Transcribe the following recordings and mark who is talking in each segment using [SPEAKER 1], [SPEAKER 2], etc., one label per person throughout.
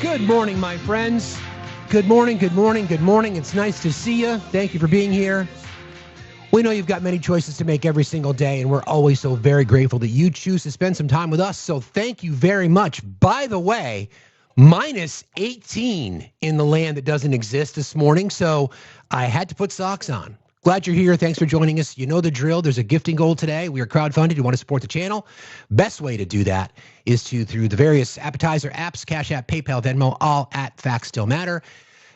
[SPEAKER 1] Good morning, my friends. Good morning, good morning, good morning. It's nice to see you. Thank you for being here. We know you've got many choices to make every single day, and we're always so very grateful that you choose to spend some time with us. So thank you very much. By the way, minus 18 in the land that doesn't exist this morning, so I had to put socks on. Glad you're here. Thanks for joining us. You know the drill. There's a gifting goal today. We are crowdfunded. You want to support the channel? Best way to do that is through the various appetizer apps, Cash App, PayPal, Venmo, all at Factsstillmatter.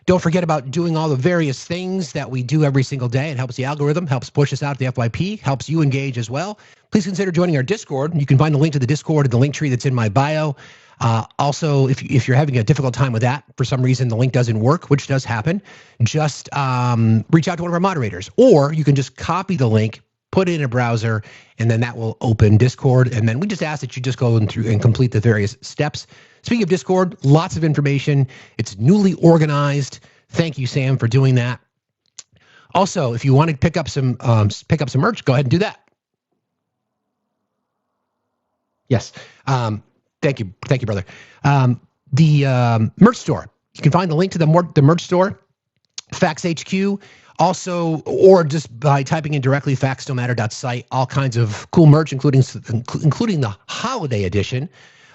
[SPEAKER 1] Don't forget about doing all the various things that we do every single day. It helps the algorithm, helps push us out to the FYP, helps you engage as well. Please consider joining our Discord. You can find the link to the Discord in the link tree that's in my bio. Also, if you're having a difficult time with that, for some reason the link doesn't work, which does happen, just reach out to one of our moderators. Or you can just copy the link, put it in a browser, and then that will open Discord. And then we just ask that you just go through and complete the various steps. Speaking of Discord, lots of information. It's newly organized. Thank you, Sam, for doing that. Also, if you want to pick up some merch, go ahead and do that. Yes. Thank you, brother. The merch store. You can find the link to the merch store, Facts HQ. Also, or just by typing in directly factsstillmatter.site, all kinds of cool merch, including the holiday edition.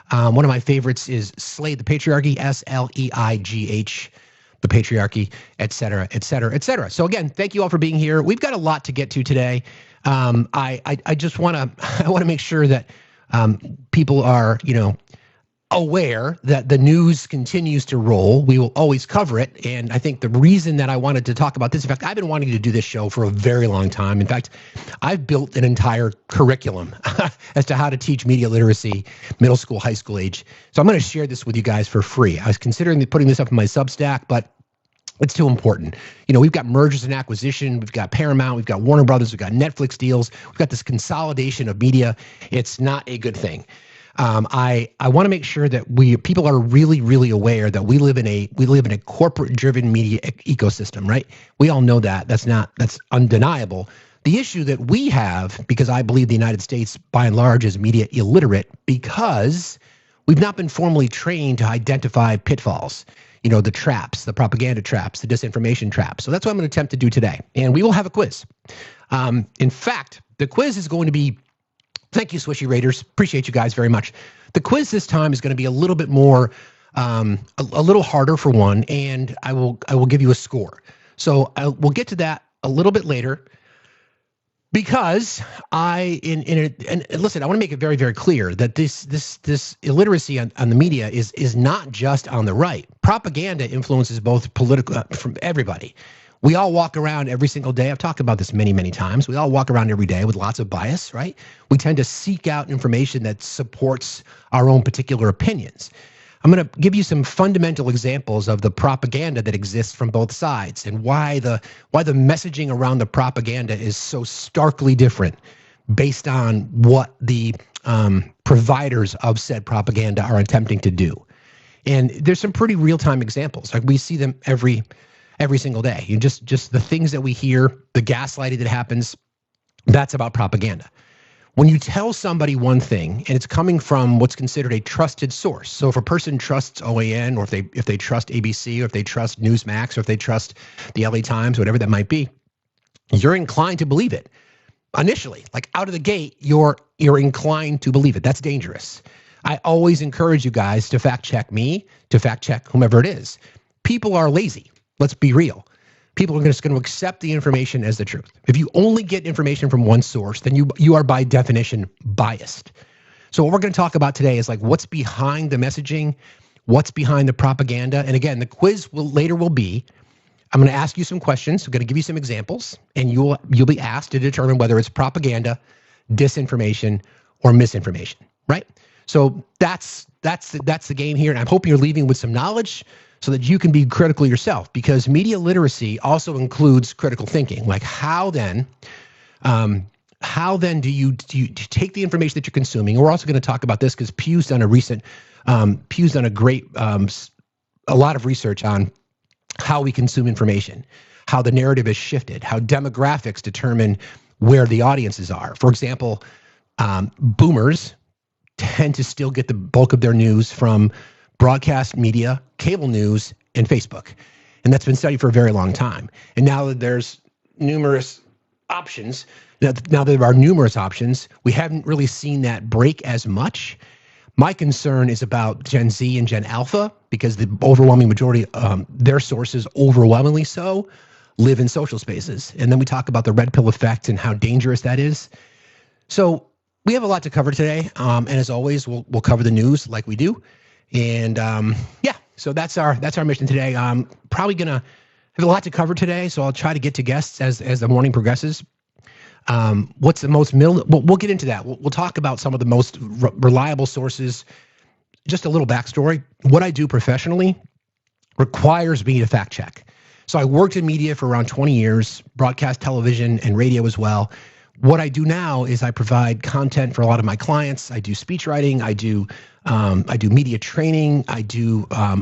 [SPEAKER 1] One of my favorites is Slay the Patriarchy, SLEIGH, the Patriarchy, et cetera, et cetera, et cetera. So again, thank you all for being here. We've got a lot to get to today. I just want to make sure that people are, aware that the news continues to roll. We will always cover it. And I think the reason that I wanted to talk about this, in fact, I've been wanting to do this show for a very long time. In fact, I've built an entire curriculum as to how to teach media literacy, middle school, high school age. So I'm going to share this with you guys for free. I was considering putting this up in my Substack, but it's too important. We've got mergers and acquisition. We've got Paramount. We've got Warner Brothers. We've got Netflix deals. We've got this consolidation of media. It's not a good thing. I want to make sure that people are really, really aware that we live in a corporate-driven media ecosystem, right? We all know that. That's undeniable. The issue that we have, because I believe the United States, by and large, is media illiterate, because we've not been formally trained to identify pitfalls. The traps, the propaganda traps, the disinformation traps. So that's what I'm going to attempt to do today. And we will have a quiz. In fact, the quiz is going to be, thank you, Swishy Raiders. Appreciate you guys very much. The quiz this time is going to be a little bit more, a little harder for one, and I will give you a score. So we'll get to that a little bit later, because and listen, I want to make it very, very clear that this illiteracy on the media is not just on the right. Propaganda influences both political from everybody. We all walk around every single day. I've talked about this many, many times. We all walk around every day with lots of bias, right? We tend to seek out information that supports our own particular opinions. I'm going to give you some fundamental examples of the propaganda that exists from both sides, and why the messaging around the propaganda is so starkly different based on what the providers of said propaganda are attempting to do. And there's some pretty real-time examples. Like, we see them every single day. Just the things that we hear, the gaslighting that happens, that's about propaganda. When you tell somebody one thing and it's coming from what's considered a trusted source. So if a person trusts OAN, or if they trust ABC, or if they trust Newsmax, or if they trust the LA Times, whatever that might be, you're inclined to believe it. Initially, like out of the gate, you're inclined to believe it. That's dangerous. I always encourage you guys to fact check me, to fact check whomever it is. People are lazy. Let's be real. People are just going to accept the information as the truth. If you only get information from one source, then you are by definition biased. So what we're going to talk about today is like what's behind the messaging, what's behind the propaganda. And again, the quiz later will be, I'm going to ask you some questions. I'm going to give you some examples, and you'll be asked to determine whether it's propaganda, disinformation, or misinformation, right? So that's the game here. And I'm hoping you're leaving with some knowledge, so that you can be critical yourself, because media literacy also includes critical thinking. Like, how then do you take the information that you're consuming? And we're also going to talk about this because Pew's done a lot of research on how we consume information, how the narrative is shifted, how demographics determine where the audiences are. For example, boomers tend to still get the bulk of their news from broadcast media, cable news, and Facebook. And that's been studied for a very long time. And now that there's numerous options, now there are numerous options, we haven't really seen that break as much. My concern is about Gen Z and Gen Alpha, because the overwhelming majority, their sources, overwhelmingly so, live in social spaces. And then we talk about the red pill effect and how dangerous that is. So we have a lot to cover today. And as always, we'll cover the news like we do. And yeah, so that's our mission today. I'm probably going to have a lot to cover today, so I'll try to get to guests as the morning progresses. What's the most we'll get into that. We'll talk about some of the most reliable sources. Just a little backstory. What I do professionally requires me to fact check. So I worked in media for around 20 years, broadcast television and radio as well. What I do now is I provide content for a lot of my clients. I do speech writing. I do media training. I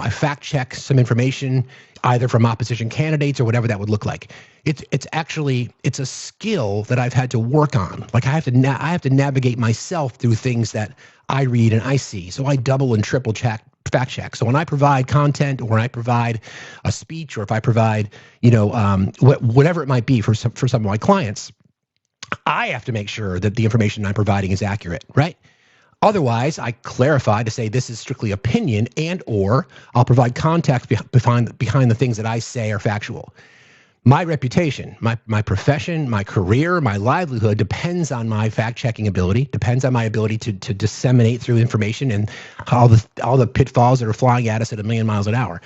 [SPEAKER 1] fact check some information either from opposition candidates or whatever that would look like. It's a skill that I've had to work on. Like I have to navigate myself through things that I read and I see. So I double and triple check, fact check. So when I provide content, or when I provide a speech, or if I provide, whatever it might be for some of my clients, I have to make sure that the information I'm providing is accurate, right? Otherwise, I clarify to say this is strictly opinion, and or I'll provide context behind the things that I say are factual. My reputation, my profession, my career, my livelihood depends on my fact-checking ability, depends on my ability to disseminate through information and all the pitfalls that are flying at us at 1,000,000 miles an hour.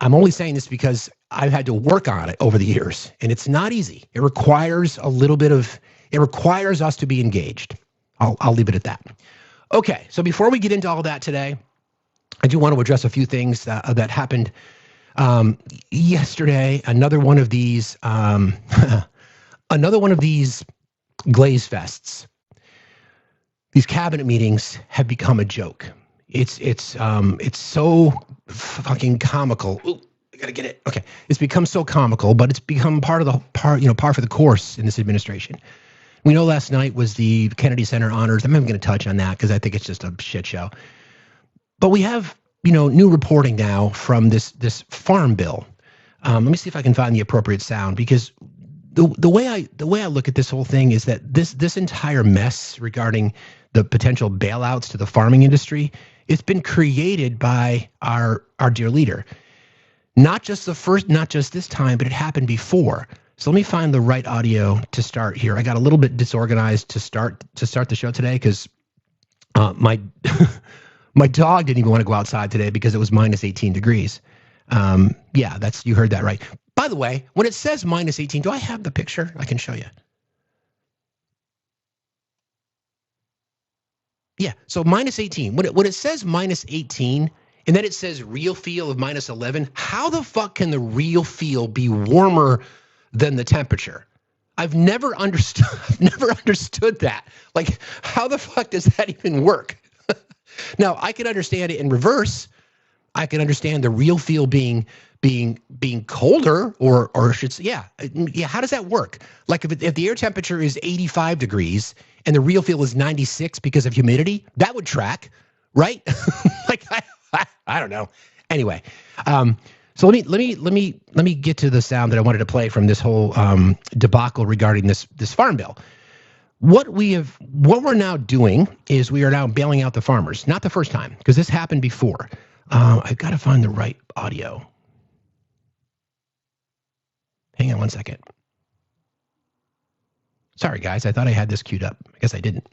[SPEAKER 1] I'm only saying this because I've had to work on it over the years, and it's not easy. It requires it requires us to be engaged. I'll leave it at that. Okay, so before we get into all that today, I do want to address a few things that happened yesterday. Another one of these glaze fests. These cabinet meetings have become a joke. It's so fucking comical. Ooh, I gotta get it. Okay, it's become so comical, but it's become par for the course in this administration. We know last night was the Kennedy Center honors. I'm not even going to touch on that because I think it's just a shit show. But we have, new reporting now from this farm bill. Let me see if I can find the appropriate sound, because the way I look at this whole thing is that this entire mess regarding the potential bailouts to the farming industry, it's been created by our dear leader. Not just this time, but it happened before. So let me find the right audio to start here. I got a little bit disorganized to start the show today because my dog didn't even want to go outside today because it was minus 18 degrees. Yeah, you heard that right. By the way, when it says minus 18, do I have the picture? I can show you. Yeah, so minus 18. When it says minus 18, and then it says real feel of minus 11, how the fuck can the real feel be warmer than the temperature? I've never understood that. Like, how the fuck does that even work? Now, I can understand it in reverse. I can understand the real feel being colder, or should say, yeah. How does that work? Like, if the air temperature is 85 degrees and the real feel is 96 because of humidity, that would track, right? Like, I don't know. Anyway, so let me get to the sound that I wanted to play from this whole debacle regarding this farm bill. What we're now doing is we are now bailing out the farmers. Not the first time, because this happened before. I've got to find the right audio. Hang on one second. Sorry, guys. I thought I had this queued up. I guess I didn't.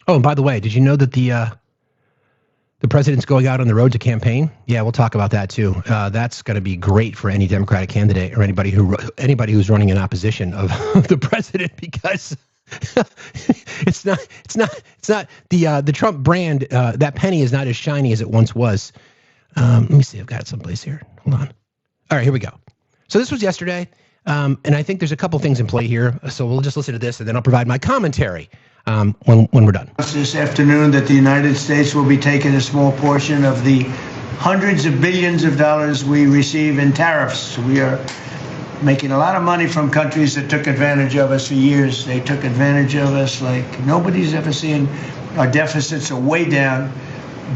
[SPEAKER 1] Oh, and by the way, did you know that the president's going out on the road to campaign? Yeah, we'll talk about that too. That's going to be great for any Democratic candidate or anybody who's running in opposition of the president, because it's not the Trump brand. That penny is not as shiny as it once was. Let me see. I've got it someplace here. Hold on. All right, here we go. So this was yesterday, and I think there's a couple things in play here. So we'll just listen to this, and then I'll provide my commentary when we're done.
[SPEAKER 2] This afternoon that the United States will be taking a small portion of the hundreds of billions of dollars we receive in tariffs. We are making a lot of money from countries that took advantage of us for years. They took advantage of us like nobody's ever seen. Our deficits are way down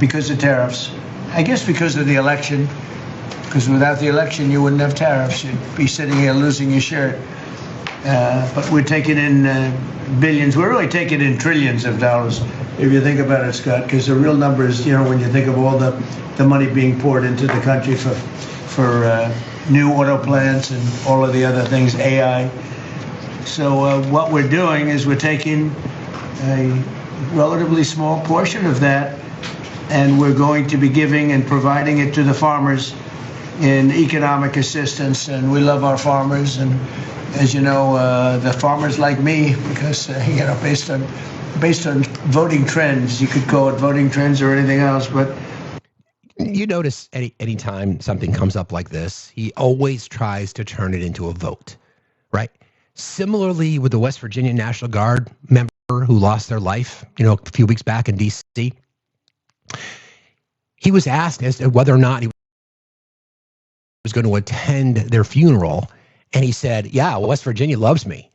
[SPEAKER 2] because of tariffs. I guess because of the election, because without the election, you wouldn't have tariffs. You'd be sitting here losing your shirt. But we're taking in billions. We're really taking in trillions of dollars, if you think about it, Scott, because the real numbers, when you think of all the money being poured into the country for new auto plants and all of the other things, AI. So what we're doing is we're taking a relatively small portion of that, and we're going to be giving and providing it to the farmers in economic assistance. And we love our farmers, and as you know, the farmers like me because based on voting trends, you could call it voting trends or anything else, but.
[SPEAKER 1] You notice any time something comes up like this, he always tries to turn it into a vote, right? Similarly with the West Virginia National Guard member who lost their life, a few weeks back in D.C., he was asked as to whether or not he was going to attend their funeral, and he said, yeah, West Virginia loves me.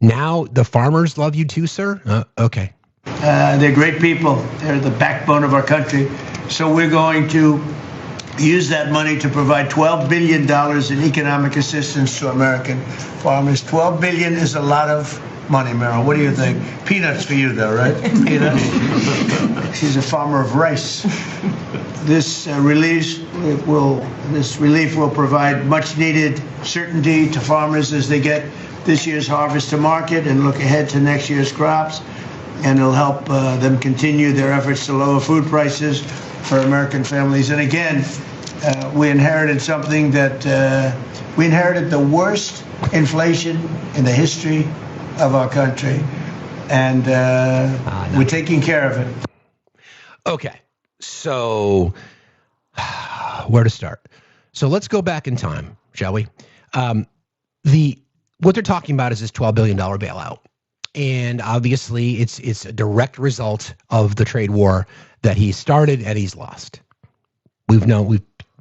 [SPEAKER 1] Now the farmers love you too, sir? Okay.
[SPEAKER 2] They're great people. They're the backbone of our country. So we're going to use that money to provide $12 billion in economic assistance to American farmers. $12 billion is a lot of money, Meryl. What do you think? Peanuts for you, though, right? Peanuts. She's a farmer of rice. This relief will provide much-needed certainty to farmers as they get this year's harvest to market and look ahead to next year's crops. And it'll help them continue their efforts to lower food prices for American families. And again, we inherited something that we inherited the worst inflation in the history of our country, and we're taking care of it.
[SPEAKER 1] Okay, so where to start? So let's go back in time, shall we? What they're talking about is this $12 billion bailout. And obviously, it's a direct result of the trade war that he started and he's lost.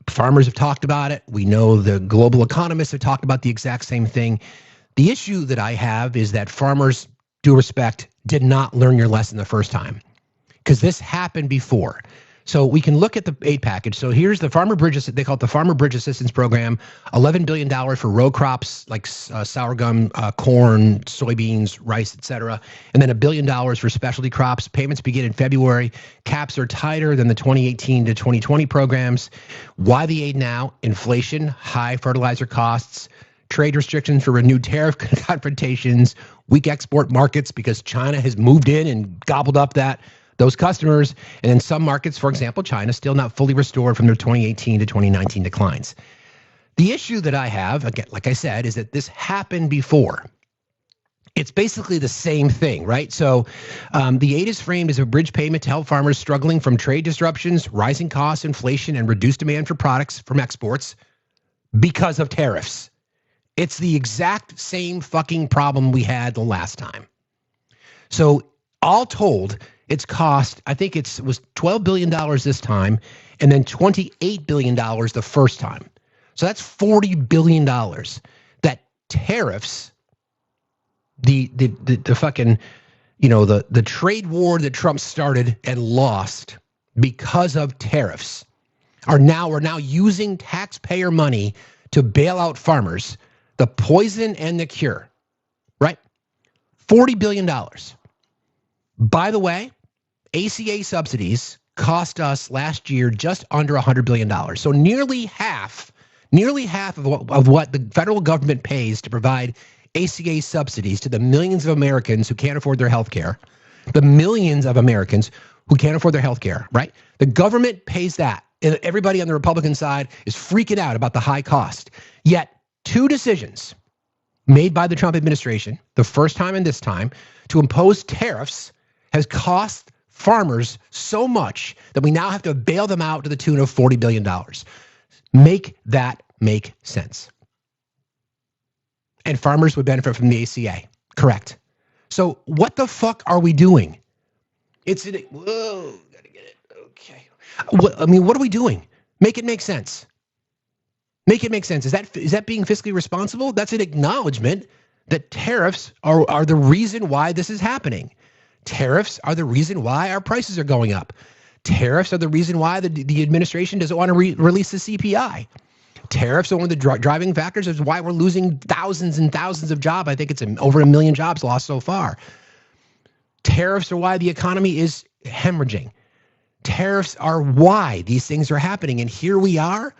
[SPEAKER 1] Farmers have talked about it. We know the global economists have talked about the exact same thing. The issue that I have is that farmers, due respect, did not learn your lesson the first time, because this happened before. So we can look at the aid package. So here's the Farmer Bridge, they call it the Farmer Bridge Assistance Program, $11 billion for row crops like sorghum, corn, soybeans, rice, et cetera. And then $1 billion for specialty crops. Payments begin in February. Caps are tighter than the 2018 to 2020 programs. Why the aid now? Inflation, high fertilizer costs, trade restrictions for renewed tariff confrontations, weak export markets because China has moved in and gobbled up those customers, and in some markets, for example, China, still not fully restored from their 2018 to 2019 declines. The issue that I have, again, like I said, is that this happened before. It's basically the same thing, right? So the aid is framed as a bridge payment to help farmers struggling from trade disruptions, rising costs, inflation, and reduced demand for products from exports because of tariffs. It's the exact same fucking problem we had the last time. So all told, it's cost, I think it was $12 billion this time, and then $28 billion the first time. So that's $40 billion that tariffs, the fucking, the trade war that Trump started and lost because of tariffs we're now using taxpayer money to bail out farmers, the poison and the cure, right? $40 billion. By the way, ACA subsidies cost us last year just under $100 billion. So nearly half of what the federal government pays to provide ACA subsidies to the millions of Americans who can't afford their health care, right? The government pays that. And everybody on the Republican side is freaking out about the high cost. Yet, two decisions made by the Trump administration, the first time and this time, to impose tariffs has cost farmers so much that we now have to bail them out to the tune of $40 billion. Make that make sense. And farmers would benefit from the ACA. Correct. So what the fuck are we doing? Gotta get it. Okay. What are we doing? Make it make sense. Make it make sense. Is that being fiscally responsible? That's an acknowledgement that tariffs are the reason why this is happening. Tariffs are the reason why our prices are going up. Tariffs are the reason why the administration doesn't want to release the CPI. Tariffs are one of the driving factors of why we're losing thousands and thousands of jobs. I think it's over 1 million jobs lost so far. Tariffs are why the economy is hemorrhaging. Tariffs are why these things are happening. And here we are.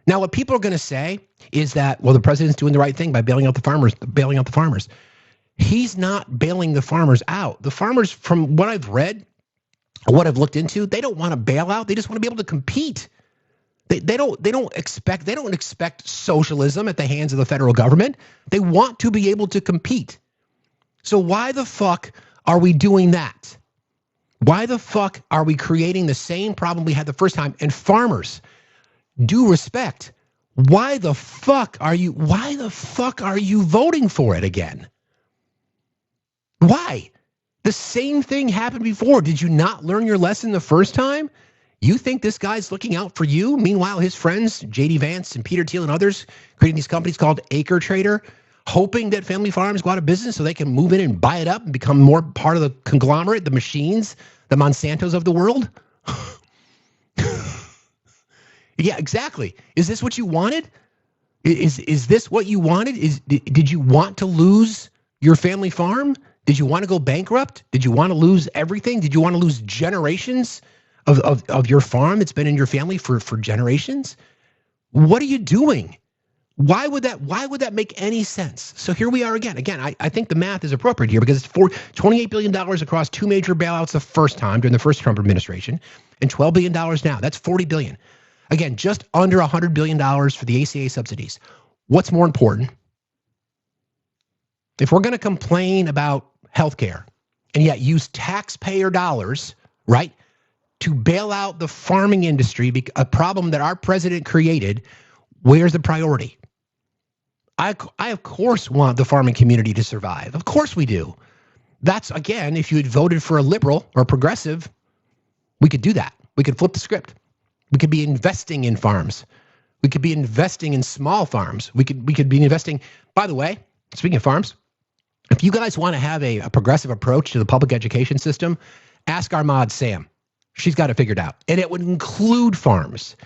[SPEAKER 1] Now, what people are going to say is that, well, the president's doing the right thing by bailing out the farmers. He's not bailing the farmers out. The farmers, from what I've read, what I've looked into, they don't want to bail out. They just want to be able to compete. They don't expect socialism at the hands of the federal government. They want to be able to compete. So why the fuck are we doing that? Why the fuck are we creating the same problem we had the first time? And farmers, due respect, why the fuck are you voting for it again? Why? The same thing happened before. Did you not learn your lesson the first time? You think this guy's looking out for you? Meanwhile, his friends, J.D. Vance and Peter Thiel and others, creating these companies called Acre Trader, hoping that family farms go out of business so they can move in and buy it up and become more part of the conglomerate, the machines, the Monsantos of the world? Yeah, exactly. Is this what you wanted? Is this what you wanted? Did you want to lose your family farm? Did you want to go bankrupt? Did you want to lose everything? Did you want to lose generations of your farm that's been in your family for generations? What are you doing? Why would that make any sense? So here we are again. I think the math is appropriate here because it's $28 billion across two major bailouts the first time during the first Trump administration and $12 billion now. That's $40 billion. Again, just under $100 billion for the ACA subsidies. What's more important? If we're going to complain about healthcare and yet use taxpayer dollars, right, to bail out the farming industry, a problem that our president created, where's the priority? I of course want the farming community to survive. Of course we do. That's, again, if you had voted for a liberal or a progressive, we could do that. We could flip the script. We could be investing in farms. We could be investing in small farms. We could be investing, by the way, speaking of farms, if you guys want to have a progressive approach to the public education system, ask our mod Sam. She's got it figured out. And it would include farms.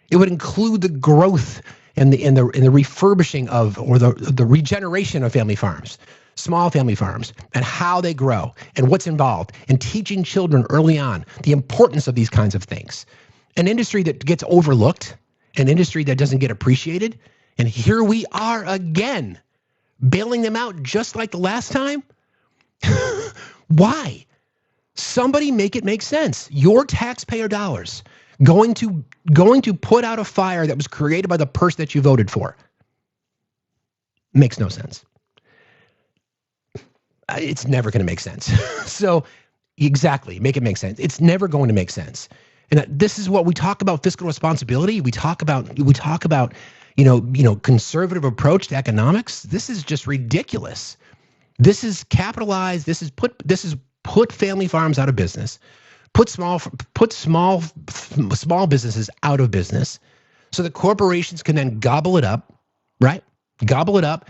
[SPEAKER 1] It would include the growth and the refurbishing of, or the regeneration of family farms, small family farms, and how they grow and what's involved, and teaching children early on the importance of these kinds of things. An industry that gets overlooked, an industry that doesn't get appreciated, and here we are again, bailing them out just like the last time? Why? Somebody make it make sense. Your taxpayer dollars going to put out a fire that was created by the person that you voted for. Makes no sense. It's never going to make sense. So exactly, make it make sense. It's never going to make sense. And this is what we talk about: fiscal responsibility. We talk about conservative approach to economics. This is just ridiculous. This is capitalized. This is put family farms out of business. Put small businesses out of business, so the corporations can then gobble it up, right? Gobble it up,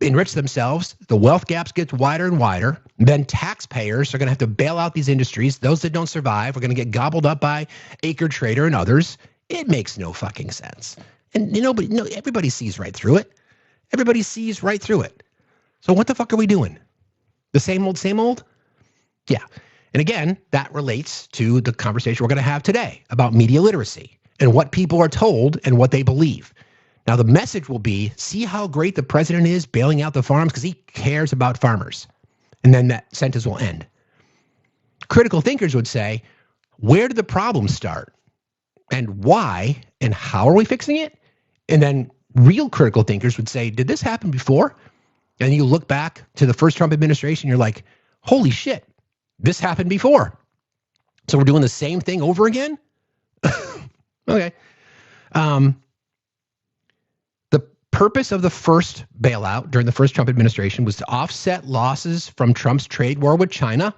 [SPEAKER 1] enrich themselves. The wealth gaps get wider and wider. Then taxpayers are going to have to bail out these industries. Those that don't survive are going to get gobbled up by Acre Trader and others. It makes no fucking sense. And everybody sees right through it. Everybody sees right through it. So what the fuck are we doing? The same old, same old? Yeah. And again, that relates to the conversation we're going to have today about media literacy and what people are told and what they believe. Now, the message will be, see how great the president is bailing out the farms because he cares about farmers. And then that sentence will end. Critical thinkers would say, where did the problem start? And why? And how are we fixing it? And then real critical thinkers would say, did this happen before? And you look back to the first Trump administration, you're like, holy shit, this happened before. So we're doing the same thing over again? Okay. The purpose of the first bailout during the first Trump administration was to offset losses from Trump's trade war with China.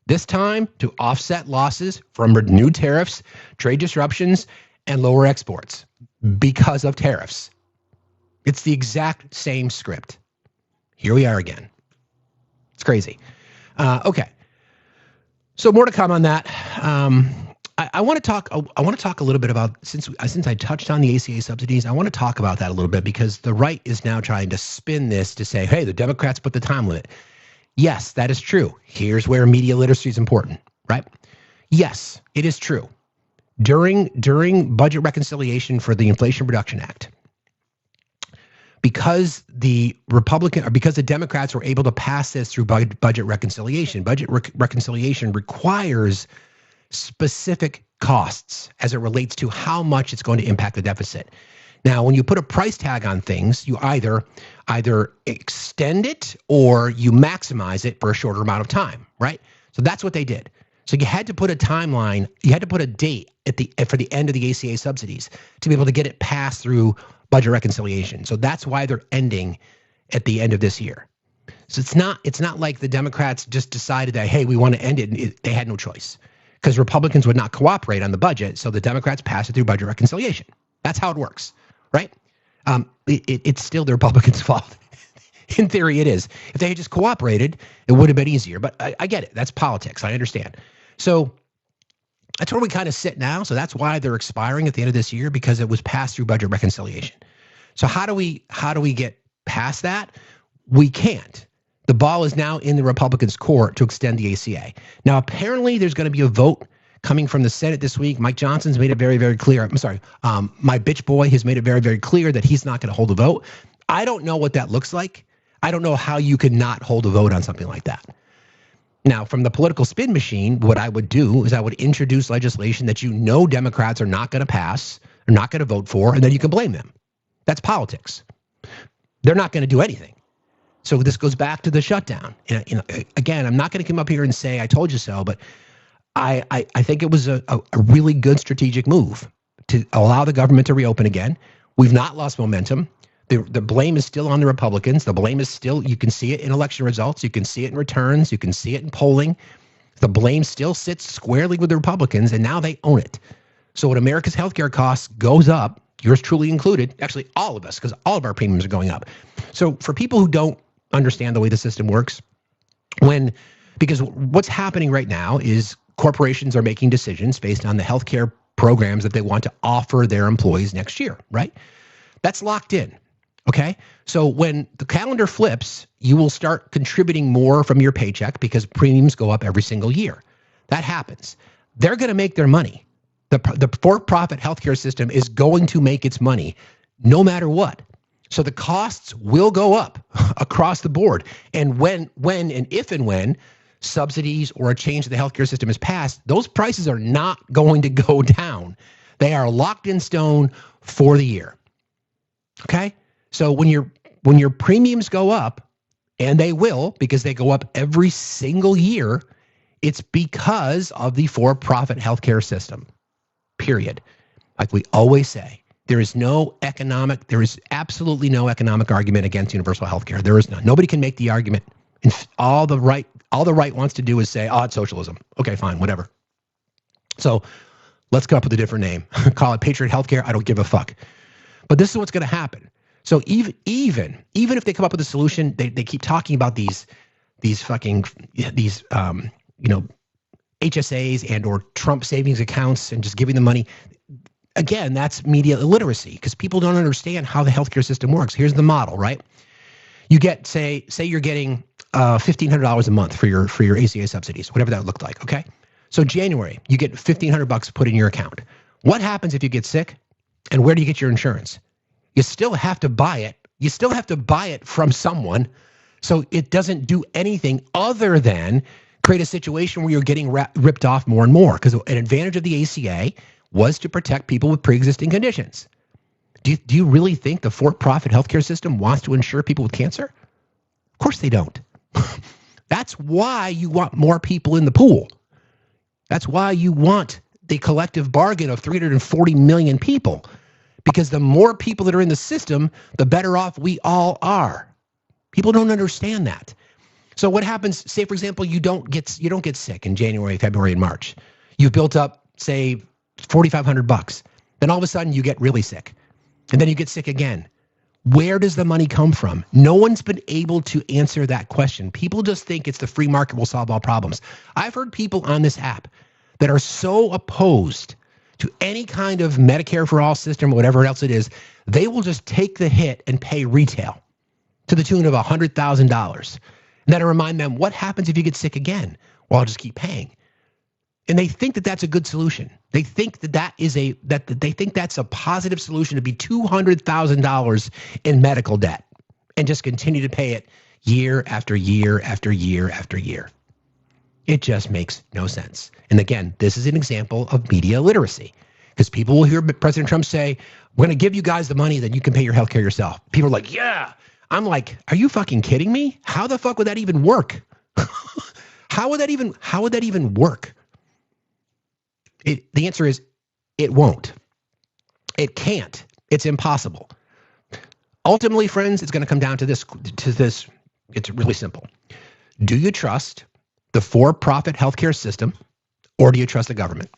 [SPEAKER 1] This time, to offset losses from renewed tariffs, trade disruptions, and lower exports. because of tariffs. It's the exact same script. Here we are again. It's crazy. Okay. So more to come on that. I want to talk. I want to talk a little bit about since I touched on the ACA subsidies. I want to talk about that a little bit because the right is now trying to spin this to say, "Hey, the Democrats put the time limit." Yes, that is true. Here's where media literacy is important, right? Yes, it is true. During budget reconciliation for the Inflation Reduction Act, because the Democrats were able to pass this through budget reconciliation. Reconciliation requires specific costs as it relates to how much it's going to impact the deficit. Now, when you put a price tag on things, you either extend it or you maximize it for a shorter amount of time, right? So that's what they did. So you had to put a timeline, you had to put a date for the end of the ACA subsidies to be able to get it passed through budget reconciliation. So that's why they're ending at the end of this year. So it's not like the Democrats just decided that, hey, we want to end it, and they had no choice because Republicans would not cooperate on the budget. So the Democrats passed it through budget reconciliation. That's how it works, right? It's still the Republicans' fault. In theory, it is. If they had just cooperated, it would have been easier. But I get it. That's politics. I understand. So that's where we kind of sit now. So that's why they're expiring at the end of this year, because it was passed through budget reconciliation. So how do we get past that? We can't. The ball is now in the Republicans' court to extend the ACA. Now, apparently, there's going to be a vote coming from the Senate this week. Mike Johnson's made it very, very clear. I'm sorry. My bitch boy has made it very, very clear that he's not going to hold a vote. I don't know what that looks like. I don't know how you could not hold a vote on something like that. Now, from the political spin machine, what I would do is I would introduce legislation that Democrats are not going to pass, or not going to vote for, and then you can blame them. That's politics. They're not going to do anything. So this goes back to the shutdown. Again, I'm not going to come up here and say I told you so, but I think it was a really good strategic move to allow the government to reopen again. We've not lost momentum. The blame is still on the Republicans. The blame is still, you can see it in election results. You can see it in returns. You can see it in polling. The blame still sits squarely with the Republicans, and now they own it. So when America's healthcare costs goes up, yours truly included, actually all of us, because all of our premiums are going up. So for people who don't understand the way the system works, because what's happening right now is corporations are making decisions based on the healthcare programs that they want to offer their employees next year, right? That's locked in. Okay. So when the calendar flips, you will start contributing more from your paycheck because premiums go up every single year. That happens. They're going to make their money. The for-profit healthcare system is going to make its money no matter what. So the costs will go up across the board. And when subsidies or a change to the healthcare system is passed, those prices are not going to go down. They are locked in stone for the year. Okay? So when your premiums go up, and they will because they go up every single year, it's because of the for-profit healthcare system. Period. Like we always say, there is absolutely no economic argument against universal healthcare. There is none. Nobody can make the argument. And all the right wants to do is say, oh, it's socialism. Okay, fine, whatever. So let's come up with a different name. Call it Patriot Healthcare. I don't give a fuck. But this is what's going to happen. So even if they come up with a solution, they keep talking about these HSAs and or Trump savings accounts and just giving them money. Again, that's media illiteracy because people don't understand how the healthcare system works. Here's the model, right? You get, say you're getting $1,500 a month for your ACA subsidies, whatever that looked like, okay? So January, you get $1,500 put in your account. What happens if you get sick? And where do you get your insurance? You still have to buy it. You still have to buy it from someone. So it doesn't do anything other than create a situation where you're getting ripped off more and more, because an advantage of the ACA was to protect people with pre-existing conditions. Do you really think the for-profit healthcare system wants to insure people with cancer? Of course they don't. That's why you want more people in the pool. That's why you want the collective bargain of 340 million people, because the more people that are in the system, the better off we all are. People don't understand that. So what happens, say for example, you don't get sick in January, February, and March. You've built up, say, $4,500. Then all of a sudden you get really sick. and then you get sick again. Where does the money come from? No one's been able to answer that question. People just think it's the free market will solve all problems. I've heard people on this app that are so opposed to any kind of Medicare for all system, whatever else it is, they will just take the hit and pay retail to the tune of $100,000. And then I remind them, what happens if you get sick again? Well, I'll just keep paying. And they think that that's a good solution. They think that they think that's a positive solution to be $200,000 in medical debt and just continue to pay it year after year after year after year. It just makes no sense. And again, this is an example of media literacy, because people will hear President Trump say, we're going to give you guys the money, then you can pay your healthcare yourself. People are like, yeah. I'm like, are you fucking kidding me? How the fuck would that even work? How would that even work? The answer is it won't. It can't. It's impossible. Ultimately, friends, it's going to come down to this. It's really simple. Do you trust the for-profit healthcare system, or do you trust the government?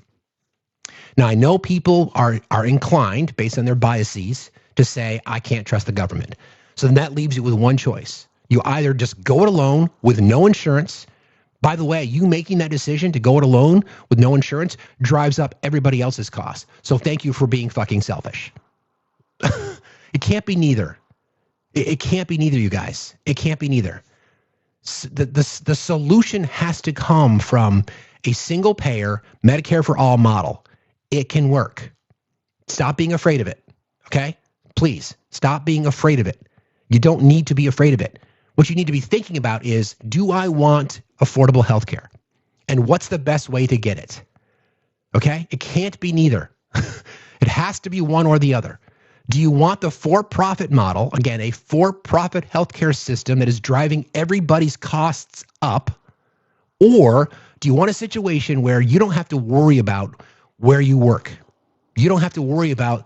[SPEAKER 1] Now, I know people are inclined, based on their biases, to say, I can't trust the government. So then that leaves you with one choice. You either just go it alone with no insurance. By the way, you making that decision to go it alone with no insurance drives up everybody else's costs. So thank you for being fucking selfish. It can't be neither. It can't be neither, you guys. It can't be neither. The solution has to come from a single payer Medicare for all model. It can work. Stop being afraid of it. Okay? Please stop being afraid of it. You don't need to be afraid of it. What you need to be thinking about is, do I want affordable health care? And what's the best way to get it? Okay? It can't be neither. It has to be one or the other. Do you want the for-profit model, again, a for-profit healthcare system that is driving everybody's costs up? Or do you want a situation where you don't have to worry about where you work? You don't have to worry about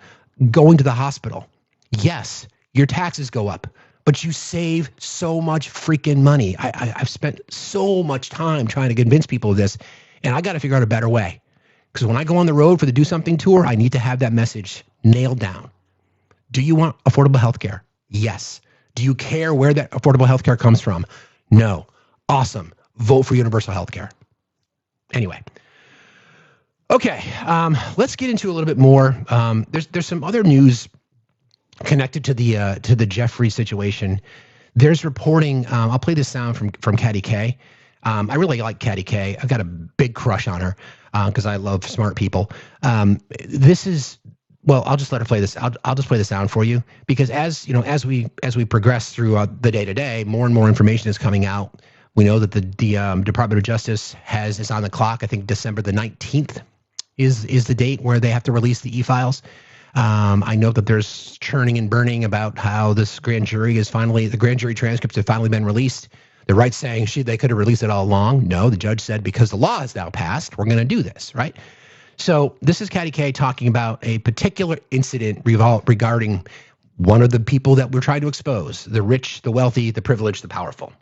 [SPEAKER 1] going to the hospital. Yes, your taxes go up, but you save so much freaking money. I've spent so much time trying to convince people of this, and I got to figure out a better way. Because when I go on the road for the Do Something tour, I need to have that message nailed down. Do you want affordable health care? Yes. Do you care where that affordable health care comes from? No. Awesome. Vote for universal health care. Anyway. Okay. Let's get into a little bit more. There's some other news connected to the Jeffrey situation. There's reporting. I'll play this sound from Katty K. I really like Katty K. I've got a big crush on her because I love smart people. I'll just let her play this. I'll just play the sound for you, because as we progress through the day to day, more and more information is coming out. We know that the Department of Justice is on the clock. I think December the 19th is the date where they have to release the e-files. I know that there's churning and burning about how this grand jury the grand jury transcripts have finally been released. The right saying they could have released it all along. No, the judge said, because the law is now passed, we're going to do this, right? So this is Katty K talking about a particular incident regarding one of the people that we're trying to expose: the rich, the wealthy, the privileged, the powerful.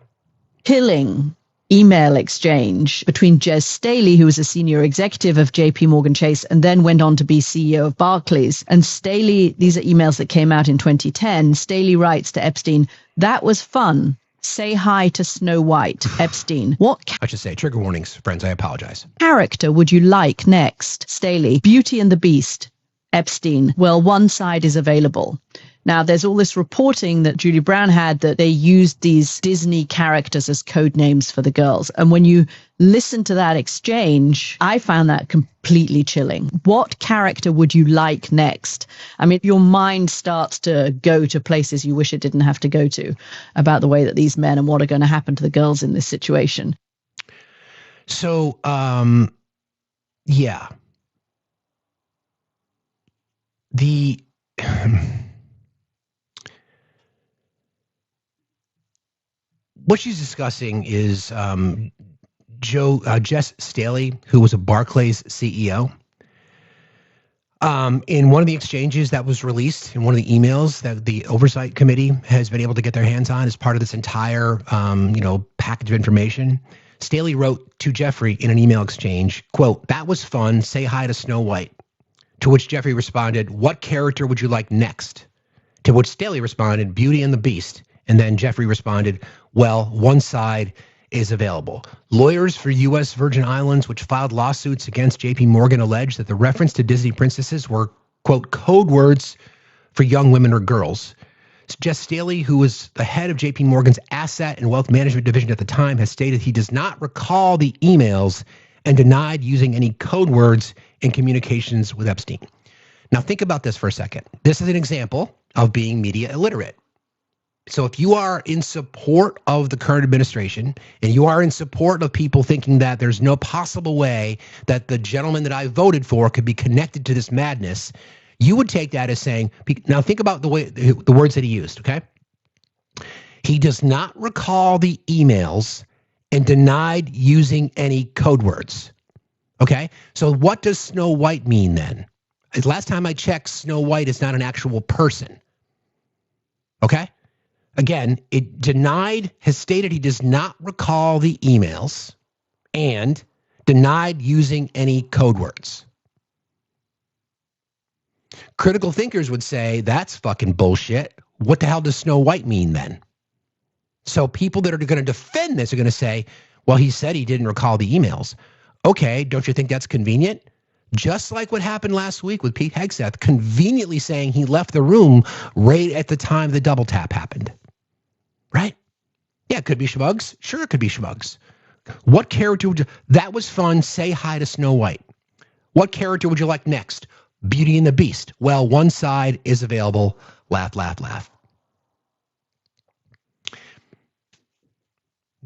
[SPEAKER 3] Killing email exchange between Jez Staley, who was a senior executive of JP Morgan Chase and then went on to be CEO of Barclays. And Staley, these are emails that came out in 2010. Staley writes to Epstein, "That was fun. Say hi to Snow White." Epstein,
[SPEAKER 1] I should say, trigger warnings, friends, I apologize.
[SPEAKER 3] "Character would you like next?" Staley, "Beauty and the Beast." Epstein, "Well, one side is available." Now, there's all this reporting that Julie Brown had that they used these Disney characters as code names for the girls. And when you listen to that exchange, I found that completely chilling. What character would you like next? I mean, your mind starts to go to places you wish it didn't have to go to about the way that these men and what are going to happen to the girls in this situation.
[SPEAKER 1] So, yeah. What she's discussing is Jez Staley, who was a Barclays CEO. In one of the exchanges that was released, in one of the emails that the Oversight Committee has been able to get their hands on as part of this entire package of information, Staley wrote to Jeffrey in an email exchange, quote, "That was fun. Say hi to Snow White." To which Jeffrey responded, "What character would you like next?" To which Staley responded, Beauty and the Beast. And then Jeffrey responded, well, one side is available. Lawyers for U.S. Virgin Islands, which filed lawsuits against J.P. Morgan, alleged that the reference to Disney princesses were, quote, code words for young women or girls. Jess Staley, who was the head of J.P. Morgan's asset and wealth management division at the time, has stated he does not recall the emails and denied using any code words in communications with Epstein. Now think about this for a second. This is an example of being media illiterate. So if you are in support of the current administration and you are in support of people thinking that there's no possible way that the gentleman that I voted for could be connected to this madness, you would take that as saying, now think about the words that he used, okay? He does not recall the emails and denied using any code words, okay? So what does Snow White mean then? Last time I checked, Snow White is not an actual person, okay? Again, it denied, has stated he does not recall the emails and denied using any code words. Critical thinkers would say that's fucking bullshit. What the hell does Snow White mean then? So people that are going to defend this are going to say, well, he said he didn't recall the emails. Okay, don't you think that's convenient? Just like what happened last week with Pete Hegseth, conveniently saying he left the room right at the time the double tap happened. Right? Yeah, it could be Schmugs. Sure, it could be Schmugs. What character would you... That was fun. Say hi to Snow White. What character would you like next? Beauty and the Beast. Well, one side is available. Laugh, laugh, laugh.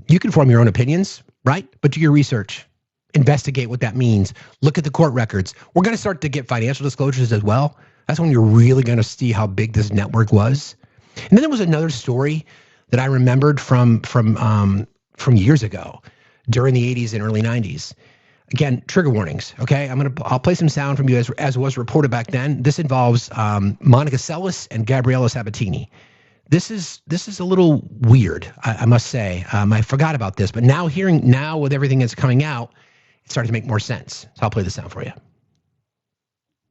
[SPEAKER 1] You can form your own opinions, right? But do your research. Investigate what that means. Look at the court records. We're going to start to get financial disclosures as well. That's when you're really going to see how big this network was. And then there was another story that I remembered from years ago during the 80s and early 90s. Again, trigger warnings, okay? I'll play some sound from you as was reported back then. This involves Monica Seles and Gabriella Sabatini. This is a little weird, I must say. I forgot about this, but now with everything that's coming out, it's starting to make more sense. So I'll play the sound for you.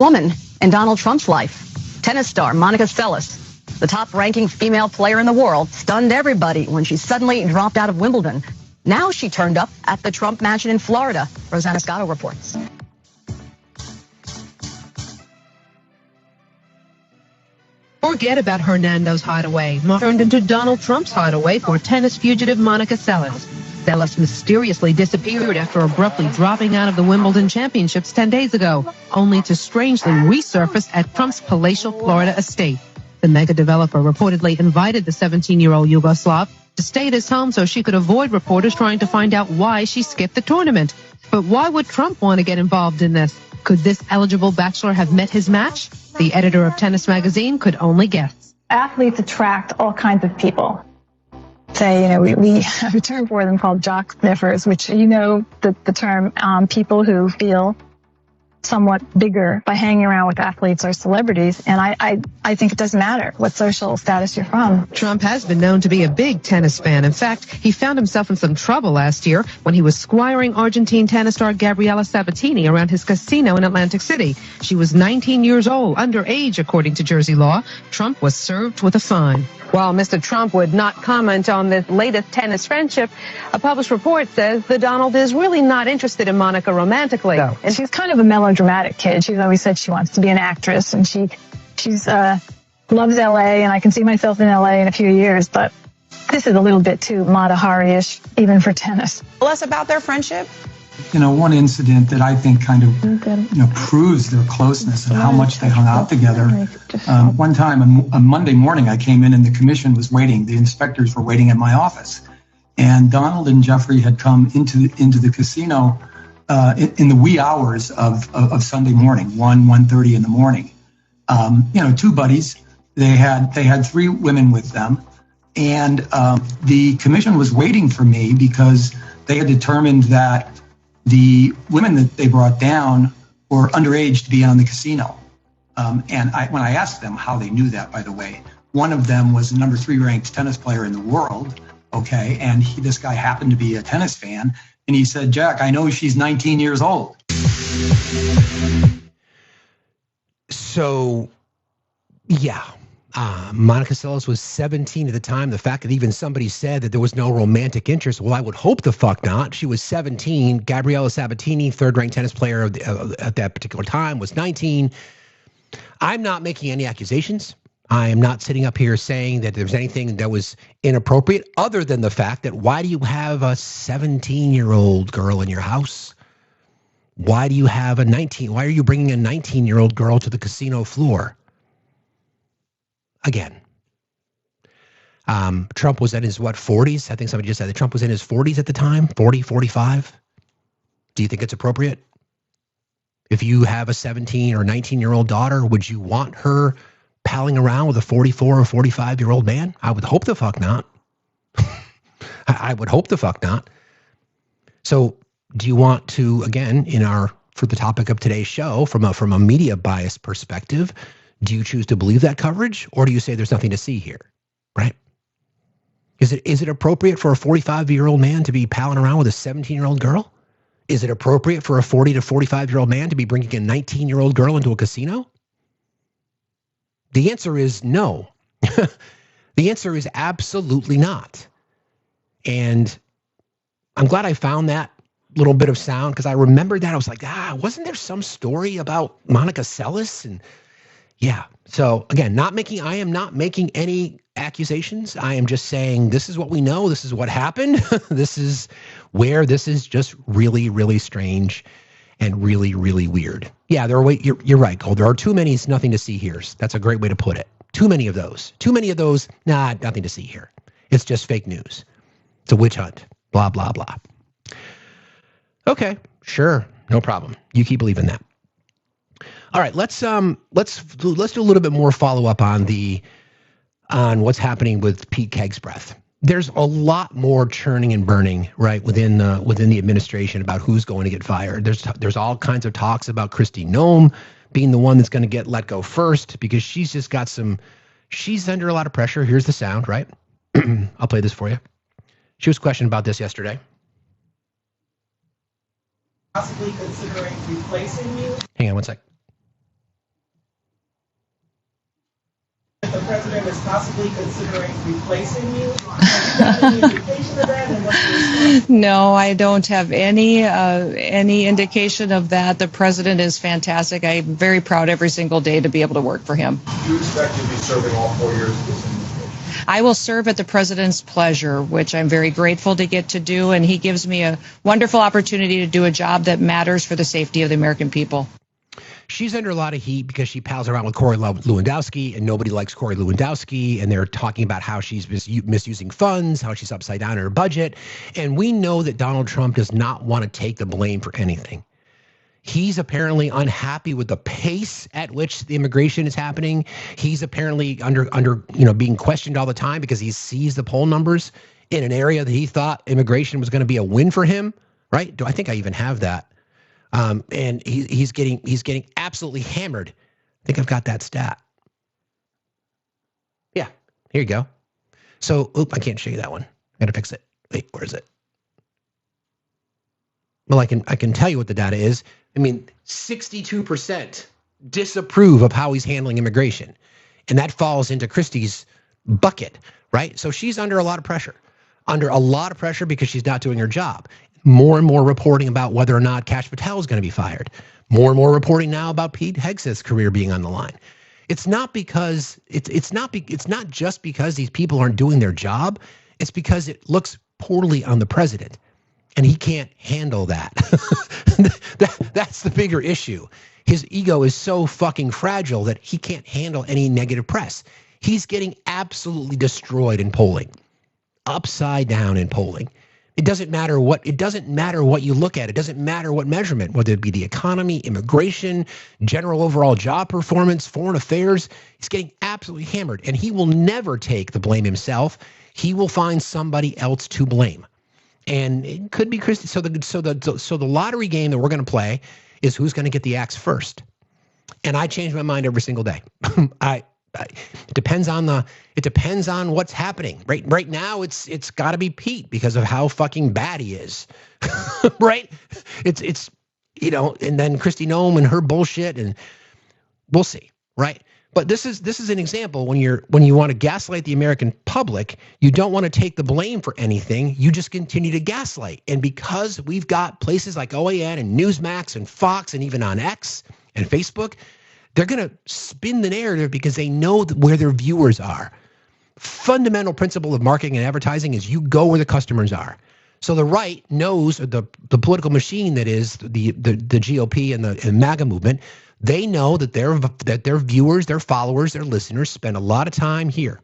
[SPEAKER 4] Woman in Donald Trump's life, tennis star Monica Seles, the top-ranking female player in the world, stunned everybody when she suddenly dropped out of Wimbledon. Now she turned up at the Trump mansion in Florida. Rosanna Scotto reports.
[SPEAKER 5] Forget about Hernando's hideaway. Turned into Donald Trump's hideaway for tennis fugitive Monica Seles. Seles mysteriously disappeared after abruptly dropping out of the Wimbledon Championships 10 days ago, only to strangely resurface at Trump's palatial Florida estate. The mega developer reportedly invited the 17-year-old Yugoslav to stay at his home so she could avoid reporters trying to find out why she skipped the tournament. But why would Trump want to get involved in this? Could this eligible bachelor have met his match? The editor of Tennis Magazine could only guess.
[SPEAKER 6] Athletes attract all kinds of people. Say, we have a term for them called jock sniffers, which, the term, people who feel somewhat bigger by hanging around with athletes or celebrities. And I think it doesn't matter what social status you're from.
[SPEAKER 5] Trump has been known to be a big tennis fan. In fact, he found himself in some trouble last year when he was squiring Argentine tennis star Gabriella Sabatini around his casino in Atlantic City. She was 19 years old, underage, according to Jersey law. Trump was served with a fine. While Mr. Trump would not comment on this latest tennis friendship, a published report says the Donald is really not interested in Monica romantically.
[SPEAKER 6] No. And she's kind of a melodramatic kid. She's always said she wants to be an actress, and she's loves L.A., and I can see myself in L.A. in a few years, but this is a little bit too Mata Hari-ish, even for tennis.
[SPEAKER 7] Less about their friendship?
[SPEAKER 8] One incident that I think kind of, proves their closeness and how much they hung out together. One time on Monday morning, I came in and the commission was waiting. The inspectors were waiting at my office. And Donald and Jeffrey had come into the casino in the wee hours of Sunday morning, 1:30 in the morning. Two buddies. They had 3 women with them. And the commission was waiting for me because they had determined that the women that they brought down were underage to be on the casino. And when I asked them how they knew that, by the way, one of them was the number 3 ranked tennis player in the world, okay? And this guy happened to be a tennis fan. And he said, Jack, I know she's 19 years old.
[SPEAKER 1] So, yeah, Monica Seles was 17 at the time. The fact that even somebody said that there was no romantic interest, well, I would hope the fuck not. She was 17. Gabriella Sabatini, third-ranked tennis player at that particular time, was 19. I'm not making any accusations. I am not sitting up here saying that there was anything that was inappropriate other than the fact that why do you have a 17-year-old girl in your house? Why do you have why are you bringing a 19-year-old girl to the casino floor? Again, Trump was in his, 40s? I think somebody just said that Trump was in his 40s at the time, 40, 45. Do you think it's appropriate? If you have a 17 or 19-year-old daughter, would you want her palling around with a 44 or 45-year-old man? I would hope the fuck not. I would hope the fuck not. So do you want to, again, for the topic of today's show, from a media bias perspective, do you choose to believe that coverage, or do you say there's nothing to see here, right? Is it appropriate for a 45-year-old man to be palling around with a 17-year-old girl? Is it appropriate for a 40 to 45-year-old man to be bringing a 19-year-old girl into a casino? The answer is no. The answer is absolutely not. And I'm glad I found that little bit of sound, because I remembered that. I was like, wasn't there some story about Monica Seles? And yeah. So again, I am not making any accusations. I am just saying this is what we know. This is what happened. This is just really, really strange and really, really weird. Yeah, you're right, Cole. There are too many nothing to see here. That's a great way to put it. Too many of those. Nothing to see here. It's just fake news. It's a witch hunt. Blah, blah, blah. Okay, sure. No problem. You keep believing that. All right, let's do a little bit more follow up on what's happening with Pete Kegsbreath. There's a lot more churning and burning right within the administration about who's going to get fired. There's all kinds of talks about Kristi Noem being the one that's going to get let go first, because she's just got she's under a lot of pressure. Here's the sound, right? I'll play this for you. She was questioned about this yesterday.
[SPEAKER 7] Possibly considering replacing you?
[SPEAKER 1] Hang on one sec.
[SPEAKER 7] The president is possibly considering replacing you? Have you got any indication of that? And what's the response?
[SPEAKER 9] No, I don't have any indication of that. The president is fantastic. I'm very proud every single day to be able to work for him.
[SPEAKER 10] Do you expect to be serving all 4 years of this administration?
[SPEAKER 9] I will serve at the president's pleasure, which I'm very grateful to get to do, and he gives me a wonderful opportunity to do a job that matters for the safety of the American people.
[SPEAKER 1] She's under a lot of heat because she pals around with Corey Lewandowski, and nobody likes Corey Lewandowski, and they're talking about how she's misusing funds, how she's upside down in her budget, and we know that Donald Trump does not want to take the blame for anything. He's apparently unhappy with the pace at which the immigration is happening. He's apparently under being questioned all the time because he sees the poll numbers in an area that he thought immigration was going to be a win for him. Right? I think I even have that. And he's getting absolutely hammered. I think I've got that stat. Yeah, here you go. So, I can't show you that one. I gotta fix it. Wait, where is it? Well, I can tell you what the data is. I mean, 62% disapprove of how he's handling immigration. And that falls into Christie's bucket, right? So she's under a lot of pressure. Because she's not doing her job. More and more reporting about whether or not Kash Patel is going to be fired. More and more reporting now about Pete Hegseth's career being on the line. It's not just because these people aren't doing their job. It's because it looks poorly on the president, and he can't handle that. That's the bigger issue. His ego is so fucking fragile that he can't handle any negative press. He's getting absolutely destroyed in polling. Upside down in polling. It doesn't matter what you look at. It doesn't matter what measurement, whether it be the economy, immigration, general overall job performance, foreign affairs. He's getting absolutely hammered, and he will never take the blame himself. He will find somebody else to blame, and it could be Christie. So the lottery game that we're going to play is who's going to get the axe first. And I change my mind every single day. It depends on what's happening. Right now, it's got to be Pete because of how fucking bad he is. Right? It's and then Kristi Noem and her bullshit, and we'll see. Right? But this is an example when you want to gaslight the American public, you don't want to take the blame for anything. You just continue to gaslight. And because we've got places like OAN and Newsmax and Fox and even on X and Facebook, they're going to spin the narrative because they know where their viewers are. Fundamental principle of marketing and advertising is you go where the customers are. So the right knows, or the political machine that is the GOP and the MAGA movement, they know that their viewers, their followers, their listeners spend a lot of time here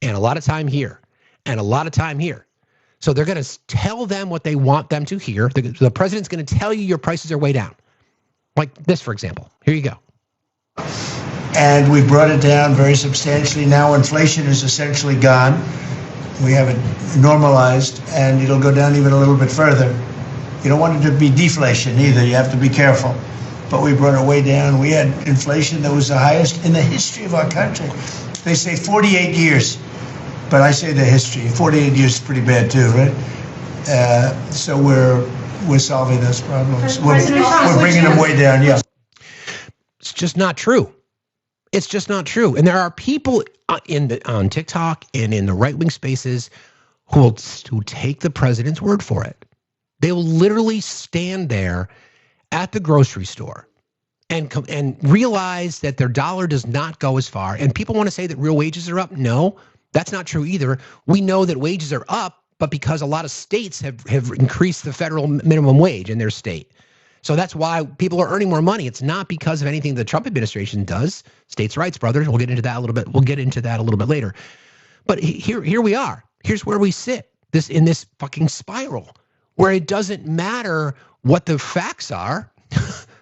[SPEAKER 1] and a lot of time here and a lot of time here. So they're going to tell them what they want them to hear. The president's going to tell you your prices are way down. Like this, for example. Here you go.
[SPEAKER 2] And we brought it down very substantially. Now inflation is essentially gone. We have it normalized, and it'll go down even a little bit further. You don't want it to be deflation either. You have to be careful. But we brought it way down. We had inflation that was the highest in the history of our country. They say 48 years, but I say the history. 48 years is pretty bad too, right? So we're solving those problems. We're bringing them way down. Yeah.
[SPEAKER 1] It's just not true. It's just not true. And there are people on TikTok and in the right-wing spaces who take the president's word for it. They will literally stand there at the grocery store and realize that their dollar does not go as far. And people want to say that real wages are up. No, that's not true either. We know that wages are up, but because a lot of states have increased the federal minimum wage in their state. So that's why people are earning more money. It's not because of anything the Trump administration does. States' rights, brothers. We'll get into that a little bit. We'll get into that a little bit later. But here we are. Here's where we sit. In this fucking spiral where it doesn't matter what the facts are.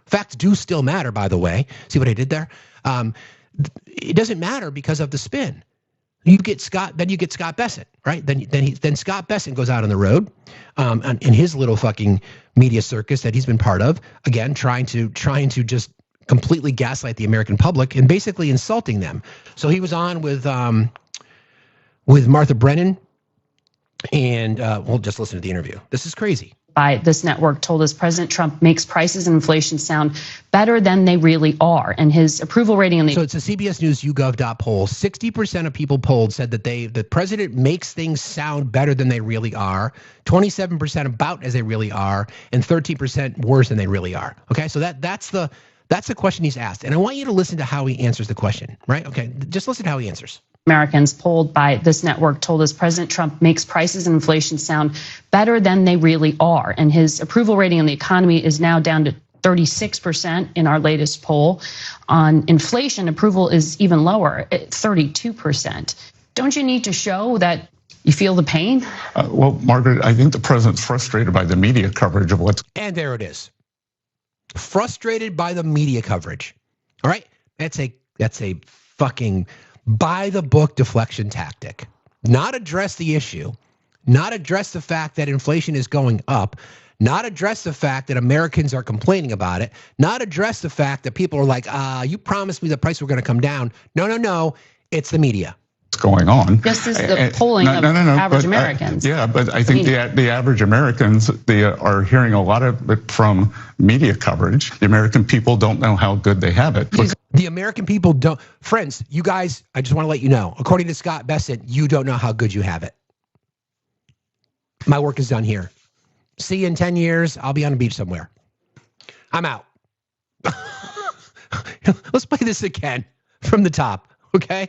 [SPEAKER 1] Facts do still matter, by the way. See what I did there? It doesn't matter because of the spin. You get Scott Bessent, right? Then Scott Bessent goes out on the road, in his little fucking media circus that he's been part of, again trying to just completely gaslight the American public and basically insulting them. So he was on with Martha Brennan, and we'll just listen to the interview. This is crazy.
[SPEAKER 11] By this network told us President Trump makes prices and inflation sound better than they really are, and his approval rating on the—
[SPEAKER 1] So it's a CBS News YouGov poll. 60% of people polled said that the president makes things sound better than they really are, 27% about as they really are, and 13% worse than they really are. Okay, so that's the question he's asked, and I want you to listen to how he answers the question. Right? Okay, just listen to how he answers.
[SPEAKER 11] Americans polled by this network told us President Trump makes prices and inflation sound better than they really are. And his approval rating on the economy is now down to 36% in our latest poll. On inflation, approval is even lower at 32%. Don't you need to show that you feel the pain?
[SPEAKER 12] Well, Margaret, I think the president's frustrated by the media coverage of what's—
[SPEAKER 1] And there it is. Frustrated by the media coverage. All right? That's a fucking by the book deflection tactic. Not address the issue, not address the fact that inflation is going up, not address the fact that Americans are complaining about it, not address the fact that people are like, you promised me the price were going to come down. No, it's the media.
[SPEAKER 12] Going on.
[SPEAKER 11] This is the polling of average Americans.
[SPEAKER 12] Yeah, but I think the average Americans, they are hearing a lot of it from media coverage. The American people don't know how good they have it.
[SPEAKER 1] The American people don't. Friends, you guys, I just want to let you know, according to Scott Bessent, you don't know how good you have it. My work is done here. See you in 10 years. I'll be on a beach somewhere. I'm out. Let's play this again from the top, okay?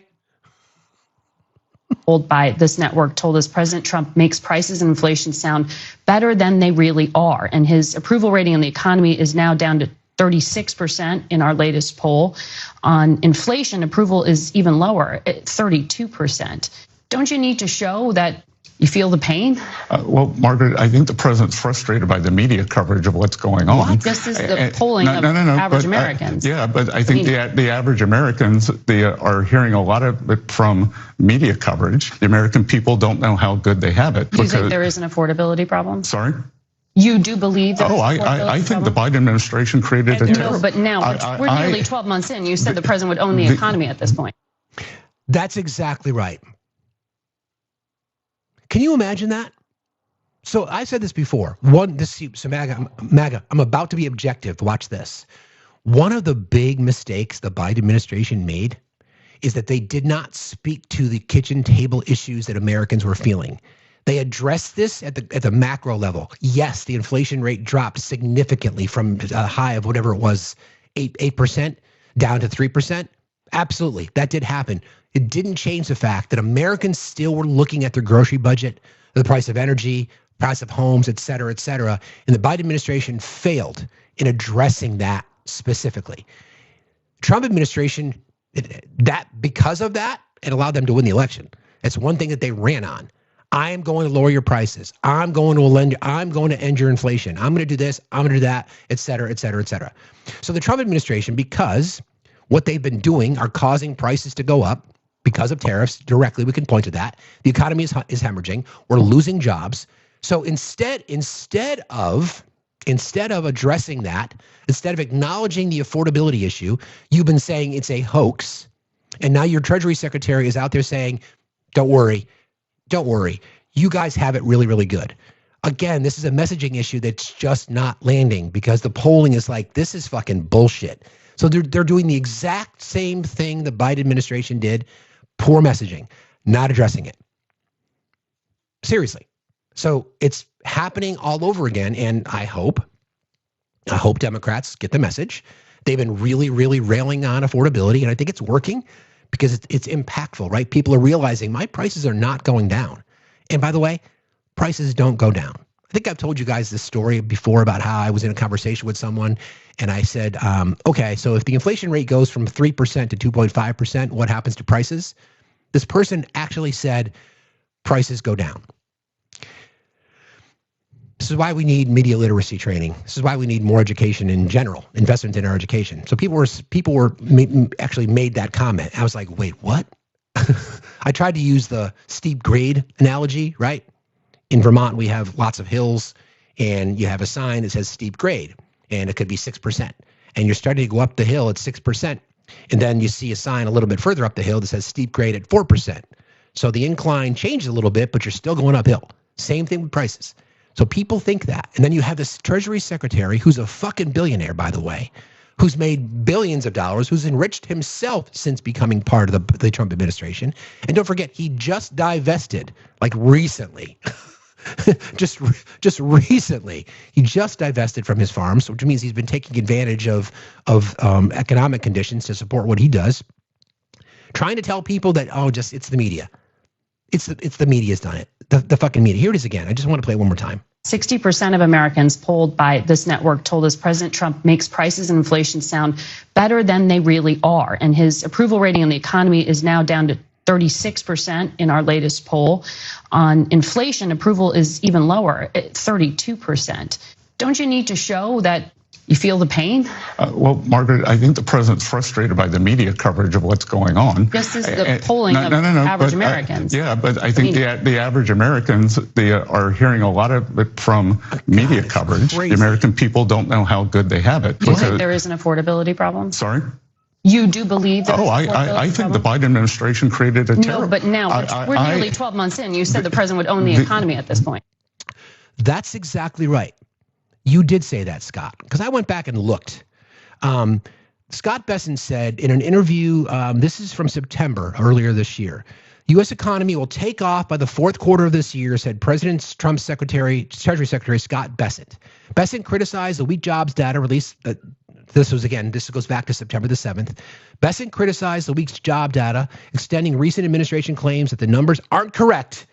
[SPEAKER 11] By this network told us President Trump makes prices and inflation sound better than they really are. And his approval rating on the economy is now down to 36% in our latest poll. On inflation, approval is even lower at 32%. Don't you need to show that you feel the pain?
[SPEAKER 12] Well, Margaret, I think the president's frustrated by the media coverage of what's going on.
[SPEAKER 11] This is the polling of average Americans.
[SPEAKER 12] Yeah, but I think the average Americans, they are hearing a lot of it from media coverage. The American people don't know how good they have it.
[SPEAKER 11] Do you think there is an affordability problem?
[SPEAKER 12] Sorry?
[SPEAKER 11] You do believe that?
[SPEAKER 12] I think the Biden administration created a
[SPEAKER 11] No, but now we're nearly 12 months in. You said the president would own the economy at this point.
[SPEAKER 1] That's exactly right. Can you imagine that? So I said this before. MAGA, I'm about to be objective. Watch this. One of the big mistakes the Biden administration made is that they did not speak to the kitchen table issues that Americans were feeling. They addressed this at the macro level. Yes, the inflation rate dropped significantly from a high of whatever it was, 8% down to 3%. Absolutely, that did happen. It didn't change the fact that Americans still were looking at their grocery budget, the price of energy, price of homes, et cetera, and the Biden administration failed in addressing that specifically. Trump administration, because of that, it allowed them to win the election. It's one thing that they ran on. I am going to lower your prices. I'm going to end your inflation. I'm going to do this. I'm going to do that, et cetera. So the Trump administration, because what they've been doing are causing prices to go up because of tariffs directly, we can point to that. The economy is hemorrhaging. We're losing jobs. So instead of addressing that, instead of acknowledging the affordability issue, you've been saying it's a hoax. And now your Treasury Secretary is out there saying, don't worry. You guys have it really, really good. Again, this is a messaging issue that's just not landing because the polling is like, this is fucking bullshit. So they're doing the exact same thing the Biden administration did. Poor messaging, not addressing it. Seriously. So it's happening all over again. And I hope Democrats get the message. They've been really, really railing on affordability. And I think it's working because it's impactful, right? People are realizing my prices are not going down. And by the way, prices don't go down. I think I've told you guys this story before about how I was in a conversation with someone and I said, okay, so if the inflation rate goes from 3% to 2.5%, what happens to prices? This person actually said prices go down. This is why we need media literacy training. This is why we need more education in general, investment in our education. So people were actually made that comment. I was like, wait, what? I tried to use the steep grade analogy, right? In Vermont, we have lots of hills and you have a sign that says steep grade and it could be 6%. And you're starting to go up the hill at 6%. And then you see a sign a little bit further up the hill that says steep grade at 4%. So the incline changes a little bit, but you're still going uphill. Same thing with prices. So people think that. And then you have this Treasury Secretary who's a fucking billionaire, by the way, who's made billions of dollars, who's enriched himself since becoming part of the Trump administration. And don't forget, he just divested, like recently, just recently, he just divested from his farms, which means he's been taking advantage of economic conditions to support what he does, trying to tell people that, it's the media. It's the media's done it. The fucking media. Here it is again. I just want to play it one more time.
[SPEAKER 11] 60% of Americans polled by this network told us President Trump makes prices and inflation sound better than they really are. And his approval rating on the economy is now down to 36% in our latest poll. On inflation, approval is even lower at 32%. Don't you need to show that you feel the pain?
[SPEAKER 12] Well, Margaret, I think the president's frustrated by the media coverage of what's going on.
[SPEAKER 11] This is the polling of average Americans.
[SPEAKER 12] Yeah, but I think the average Americans, they are hearing a lot of it from media coverage. The American people don't know how good they have it.
[SPEAKER 11] Do you think there is an affordability problem?
[SPEAKER 12] Sorry?
[SPEAKER 11] You do believe that?
[SPEAKER 12] I think the Biden administration created a terror.
[SPEAKER 11] No, but now we're nearly 12 months in. You said the president would own the economy at this point.
[SPEAKER 1] That's exactly right. You did say that, Scott, because I went back and looked. Scott Bessent said in an interview, this is from September, earlier this year, U.S. economy will take off by the fourth quarter of this year, said President Trump's Treasury Secretary Scott Bessent. Bessent criticized the weak jobs data released. This goes back to September the 7th. Bessent criticized the weak job data, extending recent administration claims that the numbers aren't correct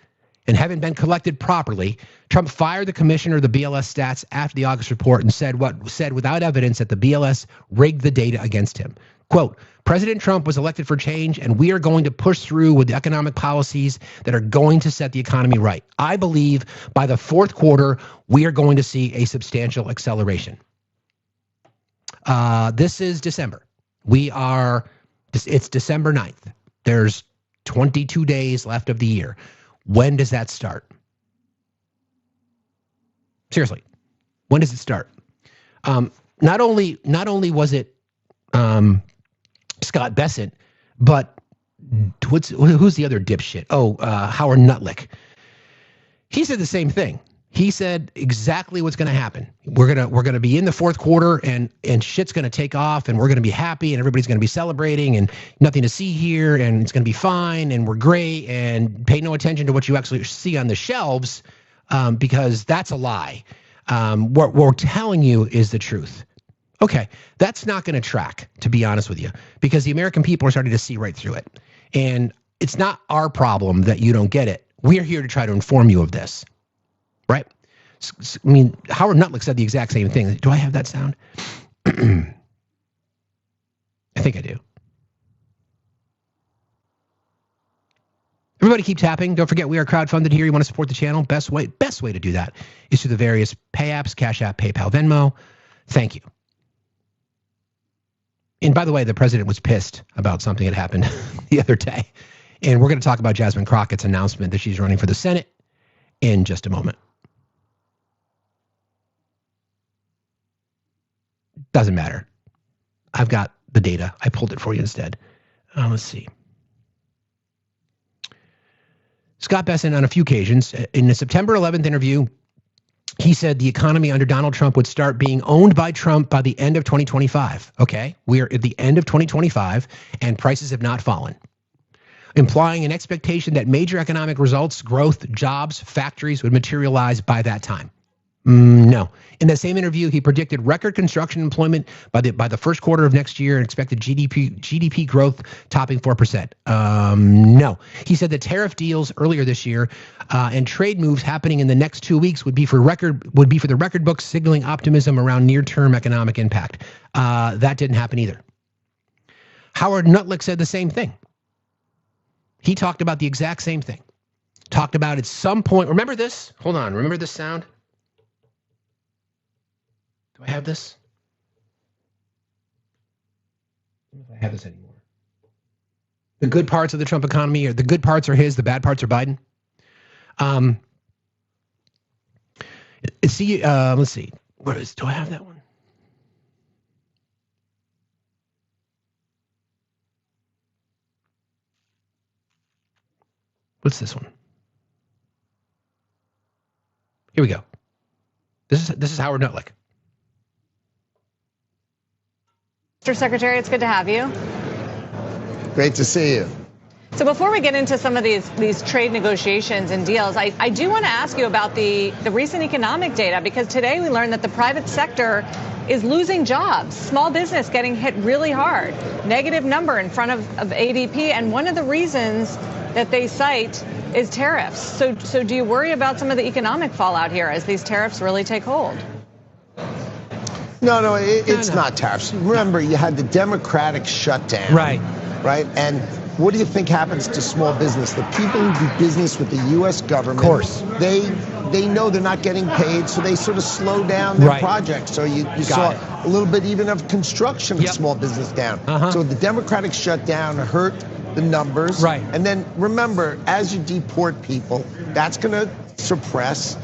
[SPEAKER 1] and haven't been collected properly. Trump fired the commissioner of the BLS stats after the August report and said without evidence that the BLS rigged the data against him. Quote, President Trump was elected for change and we are going to push through with the economic policies that are going to set the economy right. I believe by the fourth quarter, we are going to see a substantial acceleration. This is December. It's December 9th. There's 22 days left of the year. When does that start? Seriously, when does it start? Not only was it Scott Bessent, but who's the other dipshit? Howard Nutlick. He said the same thing. He said exactly what's going to happen. We're gonna be in the fourth quarter, and shit's going to take off, and we're going to be happy, and everybody's going to be celebrating, and nothing to see here, and it's going to be fine, and we're great, and pay no attention to what you actually see on the shelves, because that's a lie. What we're telling you is the truth. Okay, that's not going to track, to be honest with you, because the American people are starting to see right through it, and it's not our problem that you don't get it. We're here to try to inform you of this. Right? I mean, Howard Nuttlick said the exact same thing. Do I have that sound? I think I do. Everybody keep tapping. Don't forget we are crowdfunded here. You want to support the channel? Best way to do that is through the various pay apps, Cash App, PayPal, Venmo. Thank you. And by the way, the president was pissed about something that happened the other day. And we're going to talk about Jasmine Crockett's announcement that she's running for the Senate in just a moment. Doesn't matter. I've got the data. I pulled it for you instead. Let's see. Scott Bessent, on a few occasions, in the September 11th interview, he said the economy under Donald Trump would start being owned by Trump by the end of 2025. Okay, we are at the end of 2025, and prices have not fallen, implying an expectation that major economic results, growth, jobs, factories would materialize by that time. No. In that same interview, he predicted record construction employment by the first quarter of next year and expected GDP growth topping 4%. No. He said that tariff deals earlier this year and trade moves happening in the next 2 weeks would be for the record books, signaling optimism around near-term economic impact. That didn't happen either. Howard Nuttlick said the same thing. He talked about the exact same thing. Talked about at some point. Remember this? Hold on. Remember this sound? Do I have this? I don't know if I have this anymore. The good parts of the Trump economy, or the good parts are his, the bad parts are Biden. Let's see. Do I have that one? What's this one? Here we go. This is Howard Nuttlick.
[SPEAKER 13] Mr. Secretary, it's good to have you.
[SPEAKER 14] Great to see you.
[SPEAKER 13] So before we get into some of these trade negotiations and deals, I do want to ask you about the recent economic data, because today we learned that the private sector is losing jobs, small business getting hit really hard, negative number in front of ADP, and one of the reasons that they cite is tariffs. So do you worry about some of the economic fallout here as these tariffs really take hold?
[SPEAKER 14] No, it's not tariffs. Remember, you had the Democratic shutdown. Right. And what do you think happens to small business? The people who do business with the U.S. government,
[SPEAKER 1] of course,
[SPEAKER 14] they know they're not getting paid, so they sort of slow down their projects. So you saw a little bit even of construction of small business down. So the Democratic shutdown hurt the numbers.
[SPEAKER 1] Right.
[SPEAKER 14] And then remember, as you deport people, that's going to suppress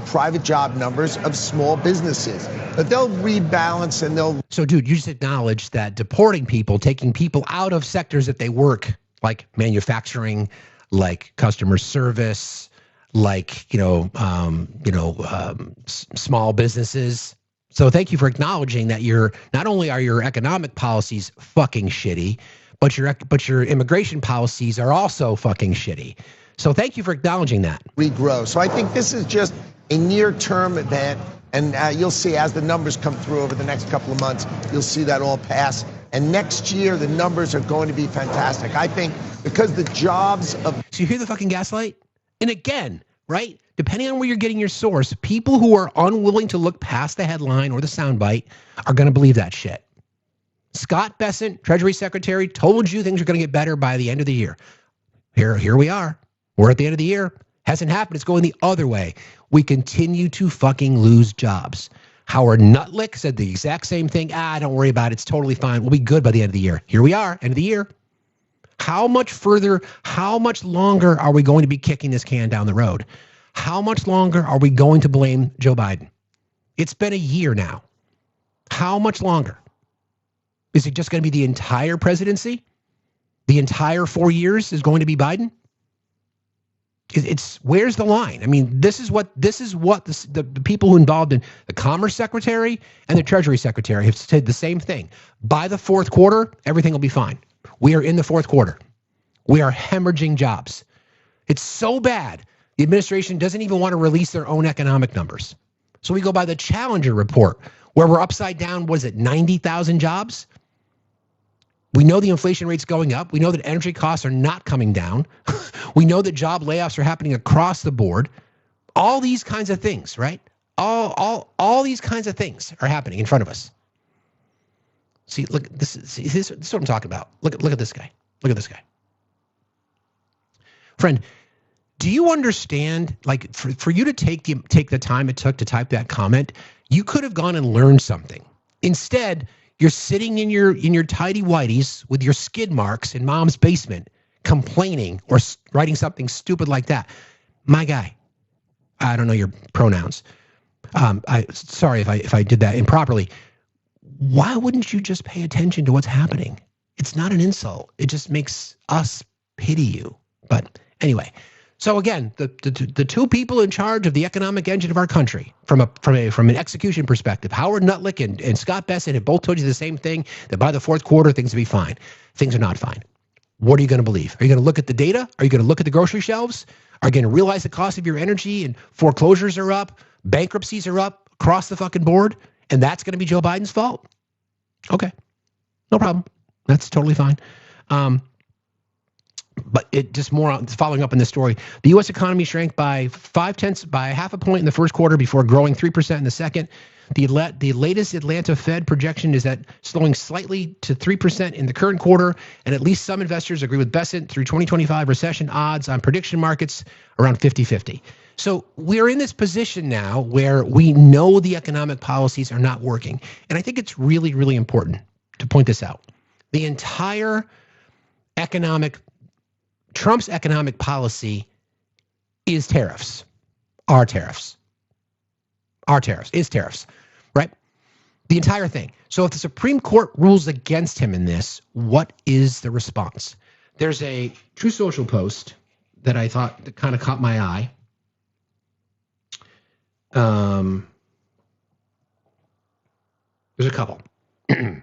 [SPEAKER 14] private job numbers of small businesses. But they'll rebalance and they'll...
[SPEAKER 1] So, dude, you just acknowledged that deporting people, taking people out of sectors that they work, like manufacturing, like customer service, like, small businesses. So thank you for acknowledging that not only are your economic policies fucking shitty, but your immigration policies are also fucking shitty. So thank you for acknowledging that.
[SPEAKER 14] Regrow. So I think this is just a near-term event, and you'll see as the numbers come through over the next couple of months, you'll see that all pass. And next year, the numbers are going to be fantastic. I think because the jobs of...
[SPEAKER 1] So you hear the fucking gaslight? And again, right? Depending on where you're getting your source, people who are unwilling to look past the headline or the soundbite are going to believe that shit. Scott Bessent, Treasury Secretary, told you things are going to get better by the end of the year. Here we are. We're at the end of the year. Hasn't happened. It's going the other way. We continue to fucking lose jobs. Howard Nuttlick said the exact same thing. Don't worry about it. It's totally fine. We'll be good by the end of the year. Here we are, end of the year. How much longer are we going to be kicking this can down the road? How much longer are we going to blame Joe Biden? It's been a year now. How much longer? Is it just going to be the entire presidency? The entire 4 years is going to be Biden? It's where's the line? I mean, this is what the people who involved in the Commerce Secretary and the Treasury Secretary have said the same thing. By the fourth quarter, everything will be fine. We are in the fourth quarter. We are hemorrhaging jobs. It's so bad. The administration doesn't even want to release their own economic numbers. So we go by the Challenger report, where we're upside down, was it 90,000 jobs? We know the inflation rate's going up. We know that energy costs are not coming down. We know that job layoffs are happening across the board. All these kinds of things, right? All these kinds of things are happening in front of us. See, look, this is what I'm talking about. Look at this guy. Look at this guy. Friend, do you understand, like, for you to take the time it took to type that comment, you could have gone and learned something. Instead, you're sitting in your tidy whities with your skid marks in mom's basement, complaining or writing something stupid like that. My guy, I don't know your pronouns. Sorry if I did that improperly. Why wouldn't you just pay attention to what's happening? It's not an insult. It just makes us pity you. But anyway, so again, the two people in charge of the economic engine of our country, from an execution perspective, Howard Nutlick and Scott Bessent have both told you the same thing, that by the fourth quarter things will be fine. Things are not fine. What are you going to believe? Are you going to look at the data? Are you going to look at the grocery shelves? Are you going to realize the cost of your energy and foreclosures are up, bankruptcies are up across the fucking board, and that's going to be Joe Biden's fault? Okay, no problem. That's totally fine. But it just more following up on this story. The U.S. economy shrank by 0.5 point in the first quarter before growing 3% in the second. The latest Atlanta Fed projection is that slowing slightly to 3% in the current quarter, and at least some investors agree with Bessent through 2025 recession odds on prediction markets around 50-50. So we're in this position now where we know the economic policies are not working. And I think it's really, really important to point this out. The entire Trump's economic policy is tariffs, is tariffs, right? The entire thing. So if the Supreme Court rules against him in this, what is the response? There's a True Social post that I thought that kind of caught my eye. There's a couple. This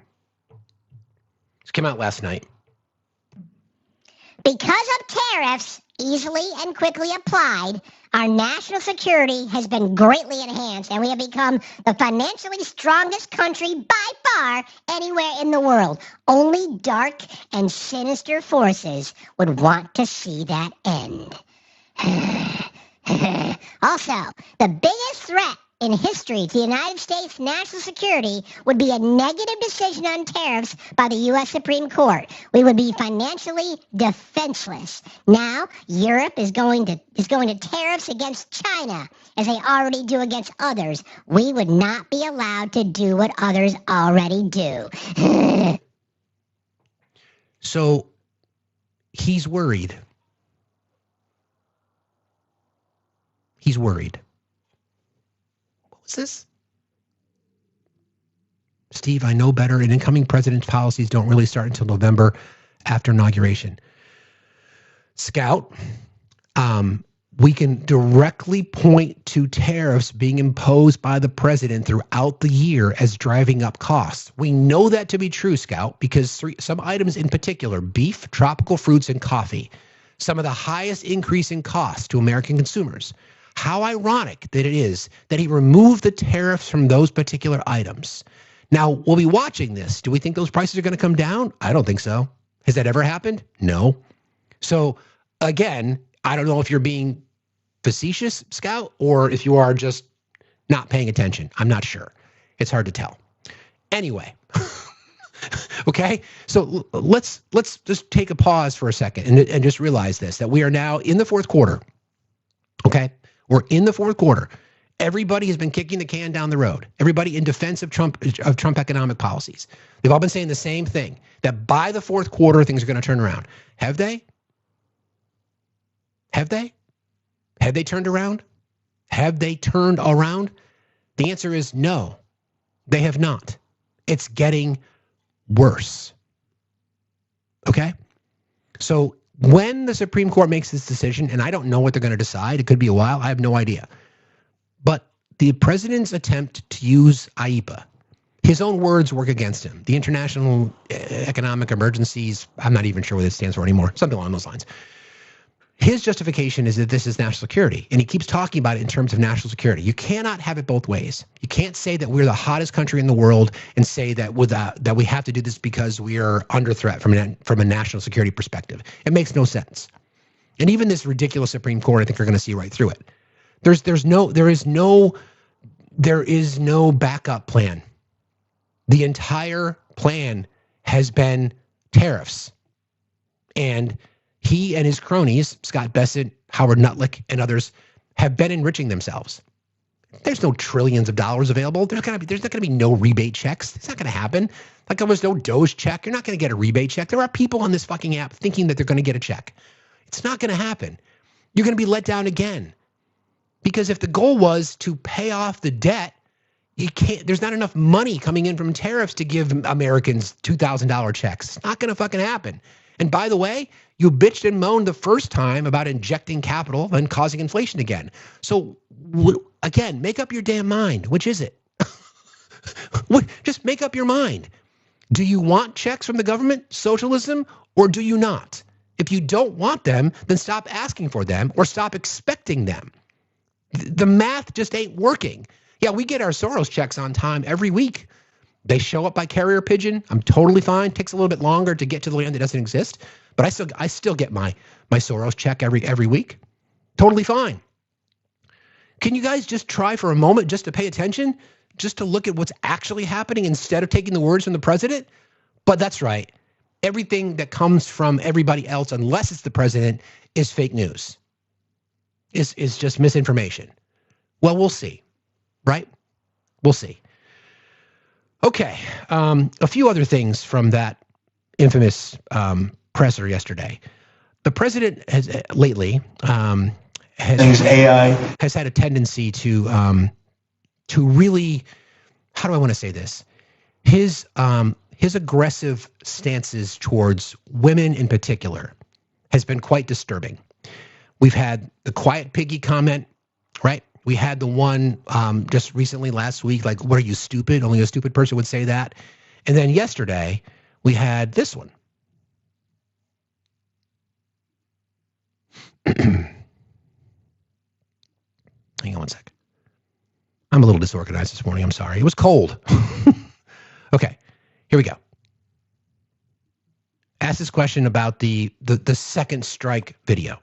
[SPEAKER 1] came out last night.
[SPEAKER 15] Because of tariffs easily and quickly applied, our national security has been greatly enhanced, and we have become the financially strongest country by far anywhere in the world. Only dark and sinister forces would want to see that end. Also, the biggest threat in history to the United States national security would be a negative decision on tariffs by the U.S. Supreme Court. We would be financially defenseless. Now, Europe is going to tariffs against China, as they already do against others. We would not be allowed to do what others already do.
[SPEAKER 1] So, he's worried. He's worried. What's this? Steve, I know better. An incoming president's policies don't really start until November after inauguration. Scout, we can directly point to tariffs being imposed by the president throughout the year as driving up costs. We know that to be true, Scout, because some items in particular, beef, tropical fruits, and coffee, some of the highest increase in cost to American consumers. How ironic that it is that he removed the tariffs from those particular items. Now, we'll be watching this. Do we think those prices are going to come down? I don't think so. Has that ever happened? No. So, again, I don't know if you're being facetious, Scout, or if you are just not paying attention. I'm not sure. It's hard to tell. Anyway, okay? So let's just take a pause for a second and just realize this, that we are now in the fourth quarter, okay? We're in the fourth quarter. Everybody has been kicking the can down the road. Everybody in defense of Trump economic policies. They've all been saying the same thing, that by the fourth quarter, things are going to turn around. Have they? Have they? Have they turned around? Have they turned around? The answer is no, they have not. It's getting worse. Okay? So When the Supreme Court makes this decision, and I don't know what they're going to decide, it could be a while, I have no idea. But the president's attempt to use IEPA, his own words work against him. The International Economic Emergencies, I'm not even sure what it stands for anymore, something along those lines. His justification is that this is national security, and he keeps talking about it in terms of national security. You cannot have it both ways. You can't say that we're the hottest country in the world and say that that we have to do this because we are under threat from a national security perspective. It makes no sense. And even this ridiculous Supreme Court, I think we're going to see right through it. There is no backup plan. The entire plan has been tariffs, and he and his cronies, Scott Bessent, Howard Nutlick, and others, have been enriching themselves. There's no trillions of dollars available. There's not going to be no rebate checks. It's not going to happen. Like there was no Doge check. You're not going to get a rebate check. There are people on this fucking app thinking that they're going to get a check. It's not going to happen. You're going to be let down again. Because if the goal was to pay off the debt, you can't. There's not enough money coming in from tariffs to give Americans $2,000 checks. It's not going to fucking happen. And by the way, you bitched and moaned the first time about injecting capital and causing inflation again. So again, make up your damn mind. Which is it? Just make up your mind. Do you want checks from the government, socialism, or do you not? If you don't want them, then stop asking for them or stop expecting them. The math just ain't working. Yeah, we get our Soros checks on time every week. They show up by carrier pigeon. I'm totally fine. Takes a little bit longer to get to the land that doesn't exist, but I still get my Soros check every week. Totally fine. Can you guys just try for a moment just to pay attention, just to look at what's actually happening instead of taking the words from the president? But that's right. Everything that comes from everybody else, unless it's the president, is fake news. Is just misinformation. Well, we'll see, right? We'll see. Okay, a few other things from that infamous presser yesterday. The president has lately has had a tendency to really, how do I want to say this? His aggressive stances towards women in particular has been quite disturbing. We've had the quiet piggy comment, right? We had the one just recently last week, like, what are you, stupid? Only a stupid person would say that. And then yesterday, we had this one. Hang on one sec. I'm a little disorganized this morning. I'm sorry. It was cold. Okay, here we go. Ask this question about the second strike video.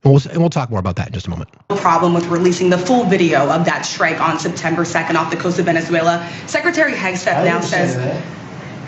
[SPEAKER 1] And we'll talk more about that in just a moment.
[SPEAKER 16] No problem with releasing the full video of that strike on September 2nd off the coast of Venezuela. Secretary Hegseth now says...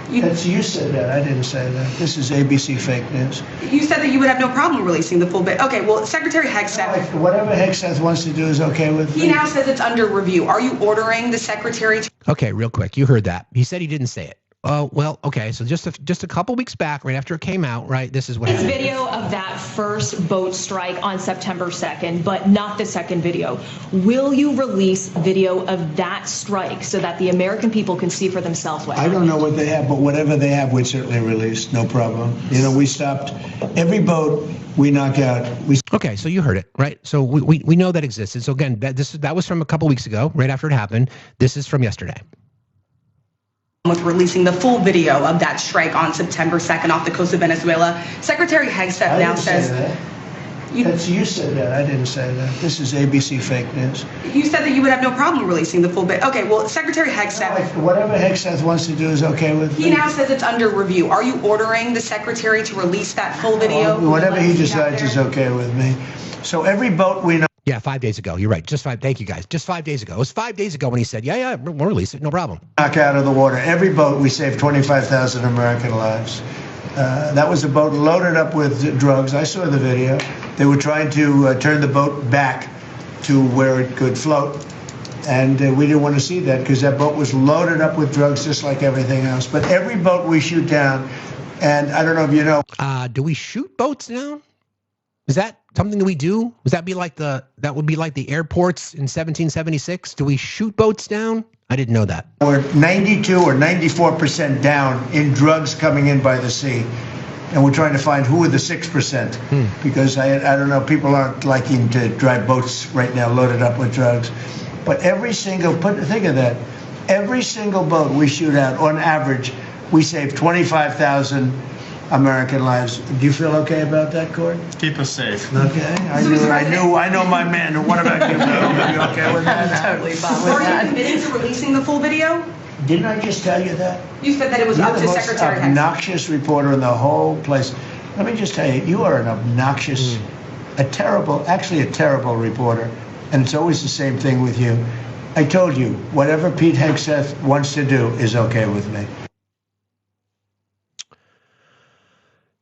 [SPEAKER 2] You said that. I didn't say that. This is ABC fake news.
[SPEAKER 16] You said that you would have no problem releasing the full video. Okay, well, Secretary Hegseth...
[SPEAKER 2] Whatever Hegseth wants to do is okay with me.
[SPEAKER 16] He now says it's under review. Are you ordering the secretary to...
[SPEAKER 1] Okay, real quick. You heard that. He said he didn't say it. Oh, well, okay. So just a couple weeks back, right after it came out, right, this is what happened.
[SPEAKER 17] Video of that first boat strike on September 2nd, but not the second video. Will you release video of that strike so that the American people can see for themselves what happened?
[SPEAKER 2] I don't know what they have, but whatever they have, we'd certainly release. No problem. You know, we stopped every boat we knock out.
[SPEAKER 1] Okay, so you heard it, right? So we know that existed. So again, that was from a couple weeks ago, right after it happened. This is from yesterday.
[SPEAKER 16] With releasing the full video of that strike on September 2nd off the coast of Venezuela. Secretary Hegseth now says...
[SPEAKER 2] You said that. I didn't say that. This is ABC fake news.
[SPEAKER 16] You said that you would have no problem releasing the full video. Okay, well, Secretary Hegseth...
[SPEAKER 2] Whatever Hegseth wants to do is okay with me.
[SPEAKER 16] He now says it's under review. Are you ordering the secretary to release that full video?
[SPEAKER 2] Whatever he decides is okay with me. So every boat we know...
[SPEAKER 1] Yeah, 5 days ago. You're right. Thank you, guys. Just 5 days ago. It was 5 days ago when he said, yeah, we'll release it. No problem.
[SPEAKER 2] Knock out of the water. Every boat, we saved 25,000 American lives. That was a boat loaded up with drugs. I saw the video. They were trying to turn the boat back to where it could float. And we didn't want to see that because that boat was loaded up with drugs just like everything else. But every boat we shoot down, and I don't know if you know.
[SPEAKER 1] Do we shoot boats now? Is that something that we do? That would be like the airports in 1776? Do we shoot boats down? I didn't know that.
[SPEAKER 2] We're 92 or 94% down in drugs coming in by the sea. and we're trying to find who are the 6%, because I don't know, people aren't liking to drive boats right now loaded up with drugs. But every single, think of that, every single boat we shoot out, on average, we save 25,000 American lives. Do you feel okay about that, Cord?
[SPEAKER 18] Keep us safe.
[SPEAKER 2] Okay. I know my man. What about you, Bill? Are you okay with that?
[SPEAKER 16] I'm totally fine with that. Are you committed to releasing the full video?
[SPEAKER 2] Didn't I just tell you that?
[SPEAKER 16] You said that it was
[SPEAKER 2] You're
[SPEAKER 16] up
[SPEAKER 2] the
[SPEAKER 16] to
[SPEAKER 2] most
[SPEAKER 16] Secretary Hexet.
[SPEAKER 2] obnoxious reporter in the whole place. Let me just tell you, you are an obnoxious, a terrible reporter, and it's always the same thing with you. I told you, whatever Pete Hegseth wants to do is okay with me.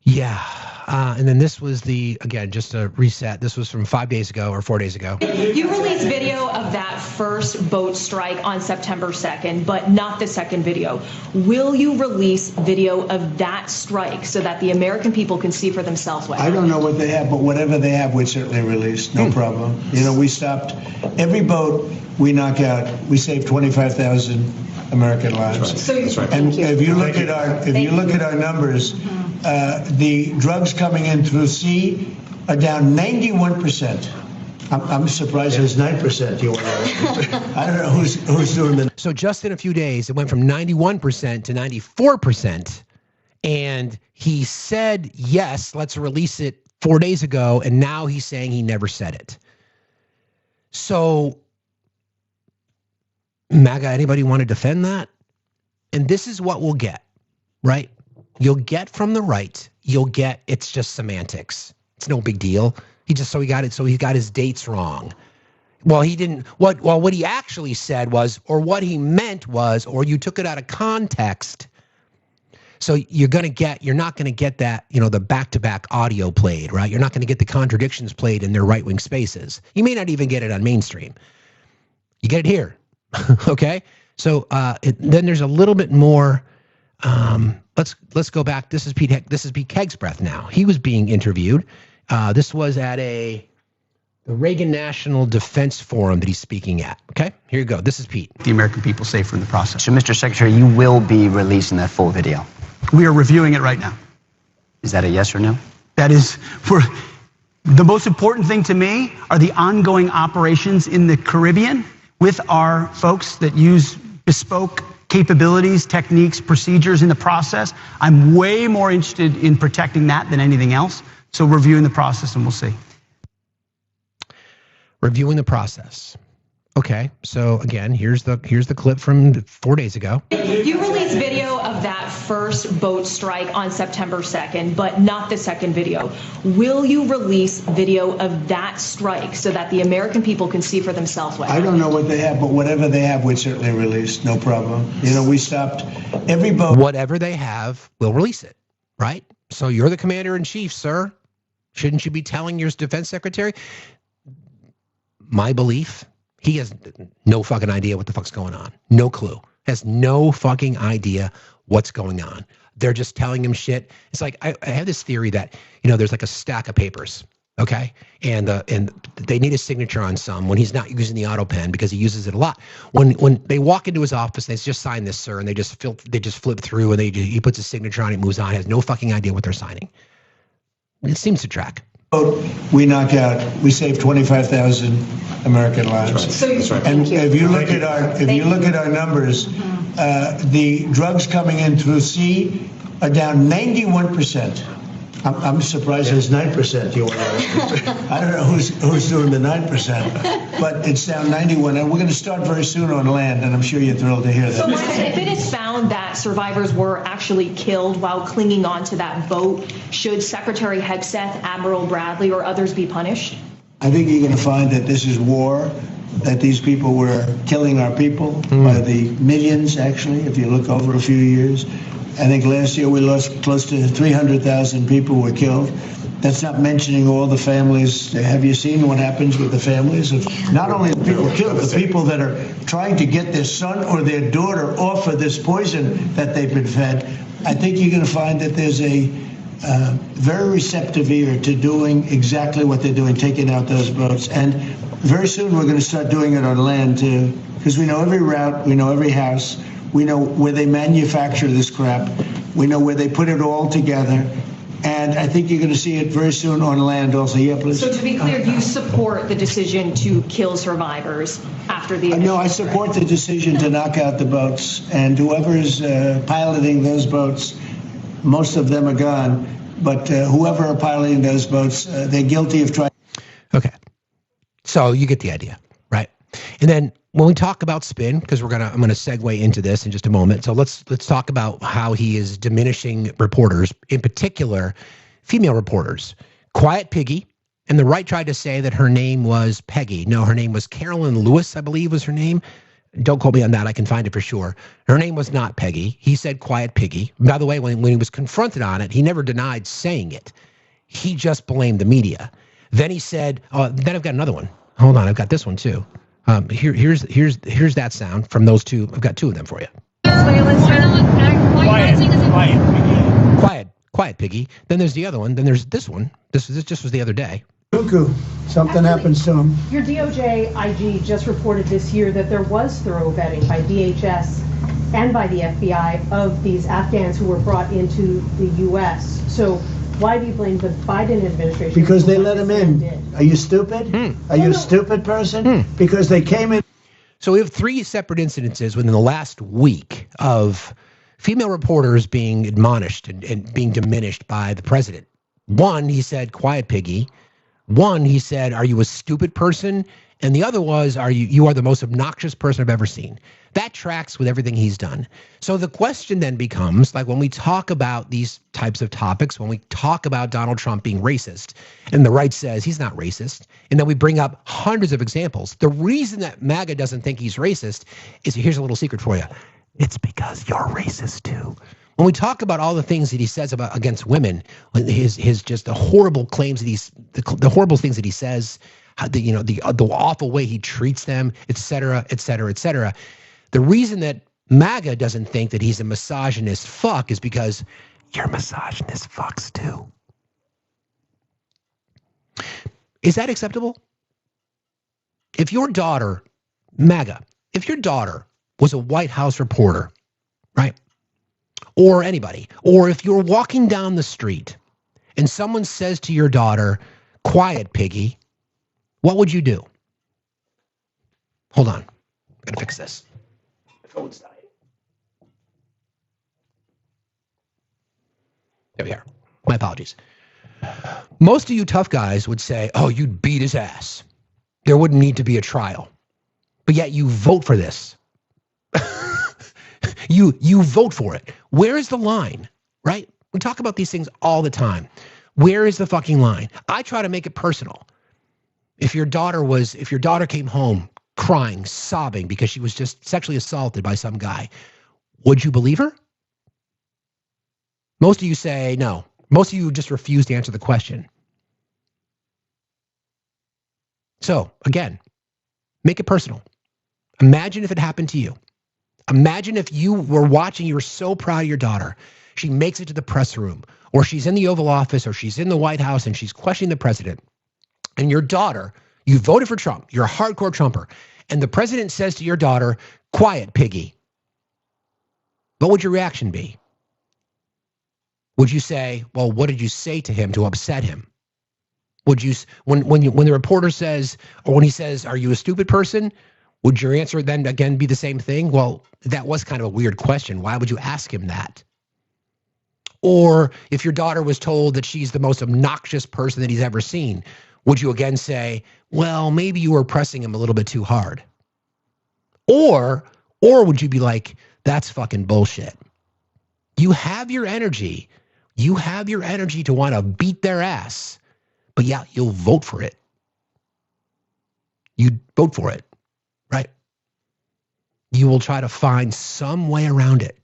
[SPEAKER 1] Yeah. And then this was again, just a reset. This was from 5 days ago or 4 days ago.
[SPEAKER 17] You released video of that first boat strike on September 2nd, but not the second video. Will you release video of that strike so that the American people can see for themselves what
[SPEAKER 2] I don't know what they have, but whatever they have, we certainly release. No problem. You know, we stopped every boat we knock out. We save 25,000 American lives.
[SPEAKER 17] That's right.
[SPEAKER 2] And if you look at our numbers, the drugs coming in through sea are down 91%. I'm surprised there's 9%. You want to? I don't know who's doing the.
[SPEAKER 1] So just in a few days, it went from 91% to 94%, and he said yes, let's release it 4 days ago, and now he's saying he never said it. So, MAGA, anybody want to defend that? And this is what we'll get, right? You'll get from the right, it's just semantics. It's no big deal. He got his dates wrong. Well, he didn't, what he actually said was, or what he meant was, or you took it out of context. So you're not going to get that, the back-to-back audio played, right? You're not going to get the contradictions played in their right-wing spaces. You may not even get it on mainstream. You get it here, okay? So then there's a little bit more. Let's go back. This is Pete Hegseth now. He was being interviewed. This was at the Reagan National Defense Forum that he's speaking at. Okay, here you go. This is Pete.
[SPEAKER 19] The American people safer in the process.
[SPEAKER 20] So, Mr. Secretary, you will be releasing that full video.
[SPEAKER 19] We are reviewing it right now.
[SPEAKER 20] Is that a yes or no?
[SPEAKER 19] That is, the most important thing to me are the ongoing operations in the Caribbean with our folks that use bespoke capabilities, techniques, procedures in the process. I'm way more interested in protecting that than anything else. So reviewing the process, and we'll see.
[SPEAKER 1] Reviewing the process. Okay, so again, here's the clip from 4 days ago.
[SPEAKER 17] You released video of that first boat strike on September 2nd, but not the second video. Will you release video of that strike so that the American people can see for themselves what
[SPEAKER 2] I don't know what they have, but whatever they have, we certainly release. No problem. You know, we stopped every boat.
[SPEAKER 1] Whatever they have, we'll release it, right? So you're the commander-in-chief, sir. Shouldn't you be telling your defense secretary? My belief, he has no fucking idea what the fuck's going on. No clue. Has no fucking idea what's going on. They're just telling him shit. It's like, I have this theory that, there's like a stack of papers, okay? And they need a signature on some when he's not using the auto pen because he uses it a lot. When they walk into his office, they just sign this, sir, and they just flip through and he puts a signature on it, moves on, has no fucking idea what they're signing. It seems to track.
[SPEAKER 2] We knock out, we save 25,000 American lives.
[SPEAKER 17] That's right.
[SPEAKER 2] And if you look at our numbers, the drugs coming in through sea are down 91%. I'm surprised there's 9%. I don't know who's doing the 9%, but it's down 91. And we're going to start very soon on land, and I'm sure you're thrilled to hear that.
[SPEAKER 17] So, if it is found that survivors were actually killed while clinging onto that boat, should Secretary Hegseth, Admiral Bradley, or others be punished?
[SPEAKER 2] I think you're going to find that this is war, that these people were killing our people by the millions, actually, if you look over a few years. I think last year we lost close to 300,000 people were killed. That's not mentioning all the families. Have you seen what happens with the families of not only the people killed, the people that are trying to get their son or their daughter off of this poison that they've been fed? I think you're going to find that there's a very receptive ear to doing exactly what they're doing, taking out those boats. And very soon we're going to start doing it on land too, because we know every route, we know every house. We know where they manufacture this crap. We know where they put it all together. And I think you're going to see it very soon on land also. Yeah, please.
[SPEAKER 17] So to be clear, do you support the decision to kill survivors after the initial
[SPEAKER 2] No, I support the decision to knock out the boats. And whoever's piloting those boats, most of them are gone. But whoever are piloting those boats, they're guilty of trying.
[SPEAKER 1] Okay. So you get the idea, right? And then when we talk about spin, because I'm gonna segue into this in just a moment. So let's talk about how he is diminishing reporters, in particular, female reporters. Quiet Piggy, and the right tried to say that her name was Peggy. No, her name was Carolyn Lewis, I believe was her name. Don't quote me on that. I can find it for sure. Her name was not Peggy. He said Quiet Piggy. By the way, when he was confronted on it, he never denied saying it. He just blamed the media. Then he said, then I've got another one. Hold on, I've got this one too. Here's that sound from those two. I've got two of them for you. Quiet Piggy. Then there's the other one. Then there's this one. This just was the other day.
[SPEAKER 2] Cuckoo. Something happens to him.
[SPEAKER 18] Your DOJ IG just reported this year that there was thorough vetting by DHS and by the FBI of these Afghans who were brought into the U.S. So why do you blame the Biden administration?
[SPEAKER 2] Because they let him in. Are you stupid? Are you a stupid person? Because they came in.
[SPEAKER 1] So we have 3 separate incidences within the last week of female reporters being admonished and being diminished by the president. One, he said, Quiet Piggy. One, he said, are you a stupid person? And the other was, you are the most obnoxious person I've ever seen. That tracks with everything he's done. So the question then becomes, like when we talk about these types of topics, when we talk about Donald Trump being racist, and the right says he's not racist, and then we bring up hundreds of examples. The reason that MAGA doesn't think he's racist is, here's a little secret for you. It's because you're racist too. When we talk about all the things that he says about against women, his just the horrible claims that the horrible things that he says, the awful way he treats them, et cetera, et cetera, et cetera. The reason that MAGA doesn't think that he's a misogynist fuck is because you're misogynist fucks too. Is that acceptable? If your daughter, MAGA, if your daughter was a White House reporter, right? Or anybody, or if you're walking down the street and someone says to your daughter, Quiet Piggy, what would you do? Hold on, I'm gonna fix this. My phone's dying. There we are. My apologies. Most of you tough guys would say, oh, you'd beat his ass. There wouldn't need to be a trial. But yet you vote for this. You vote for it. Where is the line, right? We talk about these things all the time. Where is the fucking line? I try to make it personal. If your daughter came home crying, sobbing because she was just sexually assaulted by some guy, would you believe her? Most of you say no. Most of you just refuse to answer the question. So again, make it personal. Imagine if it happened to you. Imagine if you were watching, you were so proud of your daughter. She makes it to the press room, or she's in the Oval Office, or she's in the White House and she's questioning the president. And your daughter, you voted for Trump, you're a hardcore Trumper, and the president says to your daughter, Quiet Piggy. What would your reaction be? Would you say, well, what did you say to him to upset him? Would you, when the reporter says, or when he says, are you a stupid person? Would your answer then again be the same thing? Well, that was kind of a weird question. Why would you ask him that? Or if your daughter was told that she's the most obnoxious person that he's ever seen, would you again say, well, maybe you were pressing him a little bit too hard? Or would you be like, that's fucking bullshit. You have your energy. You have your energy to want to beat their ass, but yeah, you'll vote for it. You vote for it, right? You will try to find some way around it.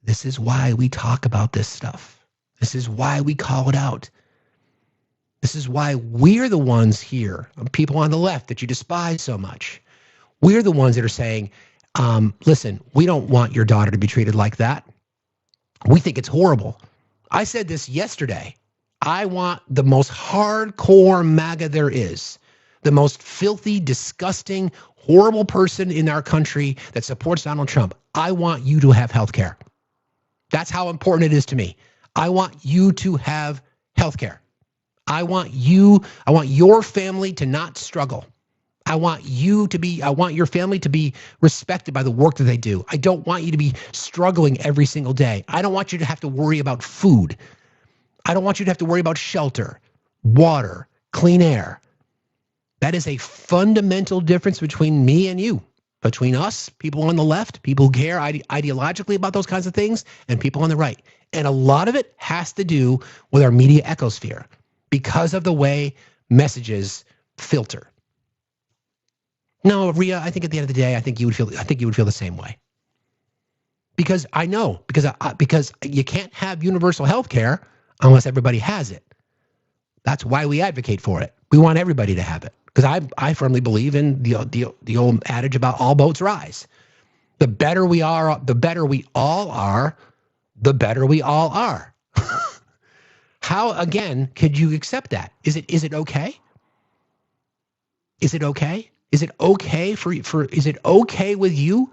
[SPEAKER 1] This is why we talk about this stuff. This is why we call it out. This is why we're the ones here, people on the left that you despise so much. We're the ones that are saying, listen, we don't want your daughter to be treated like that. We think it's horrible. I said this yesterday. I want the most hardcore MAGA there is, the most filthy, disgusting, horrible person in our country that supports Donald Trump. I want you to have health care. That's how important it is to me. I want you to have health care. I want your family to not struggle. I want your family to be respected by the work that they do. I don't want you to be struggling every single day. I don't want you to have to worry about food. I don't want you to have to worry about shelter, water, clean air. That is a fundamental difference between me and you, between us, people on the left, people who care ideologically about those kinds of things, and people on the right. And a lot of it has to do with our media ecosphere because of the way messages filter. No, Rhea, I think at the end of the day, I think you would feel the same way. Because I know, because you can't have universal health care unless everybody has it. That's why we advocate for it. We want everybody to have it. Because I firmly believe in the old adage about all boats rise. The better we are, the better we all are, the better we all are. How, again, could you accept that? Is it okay? Is it okay? Is it okay is it okay with you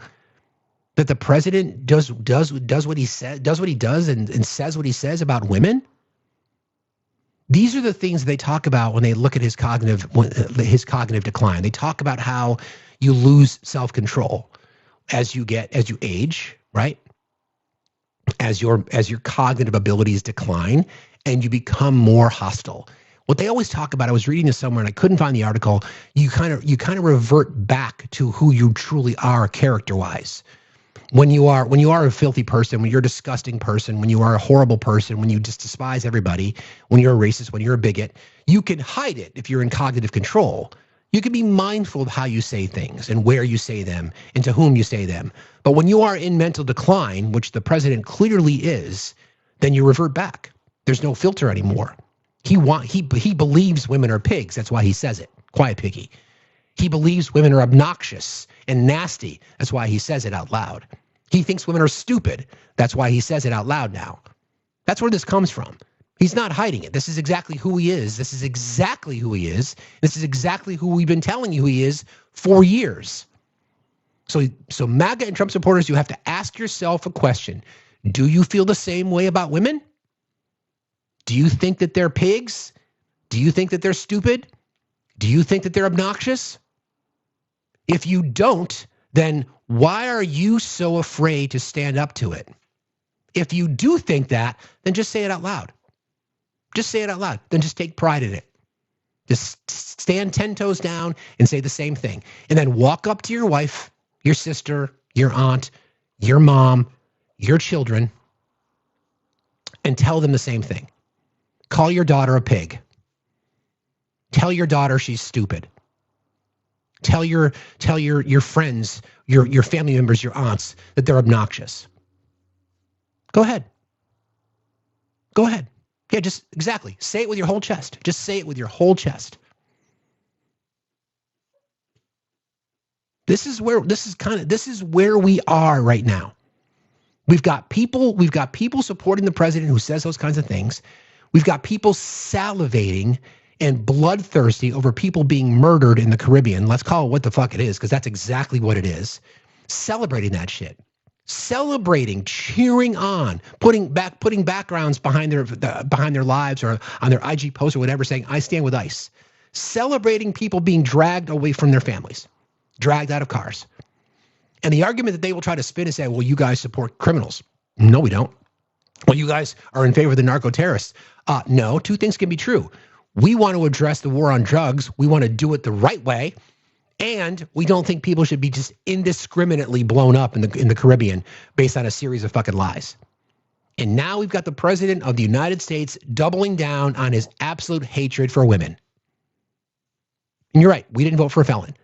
[SPEAKER 1] that the president does what he says, does what he does and says what he says about women? These are the things they talk about when they look at his cognitive decline. They talk about how you lose self-control as you age, right? As your cognitive abilities decline and you become more hostile. What they always talk about, I was reading this somewhere and I couldn't find the article, you kind of revert back to who you truly are character-wise. When you are a filthy person, when you're a disgusting person, when you are a horrible person, when you just despise everybody, when you're a racist, when you're a bigot, you can hide it if you're in cognitive control. You can be mindful of how you say things and where you say them and to whom you say them. But when you are in mental decline, which the president clearly is, then you revert back. There's no filter anymore. He believes women are pigs. That's why he says it. Quiet piggy. He believes women are obnoxious and nasty. That's why he says it out loud. He thinks women are stupid. That's why he says it out loud now. That's where this comes from. He's not hiding it. This is exactly who he is. This is exactly who he is. This is exactly who we've been telling you he is for years. So MAGA and Trump supporters, you have to ask yourself a question. Do you feel the same way about women? Do you think that they're pigs? Do you think that they're stupid? Do you think that they're obnoxious? If you don't, then why are you so afraid to stand up to it? If you do think that, then just say it out loud. Just say it out loud. Then just take pride in it. Just stand 10 toes down and say the same thing. And then walk up to your wife, your sister, your aunt, your mom, your children, and tell them the same thing. Call your daughter a pig. Tell your daughter she's stupid. Tell your friends, your family members, your aunts that they're obnoxious. Go ahead. Go ahead. Yeah, just exactly. Say it with your whole chest. Just say it with your whole chest. This is where we are right now. We've got people supporting the president who says those kinds of things. We've got people salivating and bloodthirsty over people being murdered in the Caribbean. Let's call it what the fuck it is, because that's exactly what it is. Celebrating that shit. Celebrating, cheering on, putting backgrounds behind their lives or on their IG post or whatever, saying, I stand with ICE. Celebrating people being dragged away from their families, dragged out of cars. And the argument that they will try to spin and say, well, you guys support criminals. No, we don't. Well, you guys are in favor of the narco-terrorists. No, two things can be true. We want to address the war on drugs. We want to do it the right way. And we don't think people should be just indiscriminately blown up in the Caribbean based on a series of fucking lies. And now we've got the president of the United States doubling down on his absolute hatred for women. And you're right, we didn't vote for a felon.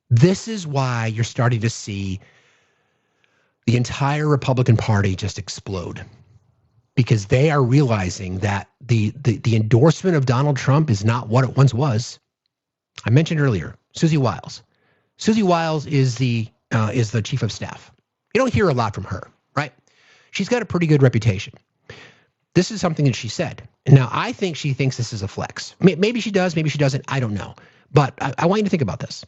[SPEAKER 1] This is why you're starting to see the entire Republican Party just explode. Because they are realizing that the endorsement of Donald Trump is not what it once was. I mentioned earlier, Susie Wiles. Susie Wiles is the chief of staff. You don't hear a lot from her, right? She's got a pretty good reputation. This is something that she said. And now I think she thinks this is a flex. Maybe she does, maybe she doesn't. I don't know. But I want you to think about this.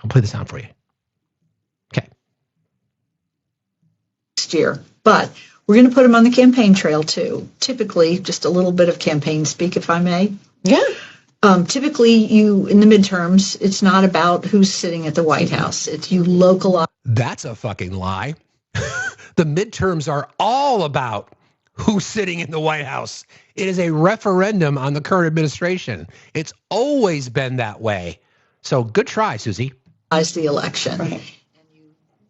[SPEAKER 1] I'll play the sound for you. Okay.
[SPEAKER 21] Next year. But
[SPEAKER 3] We're going to put him on the campaign trail, too. Typically, just a little bit of campaign speak, if I may.
[SPEAKER 21] Yeah.
[SPEAKER 3] Typically, in the midterms, it's not about who's sitting at the White House. It's you localize.
[SPEAKER 1] That's a fucking lie. The midterms are all about who's sitting in the White House. It is a referendum on the current administration. It's always been that way. So good try, Susie.
[SPEAKER 3] The election. Right.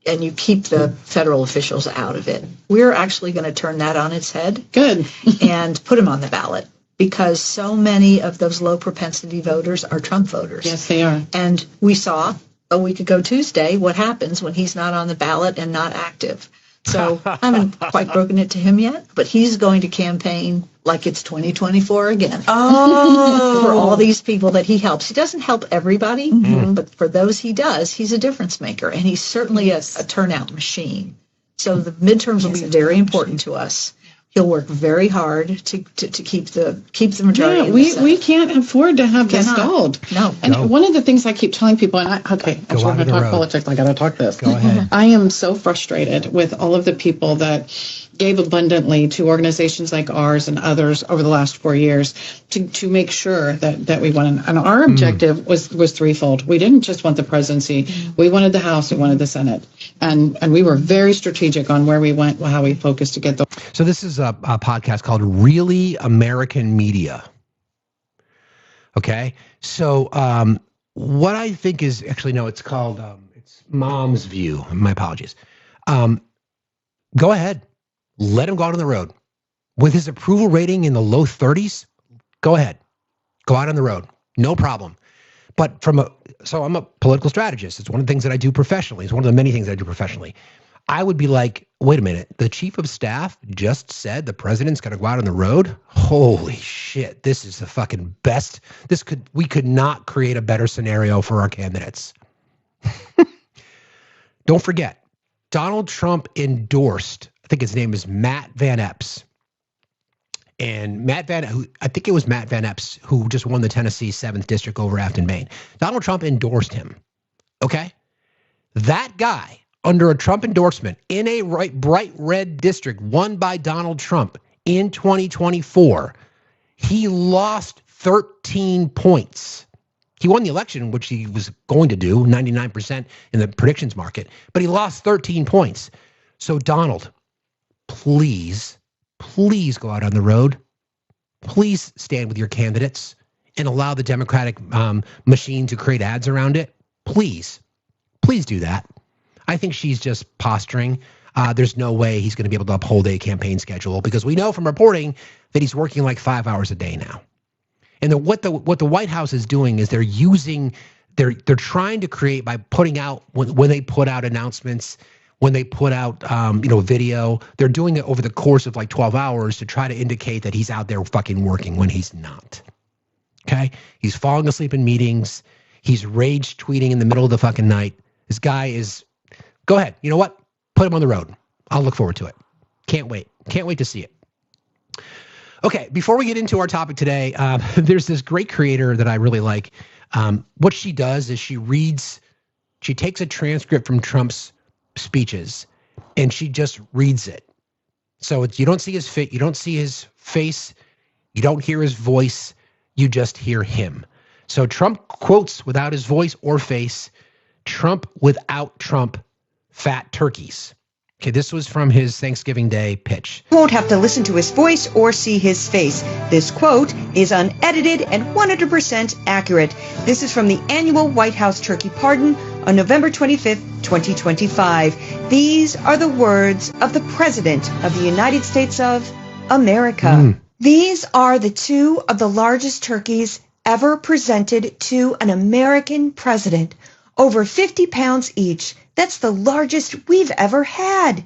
[SPEAKER 3] And you keep the federal officials out of it. We're actually going to turn that on its head.
[SPEAKER 21] Good.
[SPEAKER 3] And put them on the ballot. Because so many of those low propensity voters are Trump voters.
[SPEAKER 21] Yes, they are.
[SPEAKER 3] And we saw a week ago Tuesday what happens when he's not on the ballot and not active. So I haven't quite broken it to him yet, but he's going to campaign like it's 2024 again.
[SPEAKER 21] Oh.
[SPEAKER 3] For all these people that he helps. He doesn't help everybody, but for those he does, he's a difference maker. And he's certainly a turnout machine. So the midterms will be very important to us. He'll work very hard to keep the majority.
[SPEAKER 21] Yeah, we can't afford to have this stalled.
[SPEAKER 3] No.
[SPEAKER 21] And one of the things I keep telling people, and I'm sure I'm going to talk politics, I got to talk this.
[SPEAKER 1] Go ahead.
[SPEAKER 21] I am so frustrated with all of the people that gave abundantly to organizations like ours and others over the last 4 years to make sure that we won. And our objective was threefold. We didn't just want the presidency. We wanted the House. We wanted the Senate. And we were very strategic on where we went, how we focused to get those.
[SPEAKER 1] So this is a podcast called Really American Media. Okay. So what I think is actually, no, it's called, it's Mom's View. My apologies. Go ahead. Let him go out on the road. With his approval rating in the low 30s, go ahead. Go out on the road. No problem. But so I'm a political strategist. It's one of the things that I do professionally. It's one of the many things I do professionally. I would be like, wait a minute. The chief of staff just said the president's going to go out on the road? Holy shit. This is the fucking best. We could not create a better scenario for our candidates. Don't forget, Donald Trump endorsed, I think his name is Matt Van Epps. And I think it was Matt Van Epps who just won the Tennessee 7th District over Afton, Maine. Donald Trump endorsed him. Okay? That guy, under a Trump endorsement in a bright red district won by Donald Trump in 2024, he lost 13 points. He won the election, which he was going to do, 99% in the predictions market, but he lost 13 points. So Donald, please go out on the road. Please stand with your candidates and allow the Democratic machine to create ads around it. Please do that. I think she's just posturing. There's no way he's going to be able to uphold a campaign schedule because we know from reporting that he's working like 5 hours a day now. And what the White House is doing is they're trying to create by putting out when they put out announcements, when they put out video, they're doing it over the course of like 12 hours to try to indicate that he's out there fucking working when he's not. Okay? He's falling asleep in meetings. He's rage tweeting in the middle of the fucking night. This guy is, go ahead. You know what? Put him on the road. I'll look forward to it. Can't wait. Can't wait to see it. Okay, before we get into our topic today, there's this great creator that I really like. What she does is she takes a transcript from Trump's speeches and she just reads it. So you don't see his face, you don't see his face, you don't hear his voice, you just hear him. So Trump quotes without his voice or face, Trump without Trump, fat turkeys. Okay, this was from his Thanksgiving Day pitch.
[SPEAKER 22] You won't have to listen to his voice or see his face. This quote is unedited and 100% accurate. This is from the annual White House turkey pardon on November 25th, 2025. These are the words of the President of the United States of America. These are the two of the largest turkeys ever presented to an American president. Over 50 pounds each. That's the largest we've ever had.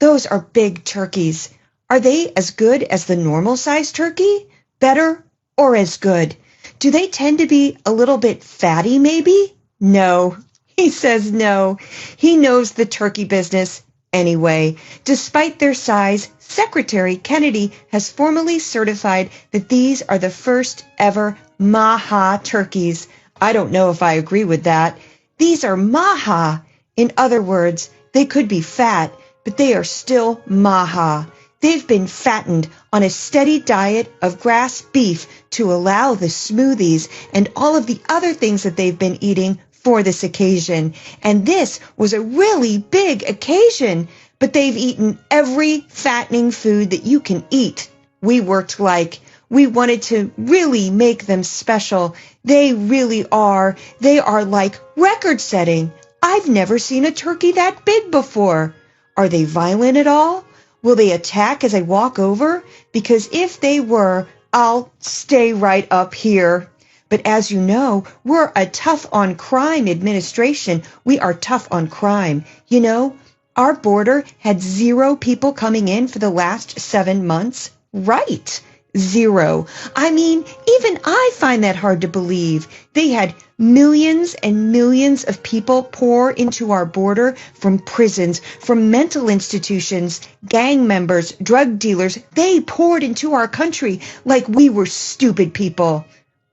[SPEAKER 22] Those are big turkeys. Are they as good as the normal sized turkey? Better or as good? Do they tend to be a little bit fatty maybe? No. He says no. He knows the turkey business anyway. Despite their size, Secretary Kennedy has formally certified that these are the first ever Maha turkeys. I don't know if I agree with that. These are Maha. In other words, they could be fat, but they are still Maha. They've been fattened on a steady diet of grass beef to allow the smoothies and all of the other things that they've been eating for this occasion. And this was a really big occasion, but they've eaten every fattening food that you can eat. We worked like we wanted to really make them special. They really are. They are like record setting. I've never seen a turkey that big before. Are they violent at all? Will they attack as I walk over? Because if they were, I'll stay right up here. But as you know, we're a tough on crime administration. We are tough on crime. You know, our border had 0 people coming in for the last 7 months. Right. 0. I mean, even I find that hard to believe. They had millions and millions of people pour into our border from prisons, from mental institutions, gang members, drug dealers. They poured into our country like we were stupid people.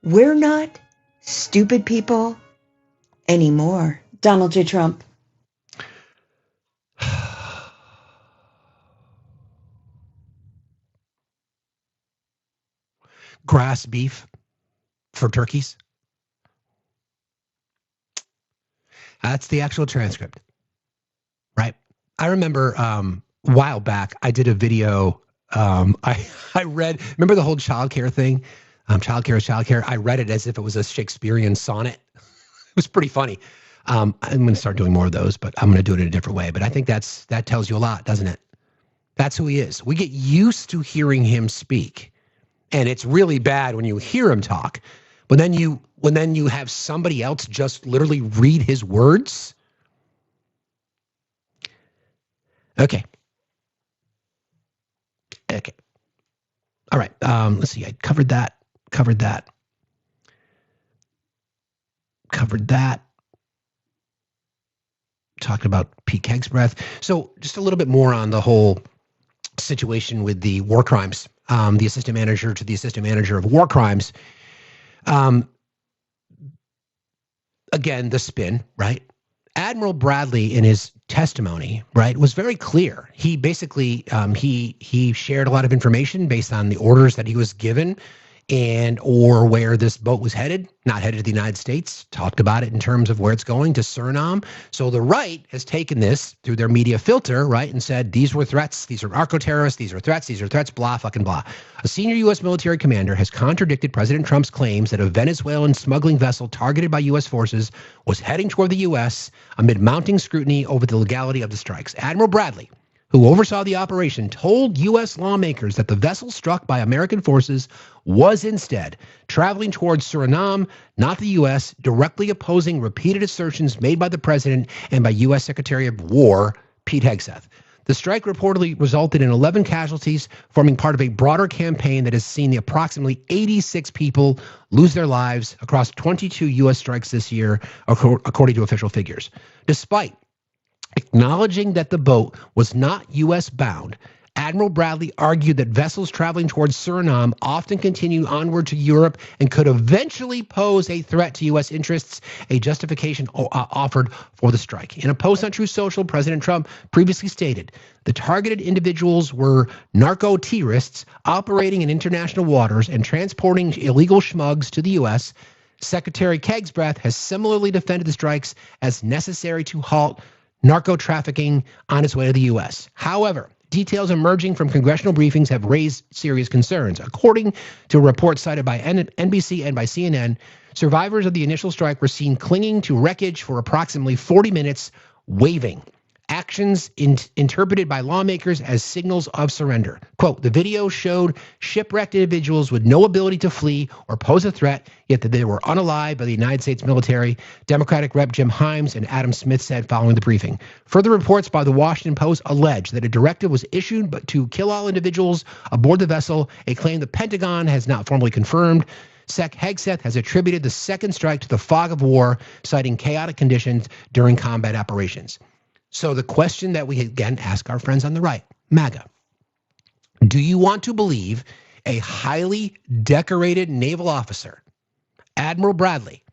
[SPEAKER 22] We're not stupid people anymore. Donald J. Trump.
[SPEAKER 1] Grass beef for turkeys. That's the actual transcript, right? I remember a while back, I did a video. I read, remember the whole childcare thing? Childcare is childcare. I read it as if it was a Shakespearean sonnet. It was pretty funny. I'm going to start doing more of those, but I'm going to do it in a different way. But I think that tells you a lot, doesn't it? That's who he is. We get used to hearing him speak. And it's really bad when you hear him talk. But then when you have somebody else just literally read his words. Okay. All right. Let's see. I covered that. Talked about Pete Kegsbreath. So just a little bit more on the whole situation with the war crimes. The assistant manager to the assistant manager of war crimes. Again, the spin, right? Admiral Bradley, in his testimony, right, was very clear. He basically he shared a lot of information based on the orders that he was given and or where this boat was headed, not headed to the United States, talked about it in terms of where it's going, to Suriname. So the right has taken this through their media filter, right, and said these were threats, these are narco-terrorists, these are threats, blah, fucking blah. A senior U.S. military commander has contradicted President Trump's claims that a Venezuelan smuggling vessel targeted by U.S. forces was heading toward the U.S. amid mounting scrutiny over the legality of the strikes. Admiral Bradley, who oversaw the operation, told U.S. lawmakers that the vessel struck by American forces was instead traveling towards Suriname, not the U.S., directly opposing repeated assertions made by the president and by U.S. Secretary of War Pete Hegseth. The strike reportedly resulted in 11 casualties, forming part of a broader campaign that has seen the approximately 86 people lose their lives across 22 U.S. strikes this year, according to official figures. Despite acknowledging that the boat was not U.S. bound, Admiral Bradley argued that vessels traveling towards Suriname often continue onward to Europe and could eventually pose a threat to U.S. interests, a justification offered for the strike. In a post on Truth Social, President Trump previously stated the targeted individuals were narco-terrorists operating in international waters and transporting illegal schmugs to the U.S. Secretary Kegsbreath has similarly defended the strikes as necessary to halt narco trafficking on its way to the U.S. However, details emerging from congressional briefings have raised serious concerns. According to a report cited by NBC and by CNN, survivors of the initial strike were seen clinging to wreckage for approximately 40 minutes, waving. Actions interpreted by lawmakers as signals of surrender. Quote, the video showed shipwrecked individuals with no ability to flee or pose a threat, yet that they were unalived by the United States military, Democratic Rep. Jim Himes and Adam Smith said following the briefing. Further reports by the Washington Post allege that a directive was issued to kill all individuals aboard the vessel, a claim the Pentagon has not formally confirmed. Sec Hegseth has attributed the second strike to the fog of war, citing chaotic conditions during combat operations. So the question that we again ask our friends on the right, MAGA, do you want to believe a highly decorated naval officer, Admiral Bradley,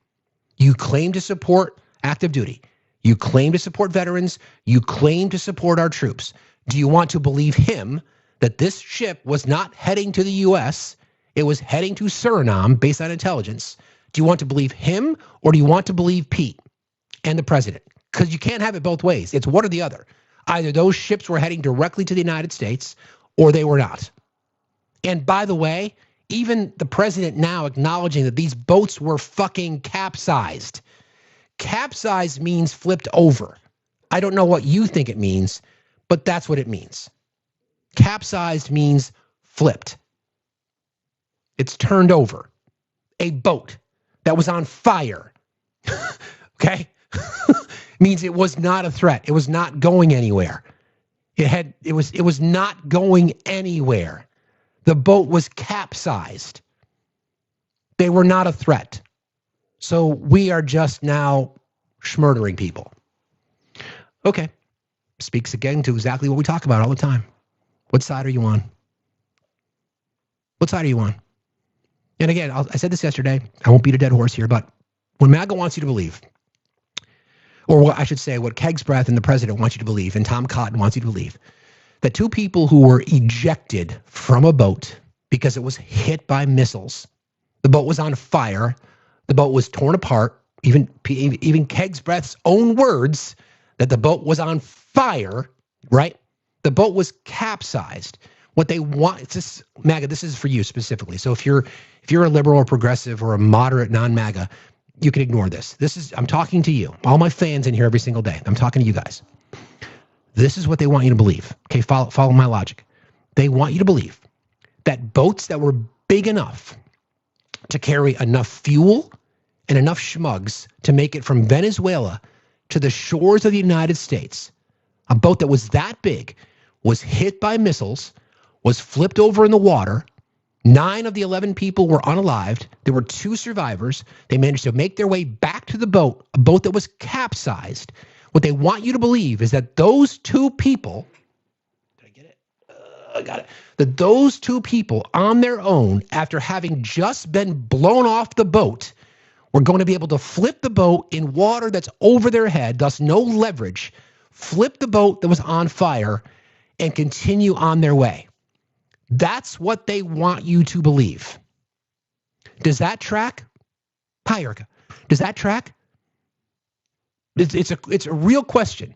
[SPEAKER 1] you claim to support active duty, you claim to support veterans, you claim to support our troops. Do you want to believe him that this ship was not heading to the U.S., it was heading to Suriname based on intelligence. Do you want to believe him or do you want to believe Pete and the president? Because you can't have it both ways. It's one or the other. Either those ships were heading directly to the United States or they were not. And by the way, even the president now acknowledging that these boats were fucking capsized. Capsized means flipped over. I don't know what you think it means, but that's what it means. Capsized means flipped. It's turned over. A boat that was on fire, okay, means it was not a threat. It was not going anywhere. It was not going anywhere. The boat was capsized. They were not a threat. So we are just now schmurdering people. Okay. Speaks again to exactly what we talk about all the time. What side are you on? What side are you on? And again, I said this yesterday. I won't beat a dead horse here, but when MAGA wants you to believe, or what I should say, what Keg's Breath and the president wants you to believe, and Tom Cotton wants you to believe, that two people who were ejected from a boat because it was hit by missiles, the boat was on fire, the boat was torn apart, even Keg's Breath's own words, that the boat was on fire, right? The boat was capsized. What they want, it's just, MAGA, this is for you specifically. So if you're a liberal or progressive or a moderate non-MAGA, you can ignore this. I'm talking to you, all my fans in here every single day. I'm talking to you guys. This is what they want you to believe. Okay, follow my logic. They want you to believe that boats that were big enough to carry enough fuel and enough schmugs to make it from Venezuela to the shores of the United States, a boat that was that big, was hit by missiles, was flipped over in the water. 9 of the 11 people were unalived. There were 2 survivors. They managed to make their way back to the boat, a boat that was capsized. What they want you to believe is that those 2 people, did I get it? I got it. That those 2 people on their own, after having just been blown off the boat, were going to be able to flip the boat in water that's over their head, thus no leverage, flip the boat that was on fire, and continue on their way. That's what they want you to believe. Does that track? Hi, Erica. Does that track? It's a real question.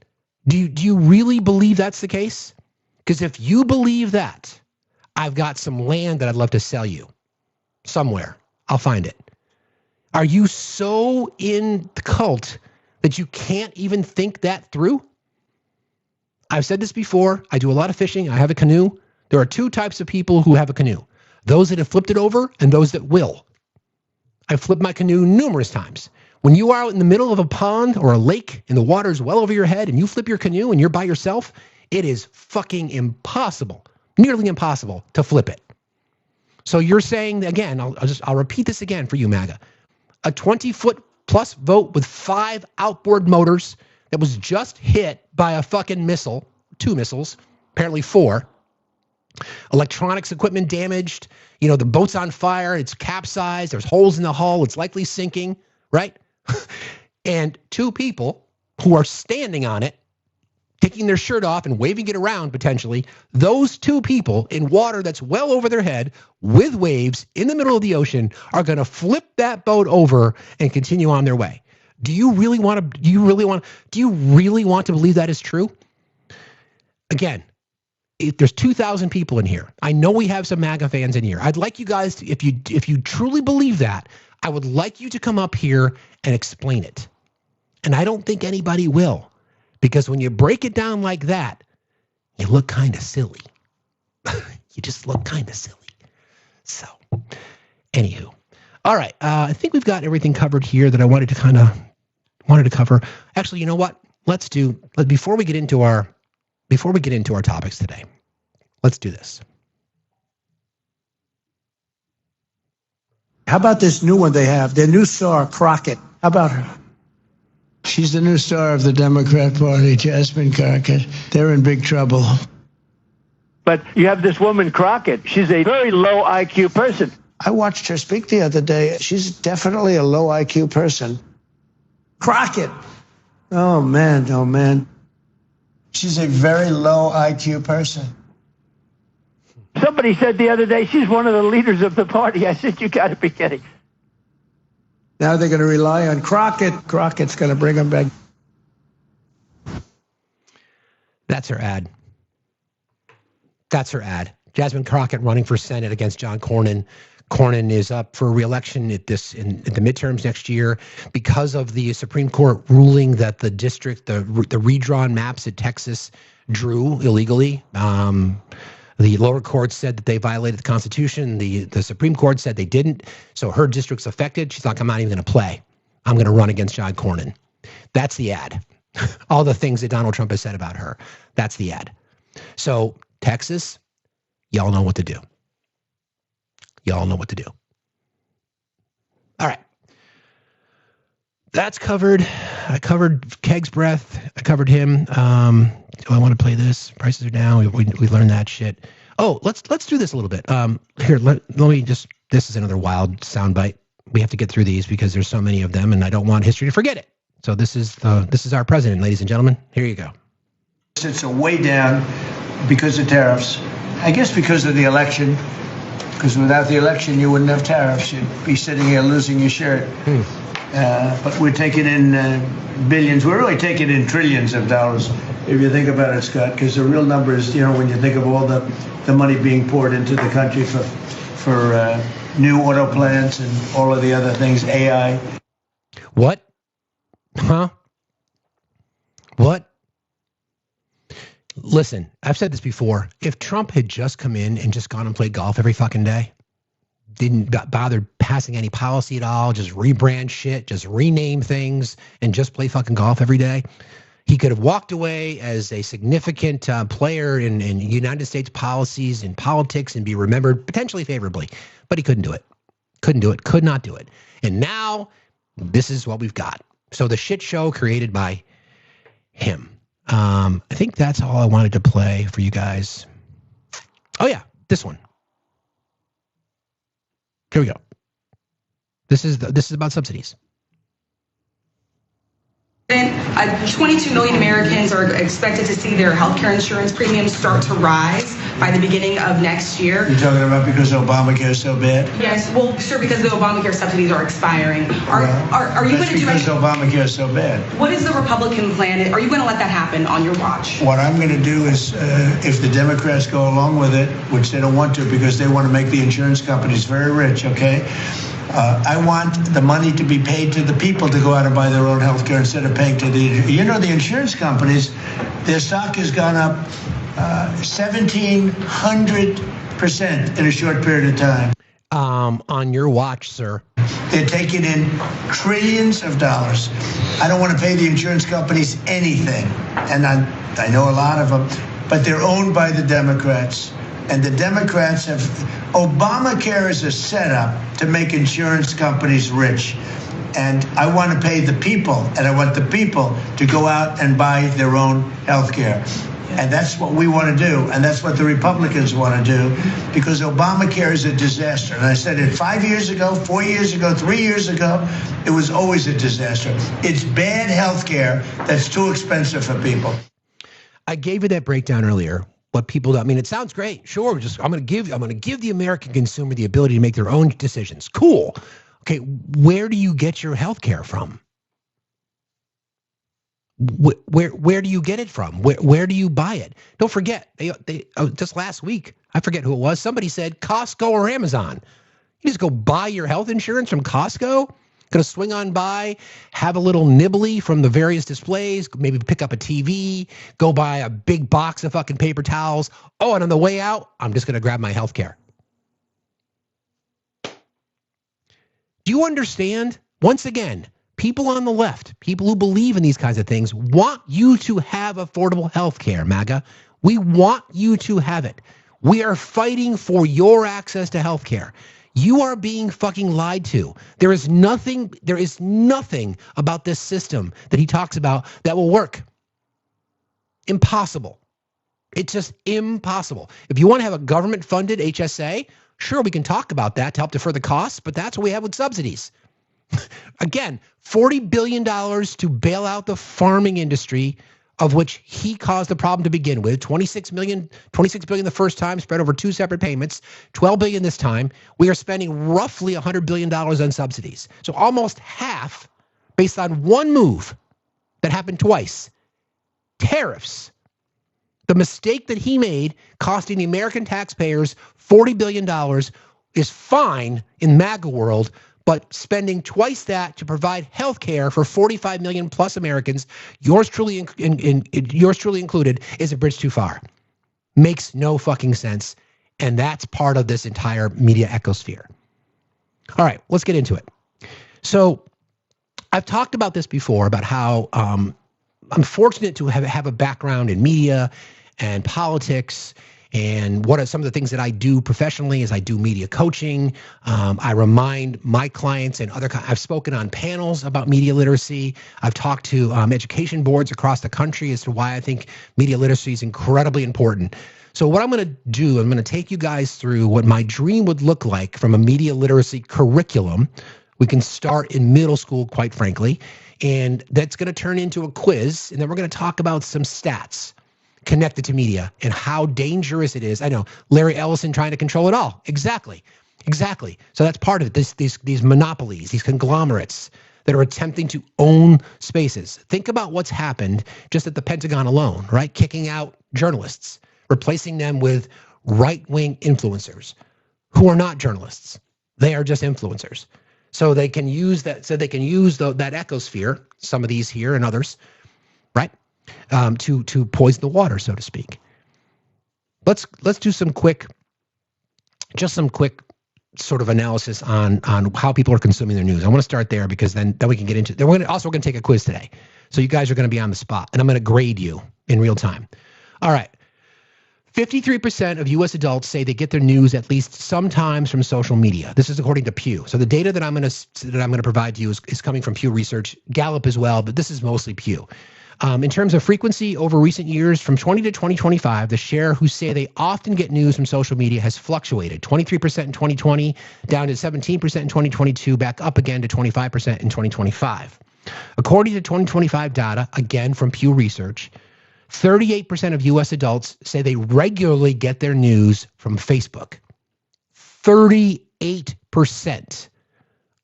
[SPEAKER 1] Do you really believe that's the case? Because if you believe that, I've got some land that I'd love to sell you somewhere. I'll find it. Are you so in the cult that you can't even think that through? I've said this before. I do a lot of fishing. I have a canoe. There are 2 types of people who have a canoe. Those that have flipped it over and those that will. I've flipped my canoe numerous times. When you are out in the middle of a pond or a lake and the water's well over your head and you flip your canoe and you're by yourself, it is fucking impossible, nearly impossible to flip it. So you're saying, again, I'll repeat this again for you, MAGA. A 20-foot plus boat with 5 outboard motors that was just hit by a fucking missile, 2 missiles, apparently 4. Electronics equipment damaged. You know, the boat's on fire. It's capsized. There's holes in the hull. It's likely sinking, right? And 2 people who are standing on it, taking their shirt off and waving it around potentially, those 2 people in water that's well over their head with waves in the middle of the ocean are going to flip that boat over and continue on their way. Do you really want to believe that is true? Again, if there's 2,000 people in here. I know we have some MAGA fans in here. I'd like you guys to, if you truly believe that, I would like you to come up here and explain it. And I don't think anybody will, because when you break it down like that, you look kind of silly. You just look kind of silly. So, anywho, all right. I think we've got everything covered here that I wanted to cover. Actually, you know what? Before we get into our topics today, let's do this.
[SPEAKER 2] How about this new one they have? Their new star, Crockett. How about her? She's the new star of the Democrat Party, Jasmine Crockett. They're in big trouble.
[SPEAKER 4] But you have this woman, Crockett. She's a very low IQ person.
[SPEAKER 2] I watched her speak the other day. She's definitely a low IQ person. Crockett. Oh, man. She's a very low IQ person.
[SPEAKER 4] Somebody said the other day she's one of the leaders of the party. I said, you got to be kidding.
[SPEAKER 2] Now they're going to rely on Crockett. Crockett's going to bring them back.
[SPEAKER 1] That's her ad. That's her ad. Jasmine Crockett running for Senate against John Cornyn. Cornyn is up for re-election at the midterms next year because of the Supreme Court ruling that the redrawn maps that Texas drew illegally. The lower court said that they violated the Constitution. The Supreme Court said they didn't. So her district's affected. She's like, I'm not even going to play. I'm going to run against John Cornyn. That's the ad. All the things that Donald Trump has said about her. That's the ad. So Texas, y'all know what to do. Y'all know what to do. All right. That's covered. I covered Keg's breath. I covered him. Do I want to play this? Prices are down. We learned that shit. Oh, let's do this a little bit. Here, let me just. This is another wild soundbite. We have to get through these because there's so many of them, and I don't want history to forget it. So this is our president, ladies and gentlemen. Here you go.
[SPEAKER 2] It's a way down because of tariffs. I guess because of the election. Because without the election, you wouldn't have tariffs. You'd be sitting here losing your shirt. But we're taking in billions. We're really taking in trillions of dollars, if you think about it, Scott. Because the real number is, when you think of all the money being poured into the country for new auto plants and all of the other things, AI.
[SPEAKER 1] What? Huh? What? Listen, I've said this before. If Trump had just come in and just gone and played golf every fucking day, didn't bother passing any policy at all, just rebrand shit, just rename things, and just play fucking golf every day, he could have walked away as a significant player in United States policies and politics and be remembered potentially favorably. But he couldn't do it. Couldn't do it. Could not do it. And now this is what we've got. So the shit show created by him. I think that's all I wanted to play for you guys. Oh yeah, this one. Here we go. This is about subsidies.
[SPEAKER 16] 22 million Americans are expected to see their health care insurance premiums start to rise by the beginning of next year.
[SPEAKER 2] You're talking about because Obamacare is so bad?
[SPEAKER 16] Yes, well, sure, because the Obamacare subsidies are expiring. Are you going to do
[SPEAKER 2] because Obamacare is so bad.
[SPEAKER 16] What is the Republican plan? Are you going to let that happen on your watch?
[SPEAKER 2] What I'm going to do is, if the Democrats go along with it, which they don't want to because they want to make the insurance companies very rich, okay? I want the money to be paid to the people to go out and buy their own health care instead of paying to the insurance companies. Their stock has gone up 1,700% in a short period of time.
[SPEAKER 1] On your watch, sir.
[SPEAKER 2] They're taking in trillions of dollars. I don't want to pay the insurance companies anything, and I know a lot of them, but they're owned by the Democrats. And the Democrats have, Obamacare is a setup to make insurance companies rich. And I want to pay the people, and I want the people to go out and buy their own health care. And that's what we want to do, and that's what the Republicans want to do, because Obamacare is a disaster. And I said it 5 years ago, 4 years ago, 3 years ago, it was always a disaster. It's bad health care that's too expensive for people.
[SPEAKER 1] I gave you that breakdown earlier. What people do. I mean, it sounds great. Sure, I'm going to give the American consumer the ability to make their own decisions. Cool. Okay, where do you get your health care from? Where do you get it from? Where do you buy it? Don't forget, they just last week, I forget who it was. Somebody said Costco or Amazon. You just go buy your health insurance from Costco. Going to swing on by, have a little nibbly from the various displays, maybe pick up a TV, go buy a big box of fucking paper towels. Oh, and on the way out, I'm just going to grab my health care. Do you understand? Once again, people on the left, people who believe in these kinds of things, want you to have affordable health care, MAGA. We want you to have it. We are fighting for your access to health care. You are being fucking lied to. There is nothing about this system that he talks about that will work. Impossible. It's just impossible. If you want to have a government-funded HSA, sure, we can talk about that to help defer the costs, but that's what we have with subsidies. Again, $40 billion to bail out the farming industry of which he caused the problem to begin with. 26 billion the first time, spread over 2 separate payments, 12 billion this time. We are spending roughly $100 billion on subsidies. So almost half based on one move that happened twice. Tariffs. The mistake that he made, costing the American taxpayers $40 billion, is fine in MAGA world, but spending twice that to provide health care for 45 million plus Americans, yours truly included, is a bridge too far. Makes no fucking sense. And that's part of this entire media ecosphere. All right, let's get into it. So I've talked about this before, about how I'm fortunate to have a background in media and politics. And what are some of the things that I do professionally is I do media coaching. I remind my clients and I've spoken on panels about media literacy. I've talked to education boards across the country as to why I think media literacy is incredibly important. So what I'm going to do, I'm going to take you guys through what my dream would look like from a media literacy curriculum. We can start in middle school, quite frankly, and that's going to turn into a quiz. And then we're going to talk about some stats connected to media and how dangerous it is. I know Larry Ellison trying to control it all. Exactly. So that's part of it. These monopolies, these conglomerates that are attempting to own spaces. Think about what's happened just at the Pentagon alone, right? Kicking out journalists, replacing them with right-wing influencers who are not journalists. They are just influencers. So they can use that. So they can use that ecosphere, some of these here and others, right? To poison the water, so to speak. Let's do some quick sort of analysis on how people are consuming their news. I want to start there because then we can get into. Then we're going to take a quiz today, so you guys are going to be on the spot, and I'm going to grade you in real time. All right. 53% of U.S. adults say they get their news at least sometimes from social media. This is according to Pew. So the data that I'm going to provide to you is coming from Pew Research, Gallup as well, but this is mostly Pew. In terms of frequency over recent years, from 20 to 2025, the share who say they often get news from social media has fluctuated. 23% in 2020, down to 17% in 2022, back up again to 25% in 2025. According to 2025 data, again from Pew Research, 38% of U.S. adults say they regularly get their news from Facebook. 38%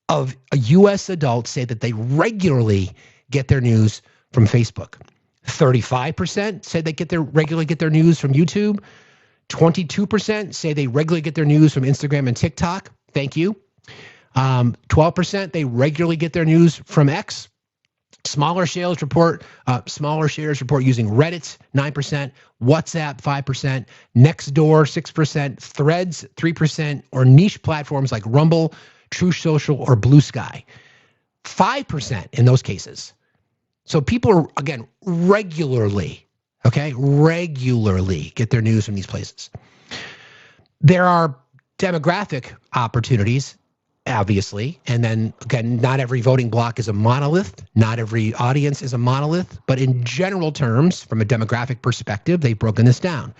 [SPEAKER 1] of U.S. adults say that they regularly get their news from Facebook. 35% say they regularly get their news from YouTube. 22% say they regularly get their news from Instagram and TikTok. Thank you. 12% they regularly get their news from X. Smaller shares report using Reddit, 9%, WhatsApp, 5%, Nextdoor, 6%, Threads, 3%, or niche platforms like Rumble, True Social, or Blue Sky, 5% in those cases. So people are, again, regularly get their news from these places. There are demographic opportunities, obviously. And then, again, not every voting block is a monolith. Not every audience is a monolith. But in general terms, from a demographic perspective, they've broken this down.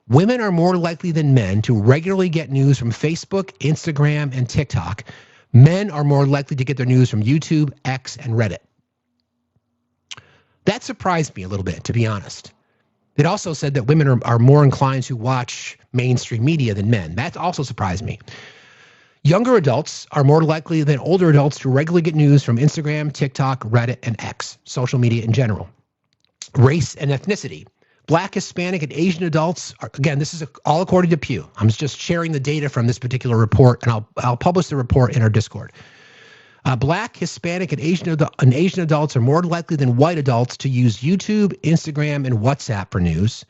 [SPEAKER 1] Women are more likely than men to regularly get news from Facebook, Instagram, and TikTok. Men are more likely to get their news from YouTube, X, and Reddit. That surprised me a little bit, to be honest. It also said that women are more inclined to watch mainstream media than men. That also surprised me. Younger adults are more likely than older adults to regularly get news from Instagram, TikTok, Reddit, and X, social media in general. Race and ethnicity. Black, Hispanic, and Asian adults are, again, this is all according to Pew. I'm just sharing the data from this particular report, and I'll publish the report in our Discord. Black, Hispanic, and Asian adults are more likely than white adults to use YouTube, Instagram, and WhatsApp for news.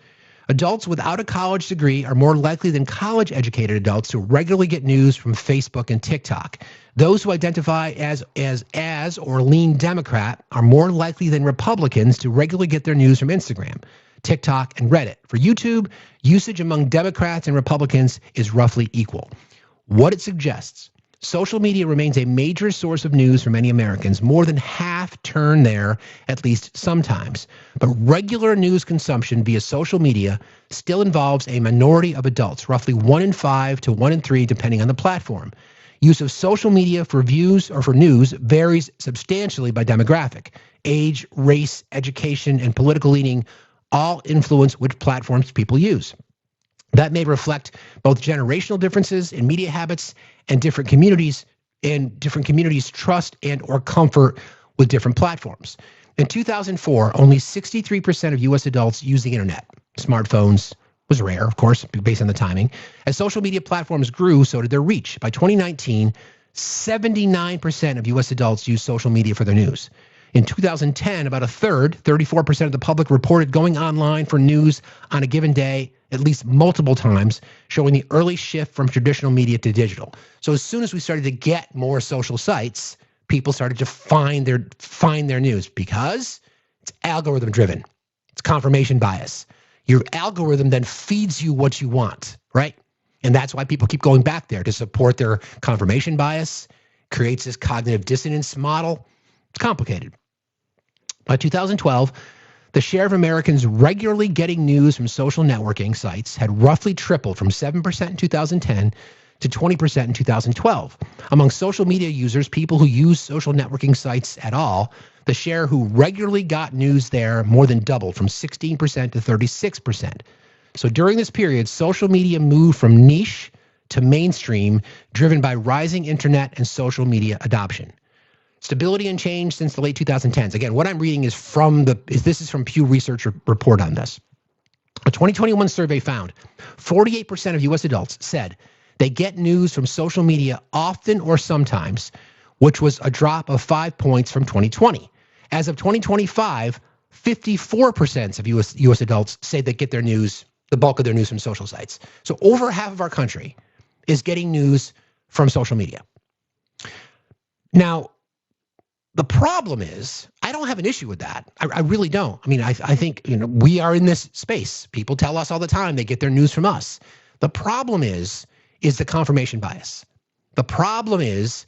[SPEAKER 1] Adults without a college degree are more likely than college-educated adults to regularly get news from Facebook and TikTok. Those who identify as or lean Democrat are more likely than Republicans to regularly get their news from Instagram, TikTok, and Reddit. For YouTube, usage among Democrats and Republicans is roughly equal. What it suggests: social media remains a major source of news for many Americans. More than half turn there at least sometimes. But regular news consumption via social media still involves a minority of adults, roughly 1 in 5 to 1 in 3, depending on the platform. Use of social media for views or for news varies substantially by demographic. age, race, education, and political leaning all influence which platforms people use. That may reflect both generational differences in media habits and different communities trust and or comfort with different platforms. In 2004, only 63% of U.S. adults use the internet. Smartphones was rare, of course, based on the timing. As social media platforms grew, so did their reach. By 2019, 79% of U.S. adults use social media for their news. In 2010, about a third, 34% of the public reported going online for news on a given day at least multiple times, showing the early shift from traditional media to digital. So as soon as we started to get more social sites, people started to find their news because it's algorithm driven. It's confirmation bias. Your algorithm then feeds you what you want, right? And that's why people keep going back there to support their confirmation bias, creates this cognitive dissonance model. It's complicated. By 2012, the share of Americans regularly getting news from social networking sites had roughly tripled from 7% in 2010 to 20% in 2012. Among social media users, people who use social networking sites at all, the share who regularly got news there more than doubled from 16% to 36%. So during this period, social media moved from niche to mainstream, driven by rising internet and social media adoption. Stability and change since the late 2010s. Again, what I'm reading is from Pew Research report on this. A 2021 survey found 48% of U.S. adults said they get news from social media often or sometimes, which was a drop of 5 points from 2020. As of 2025, 54% of U.S. adults say they get the bulk of their news from social sites. So over half of our country is getting news from social media. Now, the problem is, I don't have an issue with that. I really don't. I mean, I think, we are in this space. People tell us all the time they get their news from us. The problem is the confirmation bias. The problem is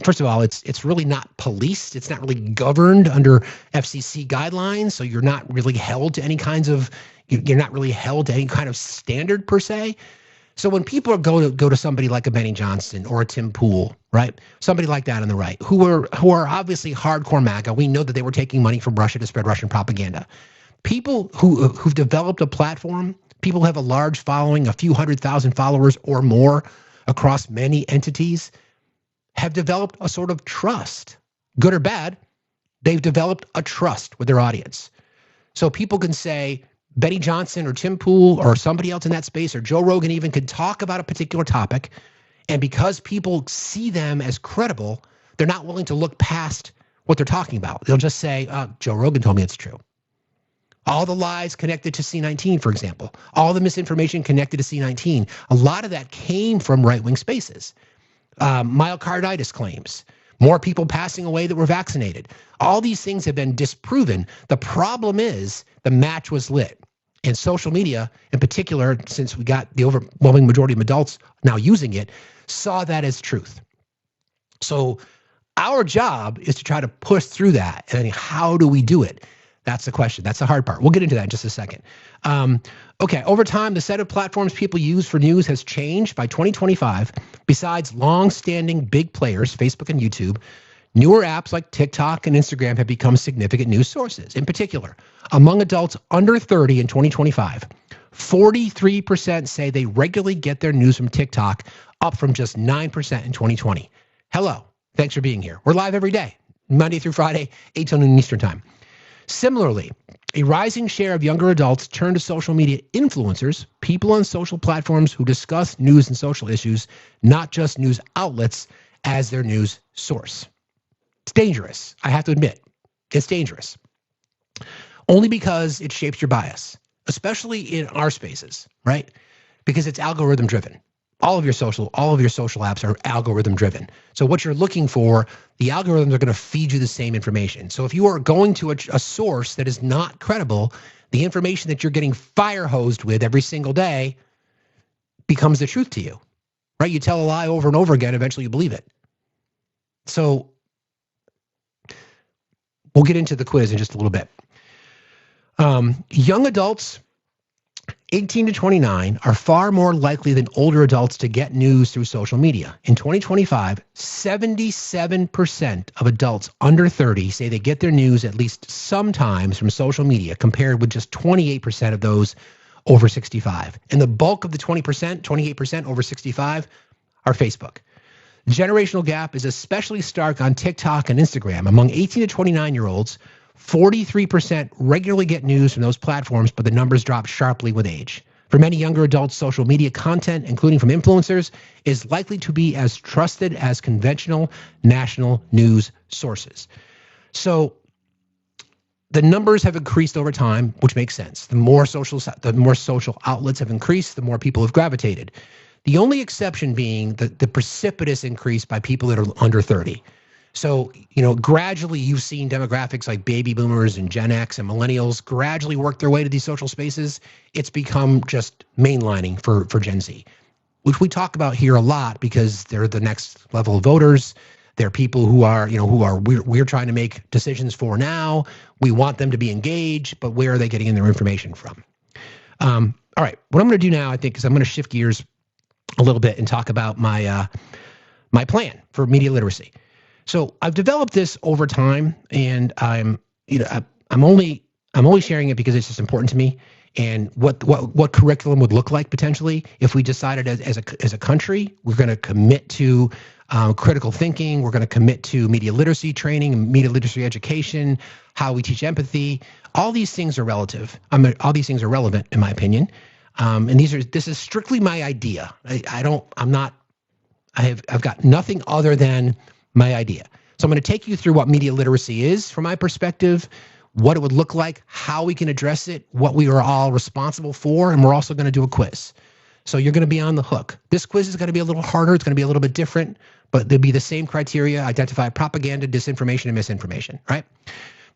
[SPEAKER 1] first of all, it's really not policed. It's not really governed under FCC guidelines. So you're not really held to any kind of standard per se. So when people go to somebody like a Benny Johnson or a Tim Pool, right? Somebody like that on the right, who are obviously hardcore MAGA, we know that they were taking money from Russia to spread Russian propaganda. People who've developed a platform, people who have a large following, a few 100,000 followers or more across many entities, have developed a sort of trust. Good or bad, they've developed a trust with their audience. So people can say, Benny Johnson or Tim Pool or somebody else in that space, or Joe Rogan even, could talk about a particular topic. And because people see them as credible, they're not willing to look past what they're talking about. They'll just say, Joe Rogan told me it's true. All the lies connected to C-19, for example, all the misinformation connected to C-19, a lot of that came from right-wing spaces. Myocarditis claims, more people passing away that were vaccinated. All these things have been disproven. The problem is the match was lit. And social media, in particular, since we got the overwhelming majority of adults now using it, saw that as truth. So our job is to try to push through that. And how do we do it? That's the question. That's the hard part. We'll get into that in just a second. Okay, over time, the set of platforms people use for news has changed. By 2025, besides long-standing big players, Facebook and YouTube, newer apps like TikTok and Instagram have become significant news sources. In particular, among adults under 30 in 2025, 43% say they regularly get their news from TikTok, up from just 9% in 2020. Hello, thanks for being here. We're live every day, Monday through Friday, 8 till noon Eastern time. Similarly, a rising share of younger adults turn to social media influencers, people on social platforms who discuss news and social issues, not just news outlets, as their news source. It's dangerous. I have to admit, it's dangerous. Only because it shapes your bias, especially in our spaces, right? Because it's algorithm driven. All of your social apps are algorithm driven. So what you're looking for, the algorithms are going to feed you the same information. So if you are going to a source that is not credible, the information that you're getting fire hosed with every single day becomes the truth to you, right? You tell a lie over and over again, eventually you believe it. So we'll get into the quiz in just a little bit. Young adults 18 to 29 are far more likely than older adults to get news through social media. In 2025, 77% of adults under 30 say they get their news at least sometimes from social media, compared with just 28% of those over 65. And the bulk of the 20%, 28% over 65 are Facebook. The generational gap is especially stark on TikTok and Instagram. Among 18 to 29-year-olds, 43% regularly get news from those platforms, but the numbers drop sharply with age. For many younger adults, social media content, including from influencers, is likely to be as trusted as conventional national news sources. So the numbers have increased over time, which makes sense. The more social outlets have increased, the more people have gravitated. The only exception being the precipitous increase by people that are under 30. So, gradually you've seen demographics like baby boomers and Gen X and millennials gradually work their way to these social spaces. It's become just mainlining for Gen Z, which we talk about here a lot because they're the next level of voters. They're people who are, we're trying to make decisions for now. We want them to be engaged, but where are they getting their information from? All right, what I'm going to do now, I think, is I'm going to shift gears a little bit and talk about my my plan for media literacy. So I've developed this over time, and I'm only sharing it because it's just important to me, and what curriculum would look like potentially if we decided as a country we're going to commit to critical thinking, we're going to commit to media literacy training, media literacy education, how we teach empathy. All these things are relative. All these things are relevant in my opinion, and this is strictly my idea. I've got nothing other than my idea. So I'm going to take you through what media literacy is from my perspective, what it would look like, how we can address it, what we are all responsible for, and we're also going to do a quiz. So you're going to be on the hook. This quiz is going to be a little harder. It's going to be a little bit different, but there'll be the same criteria: identify propaganda, disinformation, and misinformation, right?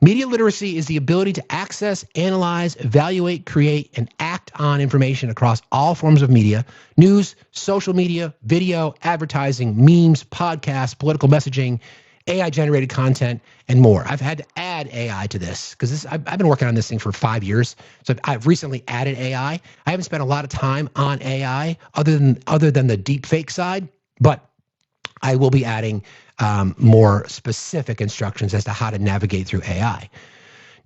[SPEAKER 1] Media literacy is the ability to access, analyze, evaluate, create, and act on information across all forms of media: news, social media, video, advertising, memes, podcasts, political messaging, AI-generated content, and more. I've had to add AI to this because I've been working on this thing for 5 years. So I've recently added AI. I haven't spent a lot of time on AI other than the deep fake side, but I will be adding more specific instructions as to how to navigate through AI.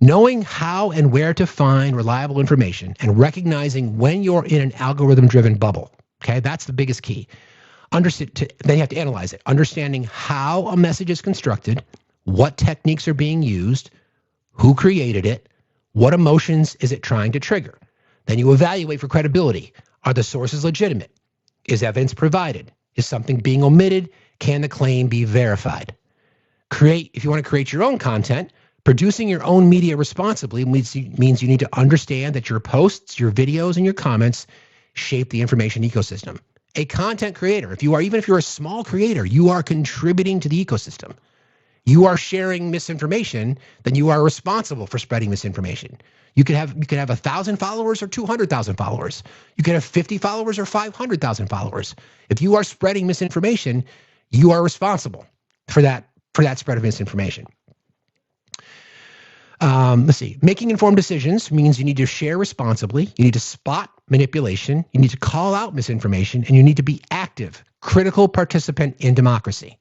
[SPEAKER 1] Knowing how and where to find reliable information and recognizing when you're in an algorithm-driven bubble, okay, that's the biggest key. Then you have to analyze it. Understanding how a message is constructed, what techniques are being used, who created it, what emotions is it trying to trigger. Then you evaluate for credibility. Are the sources legitimate? Is evidence provided? Is something being omitted? Can the claim be verified? If you want to create your own content, producing your own media responsibly means you need to understand that your posts, your videos, and your comments shape the information ecosystem. A content creator, even if you're a small creator, you are contributing to the ecosystem. You are sharing misinformation, then you are responsible for spreading misinformation. You could have 1,000 followers or 200,000 followers. You could have 50 followers or 500,000 followers. If you are spreading misinformation, you are responsible for that spread of misinformation. Let's see. Making informed decisions means you need to share responsibly. You need to spot manipulation. You need to call out misinformation, and you need to be active, critical participant in democracy.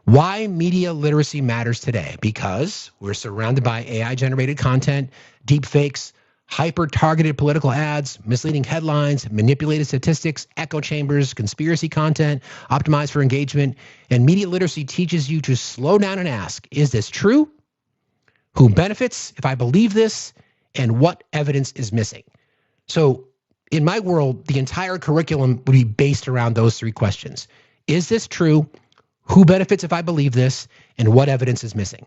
[SPEAKER 1] Why media literacy matters today? Because we're surrounded by AI-generated content, deep fakes, hyper-targeted political ads, misleading headlines, manipulated statistics, echo chambers, conspiracy content, optimized for engagement. And media literacy teaches you to slow down and ask, is this true? Who benefits if I believe this? And what evidence is missing? So in my world, the entire curriculum would be based around those three questions. Is this true? Who benefits if I believe this? And what evidence is missing?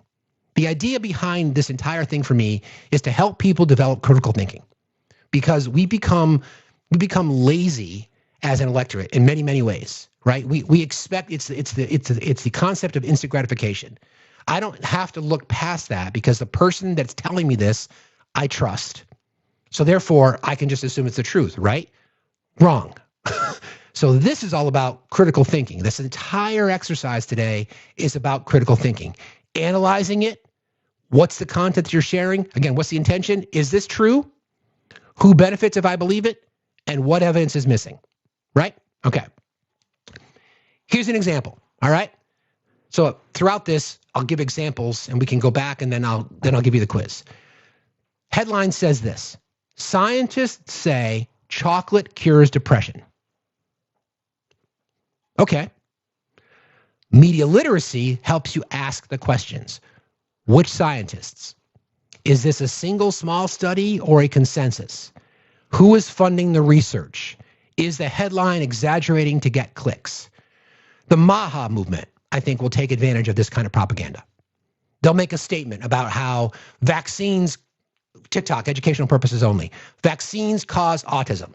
[SPEAKER 1] The idea behind this entire thing for me is to help people develop critical thinking, because we become lazy as an electorate in many, many ways, right? We expect it's the concept of instant gratification. I don't have to look past that because the person that's telling me this, I trust. So therefore, I can just assume it's the truth, right? Wrong. So this is all about critical thinking. This entire exercise today is about critical thinking. Analyzing it. What's the content that you're sharing? Again, what's the intention? Is this true? Who benefits if I believe it? And what evidence is missing? Right? Okay. Here's an example. All right. So throughout this, I'll give examples and we can go back and then I'll give you the quiz. Headline says this: scientists say chocolate cures depression. Okay. Media literacy helps you ask the questions. Which scientists? Is this a single small study or a consensus? Who is funding the research? Is the headline exaggerating to get clicks? The MAHA movement, I think, will take advantage of this kind of propaganda. They'll make a statement about how vaccines, TikTok, educational purposes only, vaccines cause autism.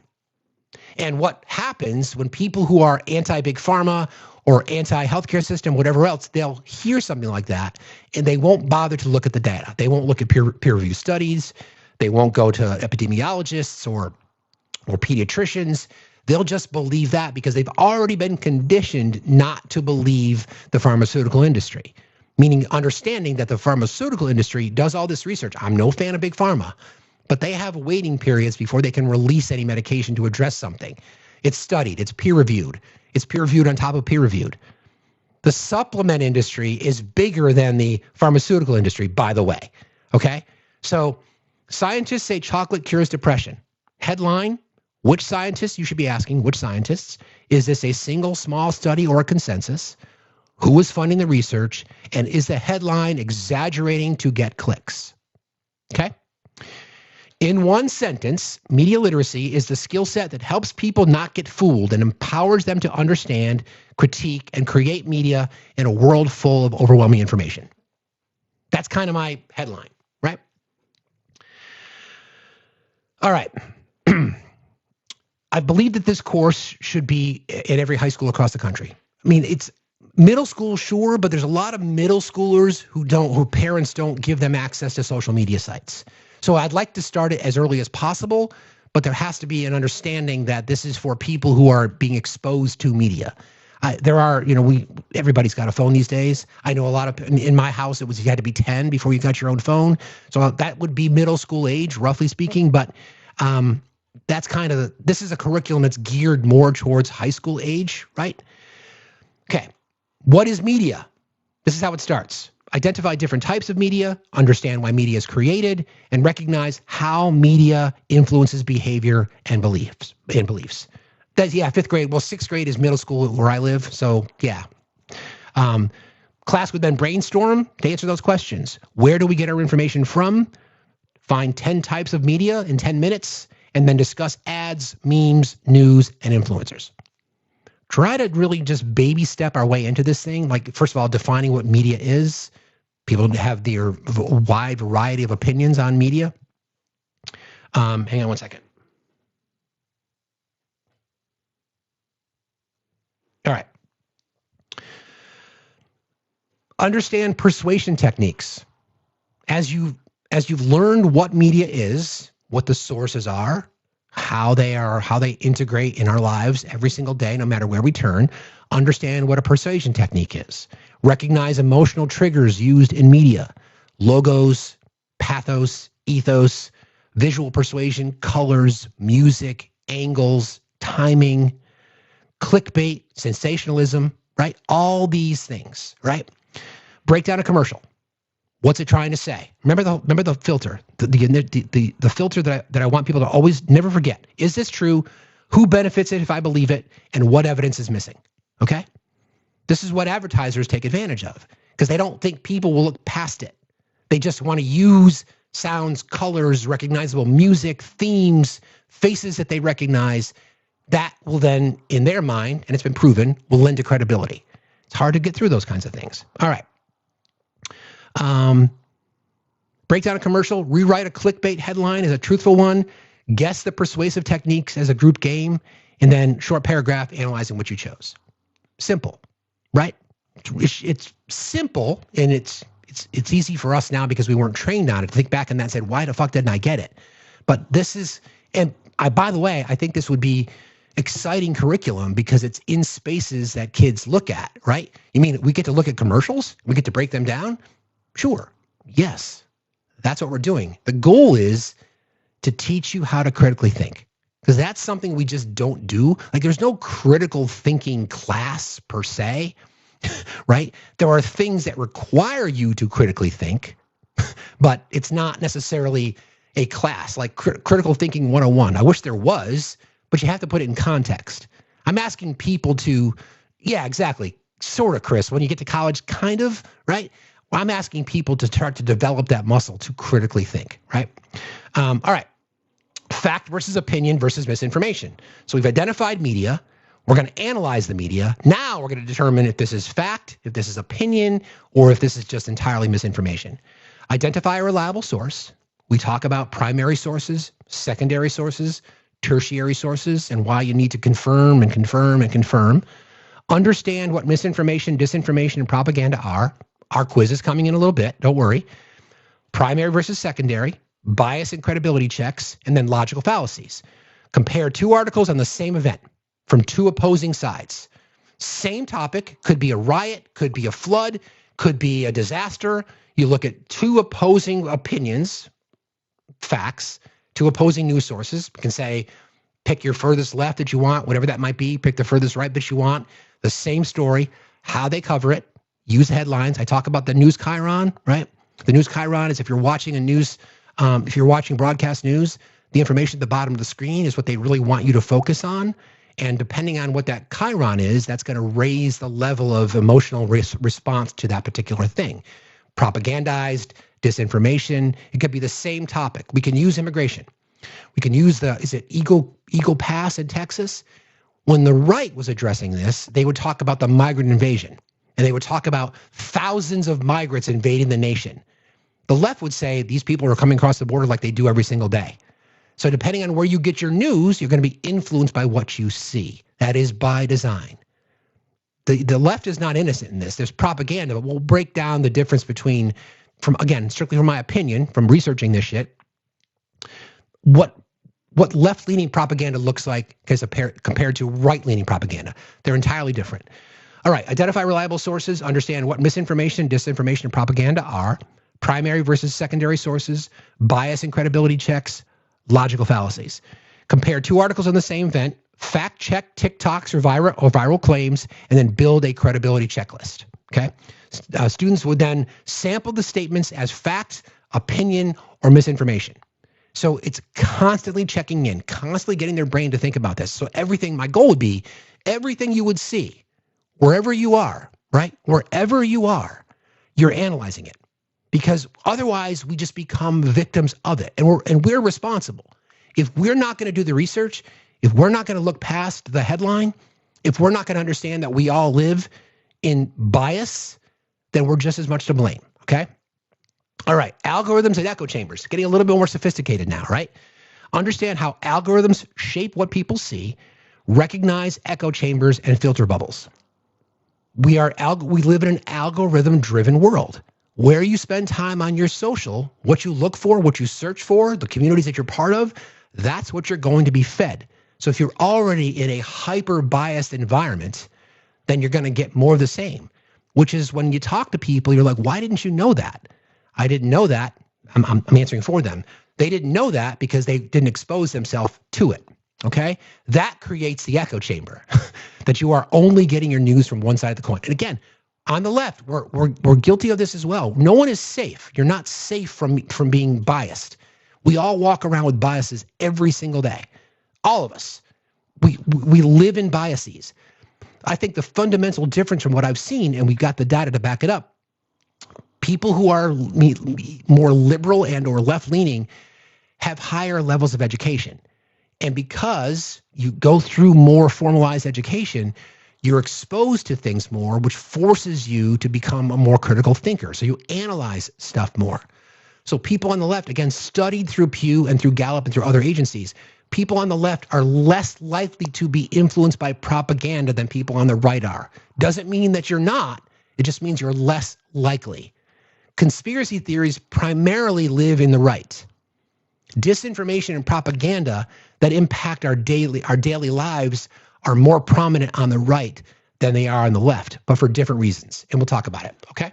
[SPEAKER 1] And what happens when people who are anti-big pharma or anti-healthcare system, whatever else, they'll hear something like that and they won't bother to look at the data. They won't look at peer-reviewed studies. They won't go to epidemiologists or pediatricians. They'll just believe that because they've already been conditioned not to believe the pharmaceutical industry, meaning understanding that the pharmaceutical industry does all this research. I'm no fan of big pharma, but they have waiting periods before they can release any medication to address something. It's studied, it's peer-reviewed. It's peer-reviewed on top of peer-reviewed. The supplement industry is bigger than the pharmaceutical industry, by the way, okay? So scientists say chocolate cures depression. Headline: which scientists? You should be asking, which scientists? Is this a single small study or a consensus? Who is funding the research? And is the headline exaggerating to get clicks? Okay. In one sentence, media literacy is the skill set that helps people not get fooled and empowers them to understand, critique, and create media in a world full of overwhelming information. That's kind of my headline, right? All right. I believe that this course should be in every high school across the country. I mean, it's middle school, sure, but there's a lot of middle schoolers who parents don't give them access to social media sites. So I'd like to start it as early as possible, but there has to be an understanding that this is for people who are being exposed to media. There are, everybody's got a phone these days. I know a lot of, in my house, you had to be 10 before you got your own phone. So that would be middle school age, roughly speaking. But that's this is a curriculum that's geared more towards high school age, right? Okay. What is media? This is how it starts. Identify different types of media, understand why media is created, and recognize how media influences behavior and beliefs. Fifth grade. Well, sixth grade is middle school where I live. So yeah. Class would then brainstorm to answer those questions. Where do we get our information from? Find 10 types of media in 10 minutes, and then discuss ads, memes, news, and influencers. Try to really just baby step our way into this thing. Like, first of all, defining what media is. People have their wide variety of opinions on media. Hang on one second. All right. Understand persuasion techniques. As you've learned what media is, what the sources are, how they integrate in our lives every single day, no matter where we turn, understand what a persuasion technique is. Recognize emotional triggers used in media, logos, pathos, ethos, visual persuasion, colors, music, angles, timing, clickbait, sensationalism, right? All these things, right? Break down a commercial. What's it trying to say? Remember the filter, the filter that I want people to always never forget. Is this true? Who benefits it if I believe it? And what evidence is missing? Okay? This is what advertisers take advantage of because they don't think people will look past it. They just want to use sounds, colors, recognizable music, themes, faces that they recognize. That will then, in their mind, and it's been proven, will lend to credibility. It's hard to get through those kinds of things. All right. Break down a commercial, rewrite a clickbait headline as a truthful one, guess the persuasive techniques as a group game, and then short paragraph analyzing what you chose. Simple, right? It's simple, and it's easy for us now because we weren't trained on it to think back on that and said, why the fuck didn't I get it? But this is, and by the way, I think this would be exciting curriculum because it's in spaces that kids look at, right? You mean we get to look at commercials? We get to break them down? Sure. Yes. That's what we're doing. The goal is to teach you how to critically think. Because that's something we just don't do. Like there's no critical thinking class per se, right? There are things that require you to critically think, but it's not necessarily a class like critical thinking 101. I wish there was, but you have to put it in context. I'm asking people to, yeah, exactly. Sort of, Chris, when you get to college, kind of, right? Well, I'm asking people to start to develop that muscle to critically think, right? All right. Fact versus opinion versus misinformation. So we've identified media. We're going to analyze the media. Now we're going to determine if this is fact, if this is opinion, or if this is just entirely misinformation. Identify a reliable source. We talk about primary sources, secondary sources, tertiary sources, and why you need to confirm and confirm and confirm. Understand what misinformation, disinformation, and propaganda are. Our quiz is coming in a little bit. Don't worry. Primary versus secondary, bias and credibility checks, and then logical fallacies. Compare two articles on the same event from two opposing sides. Same topic, could be a riot, could be a flood, could be a disaster. You look at two opposing opinions, facts, two opposing news sources. You can say, pick your furthest left that you want, whatever that might be. Pick the furthest right that you want. The same story, how they cover it. Use the headlines. I talk about the news chyron, right? The news chyron is if you're watching a news, if you're watching broadcast news, the information at the bottom of the screen is what they really want you to focus on. And depending on what that chyron is, that's going to raise the level of emotional response to that particular thing. Propagandized, disinformation, it could be the same topic. We can use immigration. We can use is it Eagle Pass in Texas? When the right was addressing this, they would talk about the migrant invasion. And they would talk about thousands of migrants invading the nation. The left would say these people are coming across the border like they do every single day. So depending on where you get your news, you're going to be influenced by what you see. That is by design. The left is not innocent in this. There's propaganda, but we'll break down the difference between, from again, strictly from my opinion, from researching this shit, what left-leaning propaganda looks like compared to right-leaning propaganda. They're entirely different. All right, identify reliable sources, understand what misinformation, disinformation, and propaganda are, primary versus secondary sources, bias and credibility checks, logical fallacies. Compare two articles on the same event, fact check TikToks or viral claims, and then build a credibility checklist, okay? Students would then sample the statements as fact, opinion, or misinformation. So it's constantly checking in, constantly getting their brain to think about this. So my goal would be everything you would see, wherever you are, right? Wherever you are, you're analyzing it. Because otherwise we just become victims of it. And we're responsible. If we're not going to do the research, if we're not going to look past the headline, if we're not going to understand that we all live in bias, then we're just as much to blame, okay? All right, algorithms and echo chambers, getting a little bit more sophisticated now, right? Understand how algorithms shape what people see, recognize echo chambers and filter bubbles. We live in an algorithm-driven world. Where you spend time on your social, what you look for, what you search for, the communities that you're part of, that's what you're going to be fed. So if you're already in a hyper-biased environment, then you're going to get more of the same, which is when you talk to people, you're like, why didn't you know that? I didn't know that. I'm answering for them. They didn't know that because they didn't expose themselves to it, okay? That creates the echo chamber, that you are only getting your news from one side of the coin. And again, on the left, we're guilty of this as well. No one is safe. You're not safe from being biased. We all walk around with biases every single day. All of us. We live in biases. I think the fundamental difference from what I've seen, and we've got the data to back it up, people who are more liberal and or left-leaning have higher levels of education. And because you go through more formalized education, you're exposed to things more, which forces you to become a more critical thinker. So you analyze stuff more. So people on the left, again, studied through Pew and through Gallup and through other agencies, people on the left are less likely to be influenced by propaganda than people on the right are. Doesn't mean that you're not. It just means you're less likely. Conspiracy theories primarily live in the right. Disinformation and propaganda that impact our daily lives are more prominent on the right than they are on the left, but for different reasons. And we'll talk about it, okay?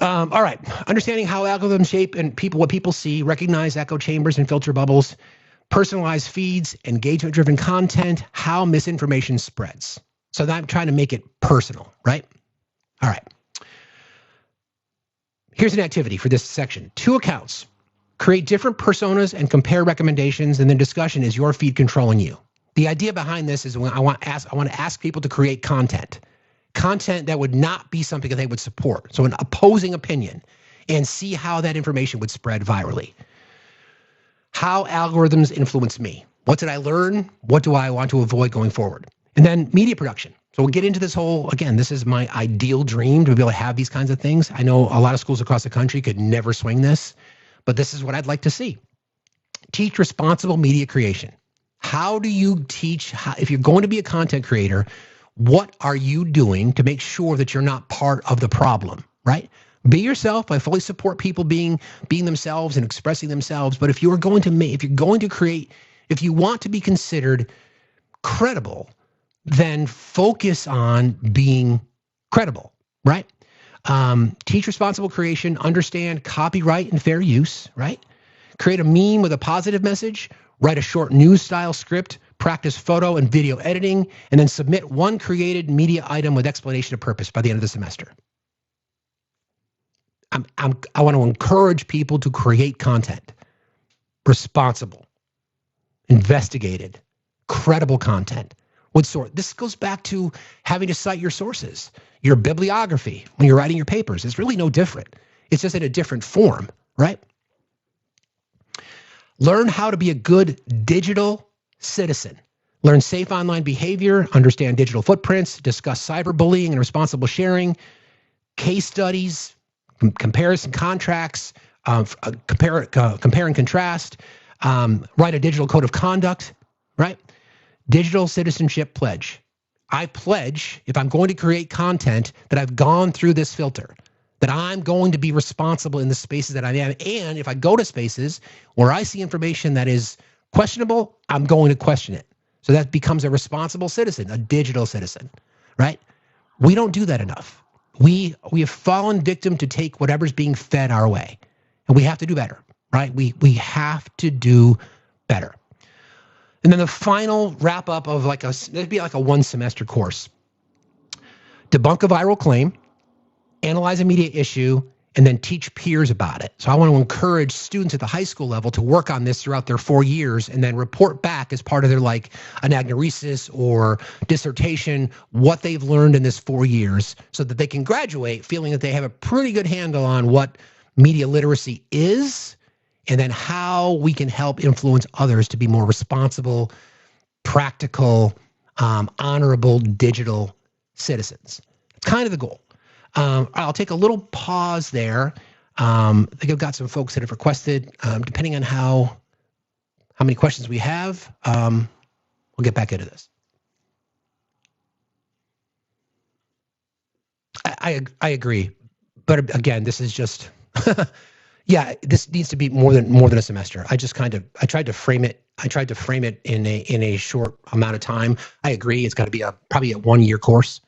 [SPEAKER 1] All right. Understanding how algorithms shape and what people see, recognize echo chambers and filter bubbles, personalized feeds, engagement-driven content, how misinformation spreads. So I'm trying to make it personal, right? All right. Here's an activity for this section. 2 accounts. Create different personas and compare recommendations, and then discussion is your feed controlling you. The idea behind this is when I want to ask people to create content that would not be something that they would support. So an opposing opinion, and see how that information would spread virally. How algorithms influence me. What did I learn? What do I want to avoid going forward? And then media production. So we'll get into this whole, again, this is my ideal dream to be able to have these kinds of things. I know a lot of schools across the country could never swing this, but this is what I'd like to see. Teach responsible media creation. How do you teach, if you're going to be a content creator, what are you doing to make sure that you're not part of the problem, right? Be yourself. I fully support people being themselves and expressing themselves. But if you want to be considered credible, then focus on being credible, right? Teach responsible creation, understand copyright and fair use, right? Create a meme with a positive message, write a short news style script, practice photo and video editing, and then submit one created media item with explanation of purpose by the end of the semester. I want to encourage people to create content, responsible, investigated, credible content. This goes back to having to cite your sources, your bibliography when you're writing your papers. It's really no different. It's just in a different form, right? Learn how to be a good digital citizen. Learn safe online behavior, understand digital footprints, discuss cyberbullying and responsible sharing, case studies, comparison contracts, compare and contrast, write a digital code of conduct, right? Digital citizenship pledge. I pledge, if I'm going to create content, that I've gone through this filter, that I'm going to be responsible in the spaces that I am. And if I go to spaces where I see information that is questionable, I'm going to question it. So that becomes a responsible citizen, a digital citizen, right? We don't do that enough. We have fallen victim to take whatever's being fed our way. And we have to do better, right? We have to do better. And then the final wrap up of it'd be like a 1 semester course. Debunk a viral claim, analyze a media issue, and then teach peers about it. So I want to encourage students at the high school level to work on this throughout their 4 years and then report back as part of their anagnoresis or dissertation, what they've learned in this 4 years so that they can graduate feeling that they have a pretty good handle on what media literacy is and then how we can help influence others to be more responsible, practical, honorable digital citizens. It's kind of the goal. I'll take a little pause there. I think I've got some folks that have requested, depending on how many questions we have, we'll get back into this. I agree. But again, this is just, yeah, this needs to be more than a semester. I tried to frame it in a short amount of time. I agree. It's got to be probably a 1-year course.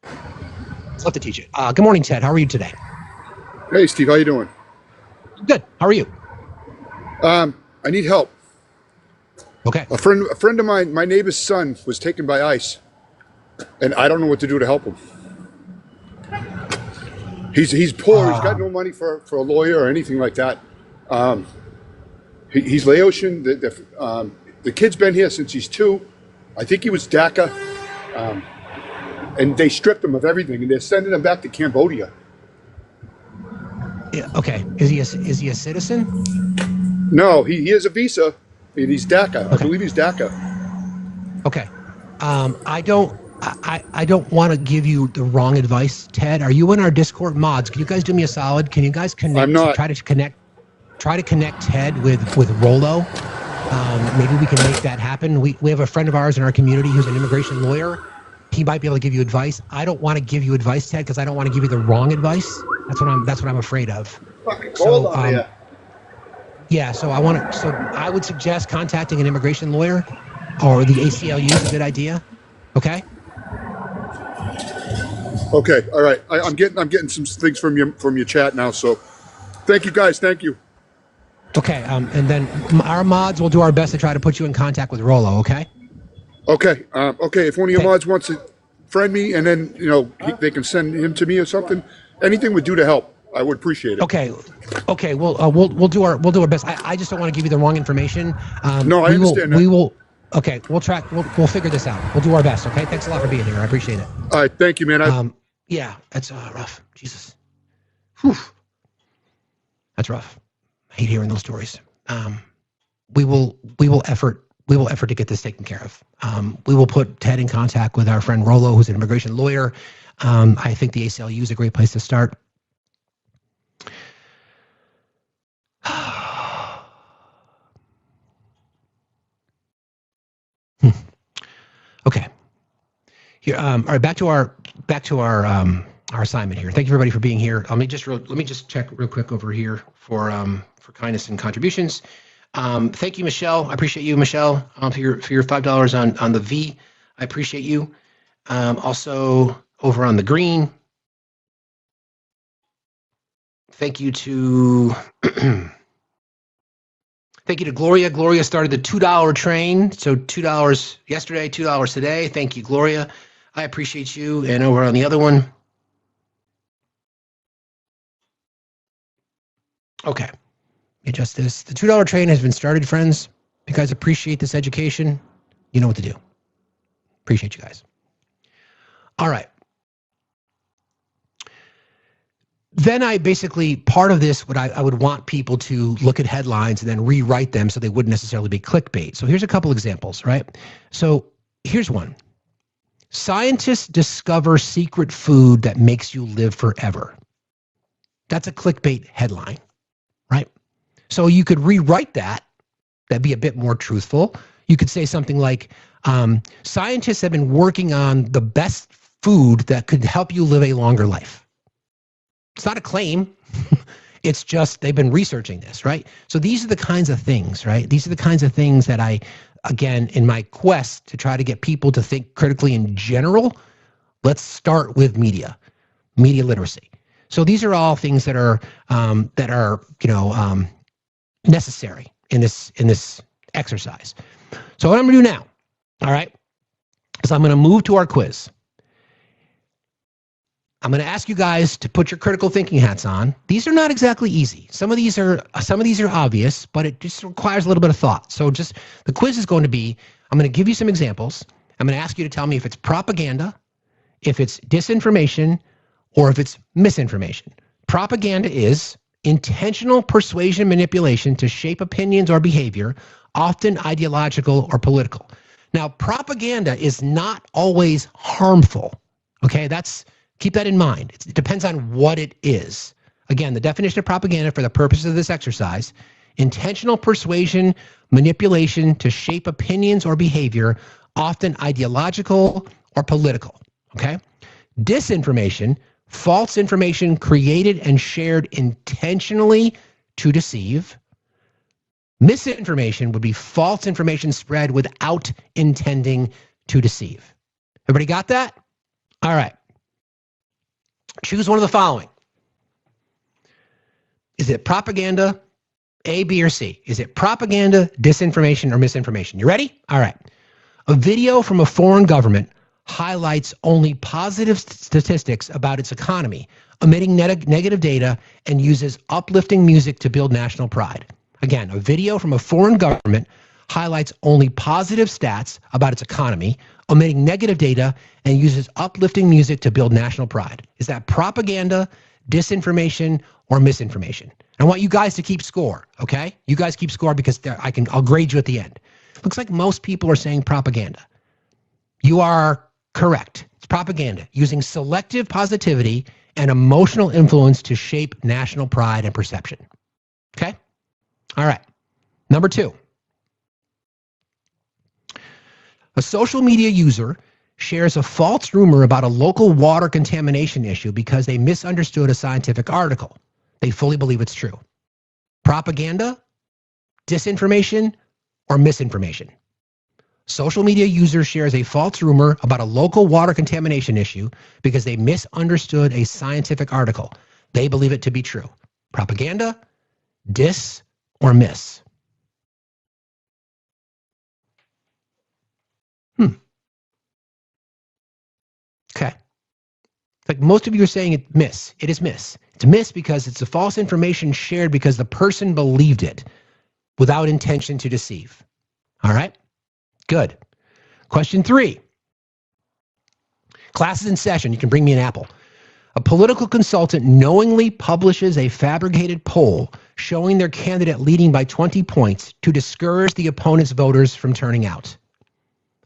[SPEAKER 1] I'd love to teach it. Good morning, Ted. How are you today?
[SPEAKER 5] Hey, Steve. How you doing?
[SPEAKER 1] Good. How are you?
[SPEAKER 5] I need help.
[SPEAKER 1] Okay.
[SPEAKER 5] A friend of mine, my neighbor's son, was taken by ICE, and I don't know what to do to help him. He's poor. He's got no money for a lawyer or anything like that. He's Laotian. The kid's been here since he's 2. I think he was DACA. And they stripped him of everything, and they're sending him back to Cambodia.
[SPEAKER 1] Yeah, okay. Is he a citizen?
[SPEAKER 5] No, he has a visa. He's DACA. Okay. I believe he's DACA. Okay.
[SPEAKER 1] I don't want to give you the wrong advice, Ted. Are you in our Discord mods? Can you guys do me a solid? Can you guys connect?
[SPEAKER 5] I'm not.
[SPEAKER 1] Try to connect Ted with Rollo. Maybe we can make that happen. We have a friend of ours in our community who's an immigration lawyer. He might be able to give you advice. I don't want to give you advice, Ted, because I don't want to give you the wrong advice. That's what I'm afraid of. So, yeah. So I would suggest contacting an immigration lawyer, or the ACLU is a good idea. Okay.
[SPEAKER 5] Okay, all right. I'm getting some things from your chat now. So, thank you guys. Thank you.
[SPEAKER 1] Okay, and then our mods will do our best to try to put you in contact with Rollo. Okay.
[SPEAKER 5] Okay. Okay. If one of your mods wants to friend me, and then they can send him to me or something. Anything would do to help. I would appreciate it.
[SPEAKER 1] Okay. Okay. We'll do our best. I just don't want to give you the wrong information.
[SPEAKER 5] No, I understand that.
[SPEAKER 1] We will. Okay. We'll figure this out. We'll do our best. Okay. Thanks a lot for being here. I appreciate it.
[SPEAKER 5] All right. Thank you, man.
[SPEAKER 1] Yeah. That's rough. Jesus. Whew. That's rough. I hate hearing those stories. We will effort to get this taken care of. We will put Ted in contact with our friend Rollo, who's an immigration lawyer. I think the ACLU is a great place to start. Okay. Here. All right. Back to our assignment here. Thank you everybody for being here. Let me just check real quick over here for kindness and contributions. Thank you, Michelle. I appreciate you, Michelle, for your $5 on the V. I appreciate you. Also over on the green. Thank you to thank you to Gloria. Gloria started the $2 train. So $2 yesterday, $2 today. Thank you, Gloria. I appreciate you. And over on the other one. Okay. Adjust this. The $2 train has been started, friends. You guys appreciate this education. You know what to do. Appreciate you guys. All right. Then I basically, part of this, I would want people to look at headlines and then rewrite them so they wouldn't necessarily be clickbait. So here's a couple examples, right? So here's one. Scientists discover secret food that makes you live forever. That's a clickbait headline, right? So you could rewrite that. That'd be a bit more truthful. You could say something like, scientists have been working on the best food that could help you live a longer life. It's not a claim. It's just they've been researching this, right? So these are the kinds of things, right? These are the kinds of things that I, again, in my quest to try to get people to think critically in general, let's start with media literacy. So these are all things that are necessary in this exercise. So what I'm going to do now, all right, is I'm going to move to our quiz. I'm going to ask you guys to put your critical thinking hats on. These are not exactly easy. Some of these are obvious, but it just requires a little bit of thought. So just the quiz is going to be, I'm going to give you some examples. I'm going to ask you to tell me if it's propaganda, if it's disinformation, or if it's misinformation. Propaganda is intentional persuasion manipulation to shape opinions or behavior, often ideological or political. Now, propaganda is not always harmful. Okay, keep that in mind. It depends on what it is. Again, the definition of propaganda for the purposes of this exercise, intentional persuasion, manipulation to shape opinions or behavior, often ideological or political. Okay? Disinformation, false information created and shared intentionally to deceive. Misinformation would be false information spread without intending to deceive. Everybody got that? All right. Choose one of the following. Is it propaganda, A, B, or C? Is it propaganda, disinformation, or misinformation? You ready? All right. A video from a foreign government highlights only positive statistics about its economy, omitting negative data, and uses uplifting music to build national pride. Again, a video from a foreign government highlights only positive stats about its economy, omitting negative data, and uses uplifting music to build national pride. Is that propaganda, disinformation, or misinformation? I want you guys to keep score, okay? You guys keep score because I'll grade you at the end. Looks like most people are saying propaganda. You are correct. It's propaganda, using selective positivity and emotional influence to shape national pride and perception. Okay? All right. Number 2. A social media user shares a false rumor about a local water contamination issue because they misunderstood a scientific article. They fully believe it's true. Propaganda, disinformation, or misinformation? Social media user shares a false rumor about a local water contamination issue because they misunderstood a scientific article. They believe it to be true. Propaganda, dis, or miss? Okay. Like most of you are saying it miss. It is miss. It's miss because it's a false information shared because the person believed it without intention to deceive. All right? Good. Question 3. Class is in session. You can bring me an apple. A political consultant knowingly publishes a fabricated poll showing their candidate leading by 20 points to discourage the opponent's voters from turning out.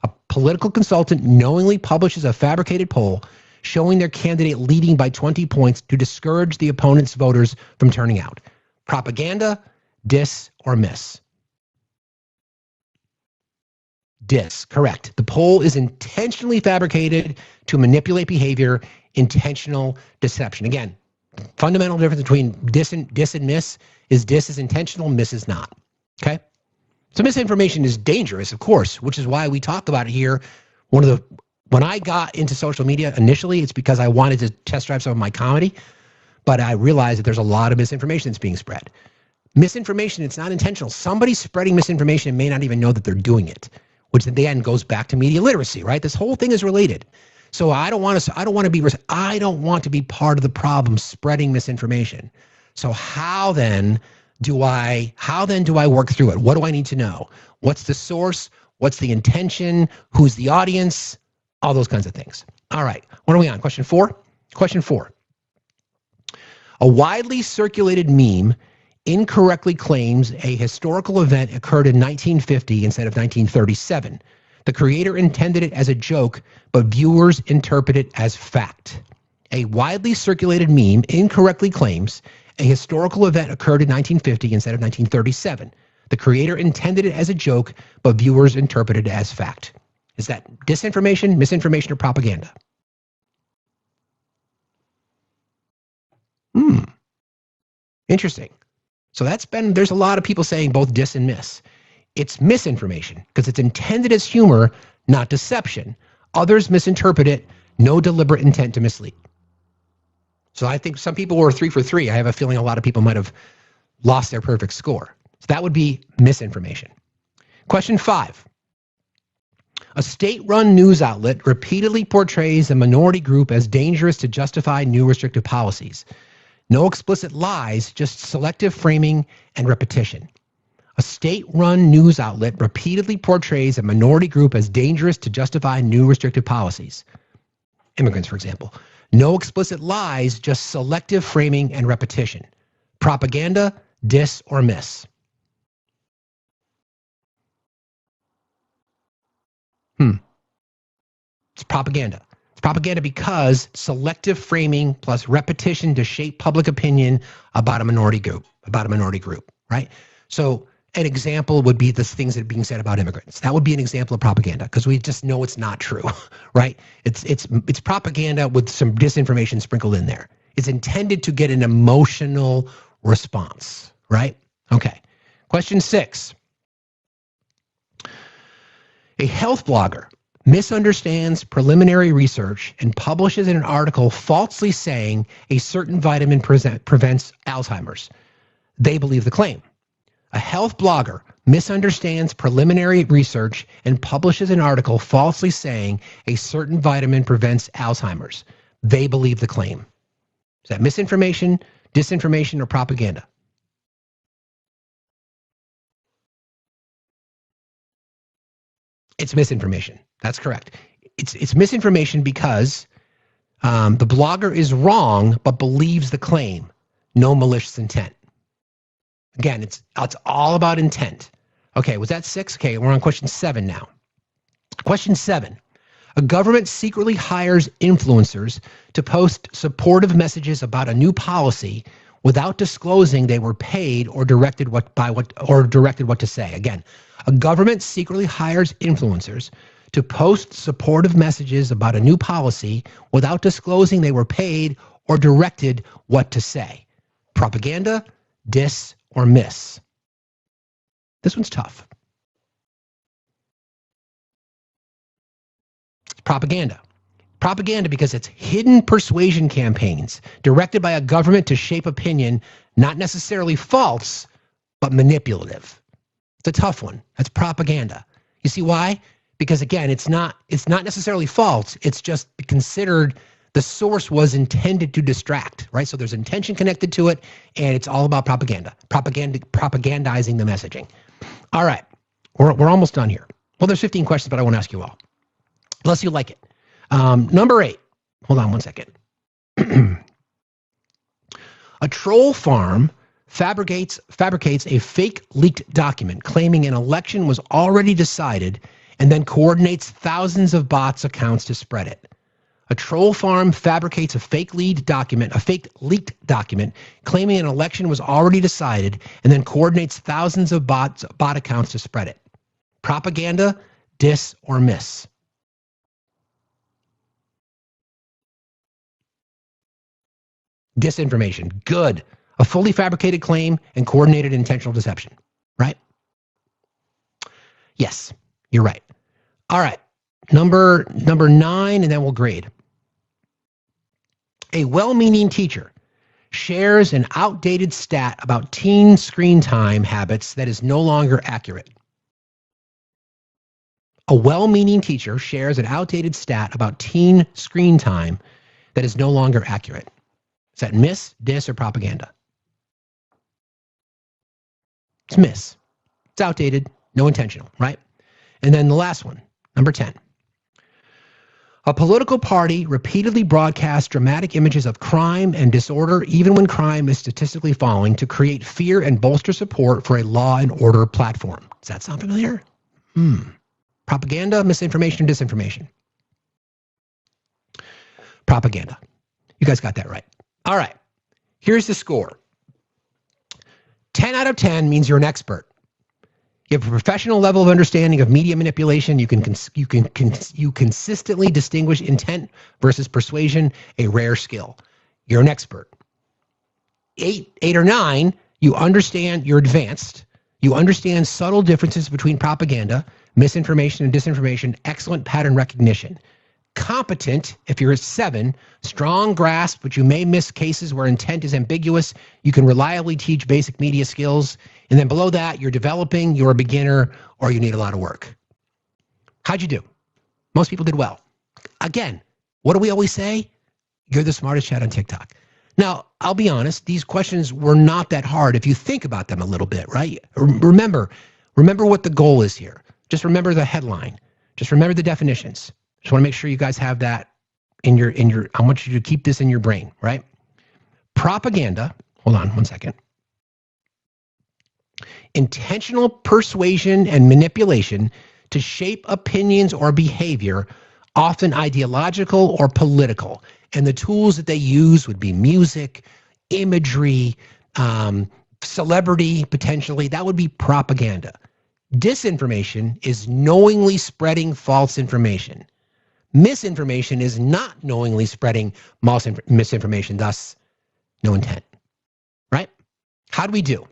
[SPEAKER 1] A political consultant knowingly publishes a fabricated poll showing their candidate leading by 20 points to discourage the opponent's voters from turning out. Propaganda, dis, or miss? Dis, correct. The poll is intentionally fabricated to manipulate behavior, intentional deception. Again, fundamental difference between dis and miss is dis is intentional, miss is not. Okay? So misinformation is dangerous, of course, which is why we talk about it here. When I got into social media initially, it's because I wanted to test drive some of my comedy, but I realized that there's a lot of misinformation that's being spread. Misinformation, it's not intentional. Somebody's spreading misinformation and may not even know that they're doing it, which in the end goes back to media literacy, right? This whole thing is related. So I don't want to be part of the problem spreading misinformation. So how then do I work through it? What do I need to know? What's the source? What's the intention? Who's the audience? All those kinds of things. All right. What are we on? Question 4? Question 4. A widely circulated meme incorrectly claims a historical event occurred in 1950 instead of 1937. The creator intended it as a joke, but viewers interpret it as fact. A widely circulated meme incorrectly claims a historical event occurred in 1950 instead of 1937. The creator intended it as a joke, but viewers interpret it as fact. Is that disinformation, misinformation, or propaganda? Interesting. So there's a lot of people saying both dis and miss. It's misinformation because it's intended as humor, not deception. Others misinterpret it, no deliberate intent to mislead. So I think some people were 3 for 3. I have a feeling a lot of people might have lost their perfect score. So that would be misinformation. Question 5. A state-run news outlet repeatedly portrays a minority group as dangerous to justify new restrictive policies. No explicit lies, just selective framing and repetition. A state-run news outlet repeatedly portrays a minority group as dangerous to justify new restrictive policies. Immigrants, for example. No explicit lies, just selective framing and repetition. Propaganda, dis, or miss? It's propaganda. It's propaganda because selective framing plus repetition to shape public opinion about a minority group, right? So an example would be the things that are being said about immigrants. That would be an example of propaganda because we just know it's not true, right? It's propaganda with some disinformation sprinkled in there. It's intended to get an emotional response, right? Okay. Question 6. A health blogger misunderstands preliminary research and publishes in an article falsely saying a certain vitamin prevents Alzheimer's. They believe the claim. A health blogger misunderstands preliminary research and publishes an article falsely saying a certain vitamin prevents Alzheimer's. They believe the claim. Is that misinformation, disinformation, or propaganda? It's misinformation. That's correct. It's misinformation because the blogger is wrong but believes the claim. No malicious intent. Again, it's all about intent. Okay, was that 6? Okay, we're on question 7 now. Question 7. A government secretly hires influencers to post supportive messages about a new policy without disclosing they were paid or directed what to say. Again, a government secretly hires influencers to post supportive messages about a new policy without disclosing they were paid or directed what to say. Propaganda, dis, or miss? This one's tough. Propaganda. Propaganda because it's hidden persuasion campaigns directed by a government to shape opinion, not necessarily false, but manipulative. It's a tough one. That's propaganda. You see why? Because again, it's not necessarily false. It's just considered the source was intended to distract, right? So there's intention connected to it, and it's all about propaganda. Propagandizing the messaging. All right, we're almost done here. Well, there's 15 questions, but I won't ask you all, unless you like it. Number 8. Hold on one second. A troll farm fabricates a fake leaked document claiming an election was already decided and then coordinates thousands of bots accounts to spread it. A troll farm fabricates a fake leaked document claiming an election was already decided and then coordinates thousands of bot accounts to spread it. Propaganda, dis, or miss? Disinformation. Good. A fully fabricated claim and coordinated intentional deception. Right? Yes, you're right. All right. Number 9, and then we'll grade. A well-meaning teacher shares an outdated stat about teen screen time habits that is no longer accurate. A well-meaning teacher shares an outdated stat about teen screen time that is no longer accurate. Is that miss, dis, or propaganda? It's miss. It's outdated, no intentional, right? And then the last one, number 10. A political party repeatedly broadcasts dramatic images of crime and disorder, even when crime is statistically falling, to create fear and bolster support for a law and order platform. Does that sound familiar? Propaganda, misinformation, disinformation. Propaganda. You guys got that right. All right. Here's the score. 10 out of 10 means you're an expert. You have a professional level of understanding of media manipulation. You consistently distinguish intent versus persuasion, a rare skill. You're an expert. 8 or 9, you understand, you're advanced. You understand subtle differences between propaganda, misinformation, and disinformation, excellent pattern recognition. Competent, if you're a 7, strong grasp, but you may miss cases where intent is ambiguous. You can reliably teach basic media skills. And then below that, you're developing, you're a beginner, or you need a lot of work. How'd you do? Most people did well. Again, what do we always say? You're the smartest chat on TikTok. Now, I'll be honest, these questions were not that hard if you think about them a little bit, right? Remember what the goal is here. Just remember the headline. Just remember the definitions. Just want to make sure you guys have that in your, I want you to keep this in your brain, right? Propaganda, hold on one second. Intentional persuasion and manipulation to shape opinions or behavior, often ideological or political. And the tools that they use would be music, imagery, celebrity, potentially. That would be propaganda. Disinformation is knowingly spreading false information. Misinformation is not knowingly spreading misinformation, thus no intent, right? How do we do? You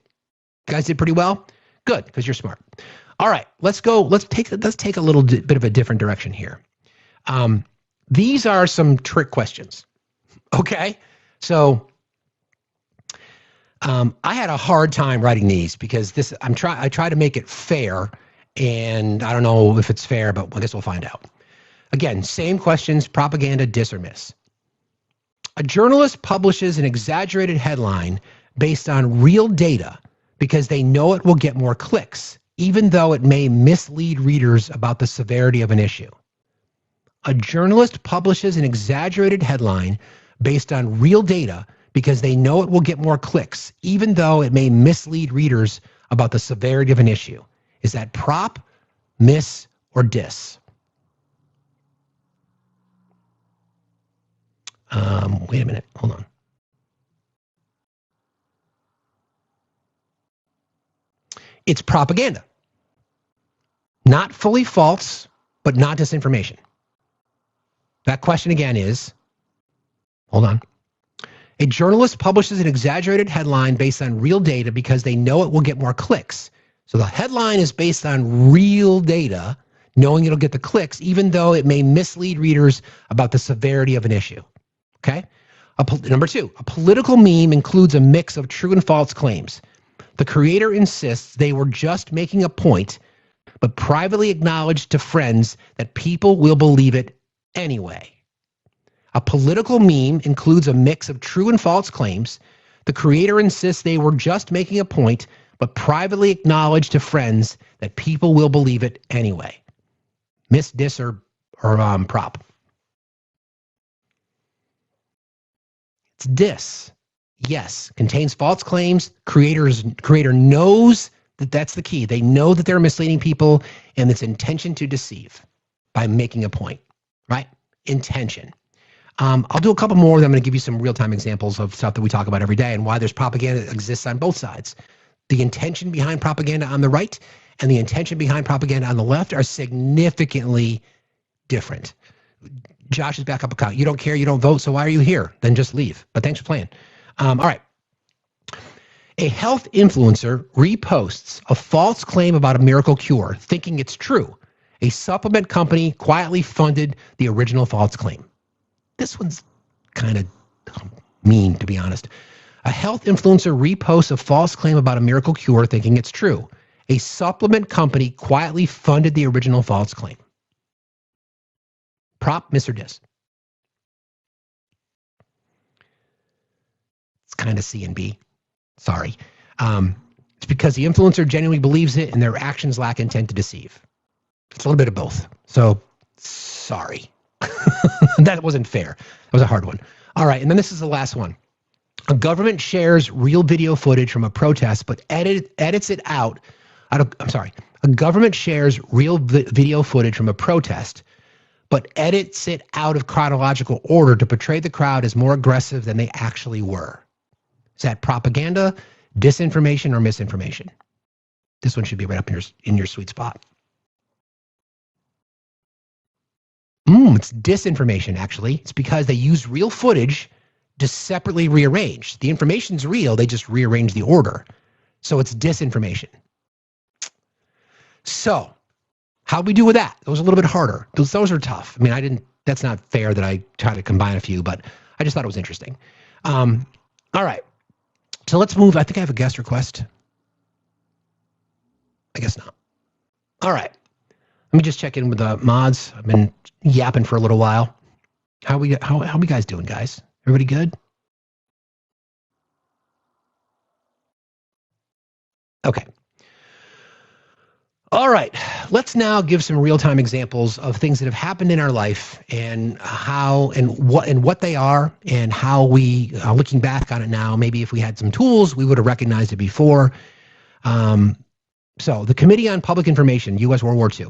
[SPEAKER 1] guys did pretty well? Good, because you're smart. All right, let's go. Let's take a little bit of a different direction here. These are some trick questions, okay? So I had a hard time writing these because I try to make it fair, and I don't know if it's fair, but I guess we'll find out. Again, same questions, propaganda, dis or miss. A journalist publishes an exaggerated headline based on real data because they know it will get more clicks, even though it may mislead readers about the severity of an issue. A journalist publishes an exaggerated headline based on real data because they know it will get more clicks, even though it may mislead readers about the severity of an issue. Is that prop, miss, or dis? Wait a minute, hold on. It's propaganda. Not fully false, but not disinformation. That question again is, hold on. A journalist publishes an exaggerated headline based on real data because they know it will get more clicks. So the headline is based on real data, knowing it'll get the clicks, even though it may mislead readers about the severity of an issue. Okay? Number 2, a political meme includes a mix of true and false claims. The creator insists they were just making a point, but privately acknowledged to friends that people will believe it anyway. A political meme includes a mix of true and false claims. The creator insists they were just making a point, but privately acknowledged to friends that people will believe it anyway. Miss, dis, or prop? It's dis. Yes, contains false claims. Creator knows that that's the key. They know that they're misleading people, and it's intention to deceive by making a point, right? Intention. I'll do a couple more. Then I'm going to give you some real-time examples of stuff that we talk about every day and why there's propaganda that exists on both sides. The intention behind propaganda on the right and the intention behind propaganda on the left are significantly different. Josh's backup account. You don't care, you don't vote, so why are you here? Then just leave. But thanks for playing. All right. A health influencer reposts a false claim about a miracle cure, thinking it's true. A supplement company quietly funded the original false claim. This one's kind of mean, to be honest. A health influencer reposts a false claim about a miracle cure, thinking it's true. A supplement company quietly funded the original false claim. Prop, Mr. Dis. It's kind of C and B. Sorry. It's because the influencer genuinely believes it and their actions lack intent to deceive. It's a little bit of both. So, sorry. That wasn't fair. That was a hard one. All right, and then this is the last one. A government shares real video footage from a protest, but edits it out. A government shares real video footage from a protest, but edits it out of chronological order to portray the crowd as more aggressive than they actually were. Is that propaganda, disinformation, or misinformation? This one should be right up in your sweet spot. It's disinformation, actually. It's because they use real footage to separately rearrange. The information's real, they just rearrange the order. So it's disinformation. So, how'd we do with that? It was a little bit harder. Those are tough. I mean, that's not fair that I try to combine a few, but I just thought it was interesting. All right. So let's move. I think I have a guest request. I guess not. All right. Let me just check in with the mods. I've been yapping for a little while. How we guys doing, guys? Everybody good? Okay. All right. Let's now give some real-time examples of things that have happened in our life and how and what they are and how we, looking back on it now, maybe if we had some tools, we would have recognized it before. So the Committee on Public Information, U.S. World War II.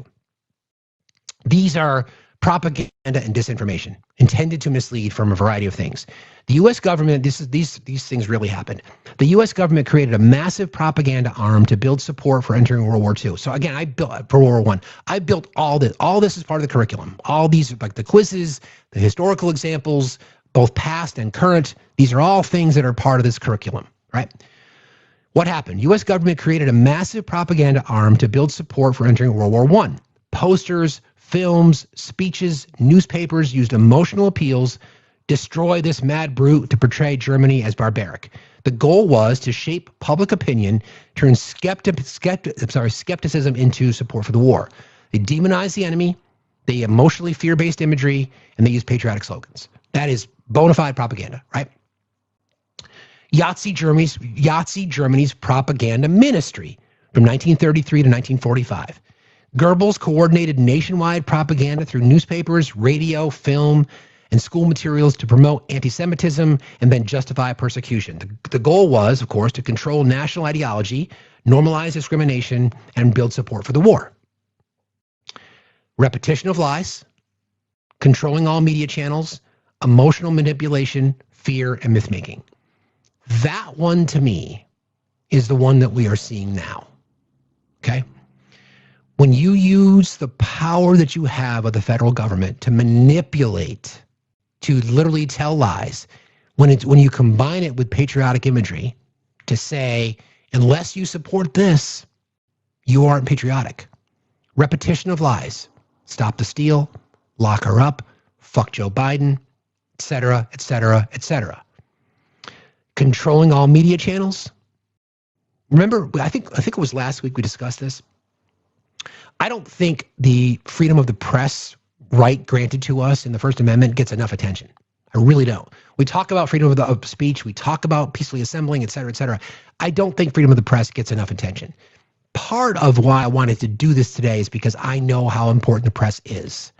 [SPEAKER 1] These are propaganda and disinformation intended to mislead from a variety of things. The U.S. government, these things really happened. The U.S. government created a massive propaganda arm to build support for entering World War II. So again, I built for World War I. I built all this. All this is part of the curriculum. All these, like the quizzes, the historical examples, both past and current. These are all things that are part of this curriculum, right? What happened? U.S. government created a massive propaganda arm to build support for entering World War I. Posters, films, speeches, newspapers used emotional appeals, destroy this mad brute to portray Germany as barbaric. The goal was to shape public opinion, turn skepticism into support for the war. They demonized the enemy, they emotionally fear-based imagery, and they used patriotic slogans. That is bona fide propaganda, right? Yahtzee Germany's propaganda ministry from 1933 to 1945. Goebbels coordinated nationwide propaganda through newspapers, radio, film, and school materials to promote anti-Semitism and then justify persecution. The goal was, of course, to control national ideology, normalize discrimination, and build support for the war. Repetition of lies, controlling all media channels, emotional manipulation, fear, and myth-making. That one, to me, is the one that we are seeing now, okay? When you use the power that you have of the federal government to manipulate, to literally tell lies, when you combine it with patriotic imagery to say, unless you support this, you aren't patriotic. Repetition of lies, stop the steal, lock her up, fuck Joe Biden, et cetera, et cetera, et cetera. Controlling all media channels. Remember, I think it was last week we discussed this. I don't think the freedom of the press right granted to us in the First Amendment gets enough attention. I really don't. We talk about freedom of speech. We talk about peacefully assembling, et cetera, et cetera. I don't think freedom of the press gets enough attention. Part of why I wanted to do this today is because I know how important the press is.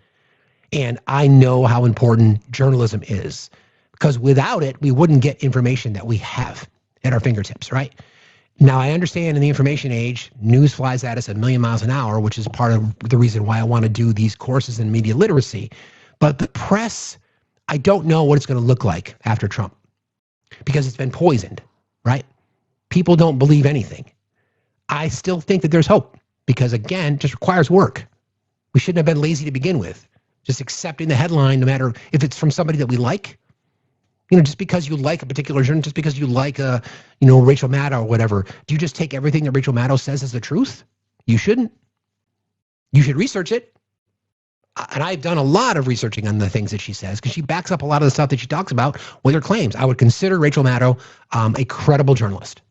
[SPEAKER 1] And I know how important journalism is. Because without it, we wouldn't get information that we have at our fingertips, right? Now, I understand in the information age, news flies at us a million miles an hour, which is part of the reason why I want to do these courses in media literacy. But the press, I don't know what it's going to look like after Trump because it's been poisoned, right? People don't believe anything. I still think that there's hope because, again, it just requires work. We shouldn't have been lazy to begin with. Just accepting the headline, no matter if it's from somebody that we like. You know, just because you like a particular journal, just because you like Rachel Maddow or whatever, do you just take everything that Rachel Maddow says as the truth? You shouldn't. You should research it. And I've done a lot of researching on the things that she says because she backs up a lot of the stuff that she talks about with her claims. I would consider Rachel Maddow a credible journalist.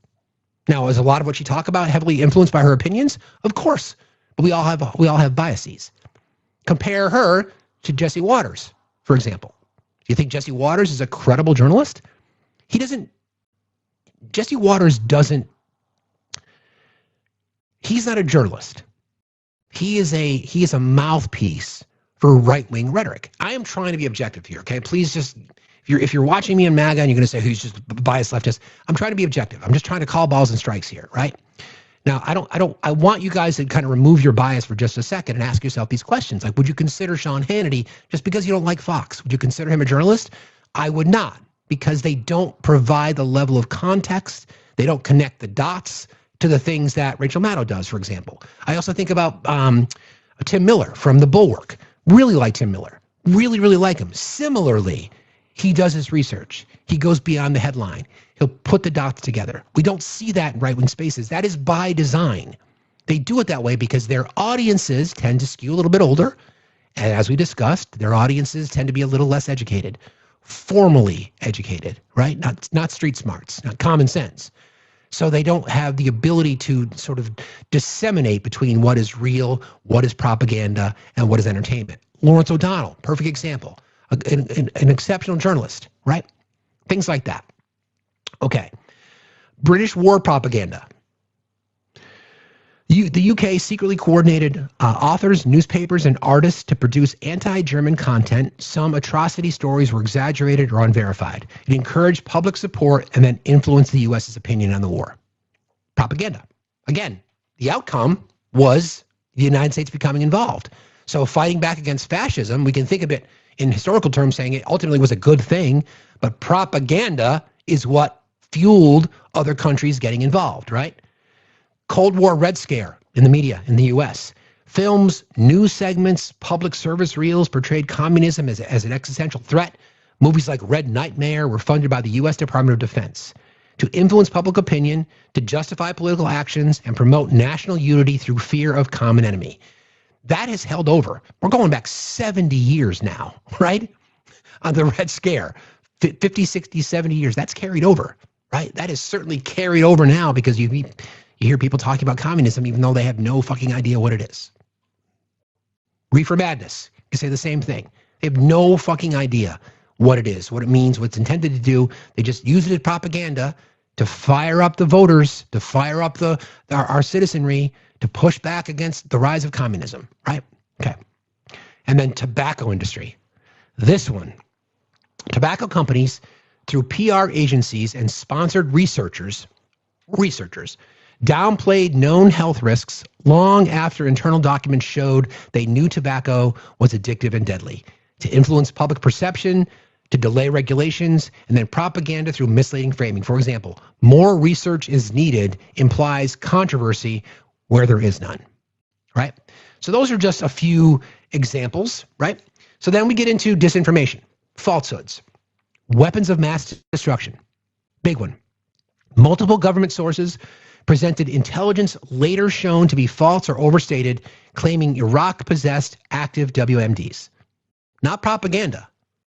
[SPEAKER 1] Now, is a lot of what she talks about heavily influenced by her opinions? Of course, but we all have biases. Compare her to Jesse Waters, for example. Do you think Jesse Waters is a credible journalist? Jesse Waters doesn't, he's not a journalist. He is a mouthpiece for right-wing rhetoric. I am trying to be objective here, okay? Please just, if you're watching me in MAGA and you're going to say who's just a biased leftist, I'm trying to be objective. I'm just trying to call balls and strikes here, right? Now, I want you guys to kind of remove your bias for just a second and ask yourself these questions. Like, would you consider Sean Hannity just because you don't like Fox? Would you consider him a journalist? I would not, because they don't provide the level of context. They don't connect the dots to the things that Rachel Maddow does, for example. I also think about Tim Miller from The Bulwark. Really like Tim Miller. Really, really like him. Similarly, he does his research. He goes beyond the headline. He'll put the dots together. We don't see that in right-wing spaces. That is by design. They do it that way because their audiences tend to skew a little bit older. And as we discussed, their audiences tend to be a little less educated, formally educated, right? Not street smarts, not common sense. So they don't have the ability to sort of disseminate between what is real, what is propaganda, and what is entertainment. Lawrence O'Donnell, perfect example. An exceptional journalist, right? Things like that. Okay. British war propaganda. The UK secretly coordinated authors, newspapers, and artists to produce anti-German content. Some atrocity stories were exaggerated or unverified. It encouraged public support and then influenced the US's opinion on the war. Propaganda. Again, the outcome was the United States becoming involved. So fighting back against fascism, we can think of it in historical terms saying it ultimately was a good thing, but propaganda is what fueled other countries getting involved, right? Cold War Red Scare in the media in the US. Films, news segments, public service reels portrayed communism as an existential threat. Movies like Red Nightmare were funded by the US Department of Defense to influence public opinion, to justify political actions, and promote national unity through fear of common enemy. That has held over. We're going back 70 years now, right? On the Red Scare, 50, 60, 70 years, that's carried over, right? That is certainly carried over now because you hear people talking about communism even though they have no fucking idea what it is. Reefer Madness, you can say the same thing. They have no fucking idea what it is, what it means, what it's intended to do. They just use it as propaganda to fire up the voters, to fire up our citizenry, to push back against the rise of communism, right? Okay. And then tobacco industry. This one, tobacco companies through PR agencies and sponsored researchers downplayed known health risks long after internal documents showed they knew tobacco was addictive and deadly, to influence public perception, to delay regulations, and then propaganda through misleading framing. For example, more research is needed implies controversy where there is none, right? So those are just a few examples, right? So then we get into disinformation, falsehoods, weapons of mass destruction. Big one. Multiple government sources presented intelligence later shown to be false or overstated, claiming Iraq possessed active WMDs. Not propaganda,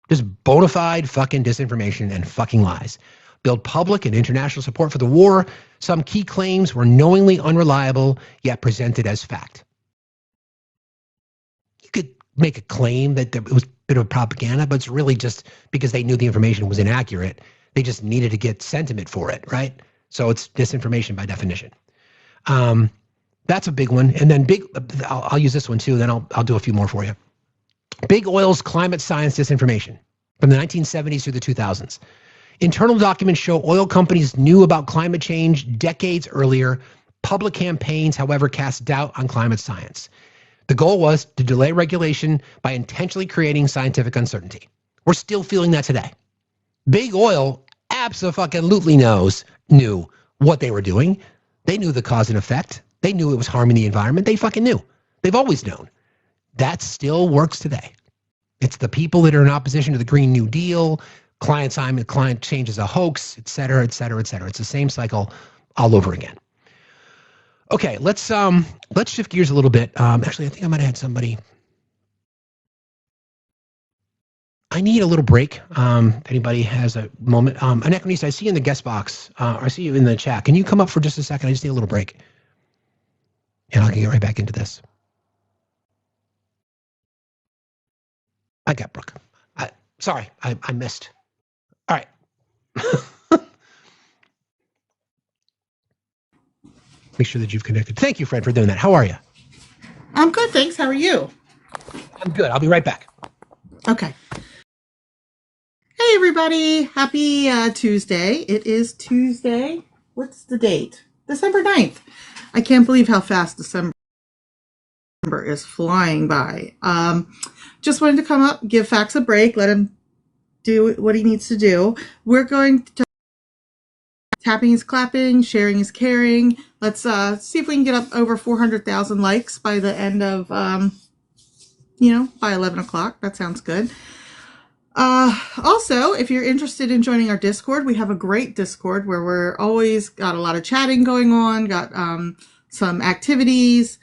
[SPEAKER 1] just bona fide fucking disinformation and fucking lies. Build public and international support for the war. Some key claims were knowingly unreliable, yet presented as fact. You could make a claim that it was a bit of propaganda, but it's really just because they knew the information was inaccurate. They just needed to get sentiment for it, right? So it's disinformation by definition. That's a big one. And then I'll use this one too, then I'll do a few more for you. Big Oil's climate science disinformation from the 1970s through the 2000s. Internal documents show oil companies knew about climate change decades earlier. Public campaigns, however, cast doubt on climate science. The goal was to delay regulation by intentionally creating scientific uncertainty. We're still feeling that today. Big Oil absolutely knew what they were doing. They knew the cause and effect. They knew it was harming the environment. They fucking knew. They've always known. That still works today. It's the people that are in opposition to the Green New Deal, climate change is a hoax, et cetera, et cetera, et cetera. It's the same cycle all over again. Okay, let's shift gears a little bit. Actually, I think I might have had somebody. I need a little break. If anybody has a moment. Anachronista, I see you in the guest box. I see you in the chat. Can you come up for just a second? I just need a little break. And I can get right back into this. I got Brooke. Sorry, I missed. All right. Make sure that you've connected. Thank you, Fred, for doing that. How are you?
[SPEAKER 6] I'm good, thanks. How are you?
[SPEAKER 1] I'm good. I'll be right back.
[SPEAKER 6] Okay. Hey, everybody. Happy Tuesday. It is Tuesday. What's the date? December 9th. I can't believe how fast December is flying by. Just wanted to come up, give Fax a break, let him do what he needs to do. We're going to tapping is clapping, sharing is caring. Let's see if we can get up over 400,000 likes by the end of, by 11 o'clock. That sounds good. Also, if you're interested in joining our Discord, we have a great Discord where we're always got a lot of chatting going on, got some activities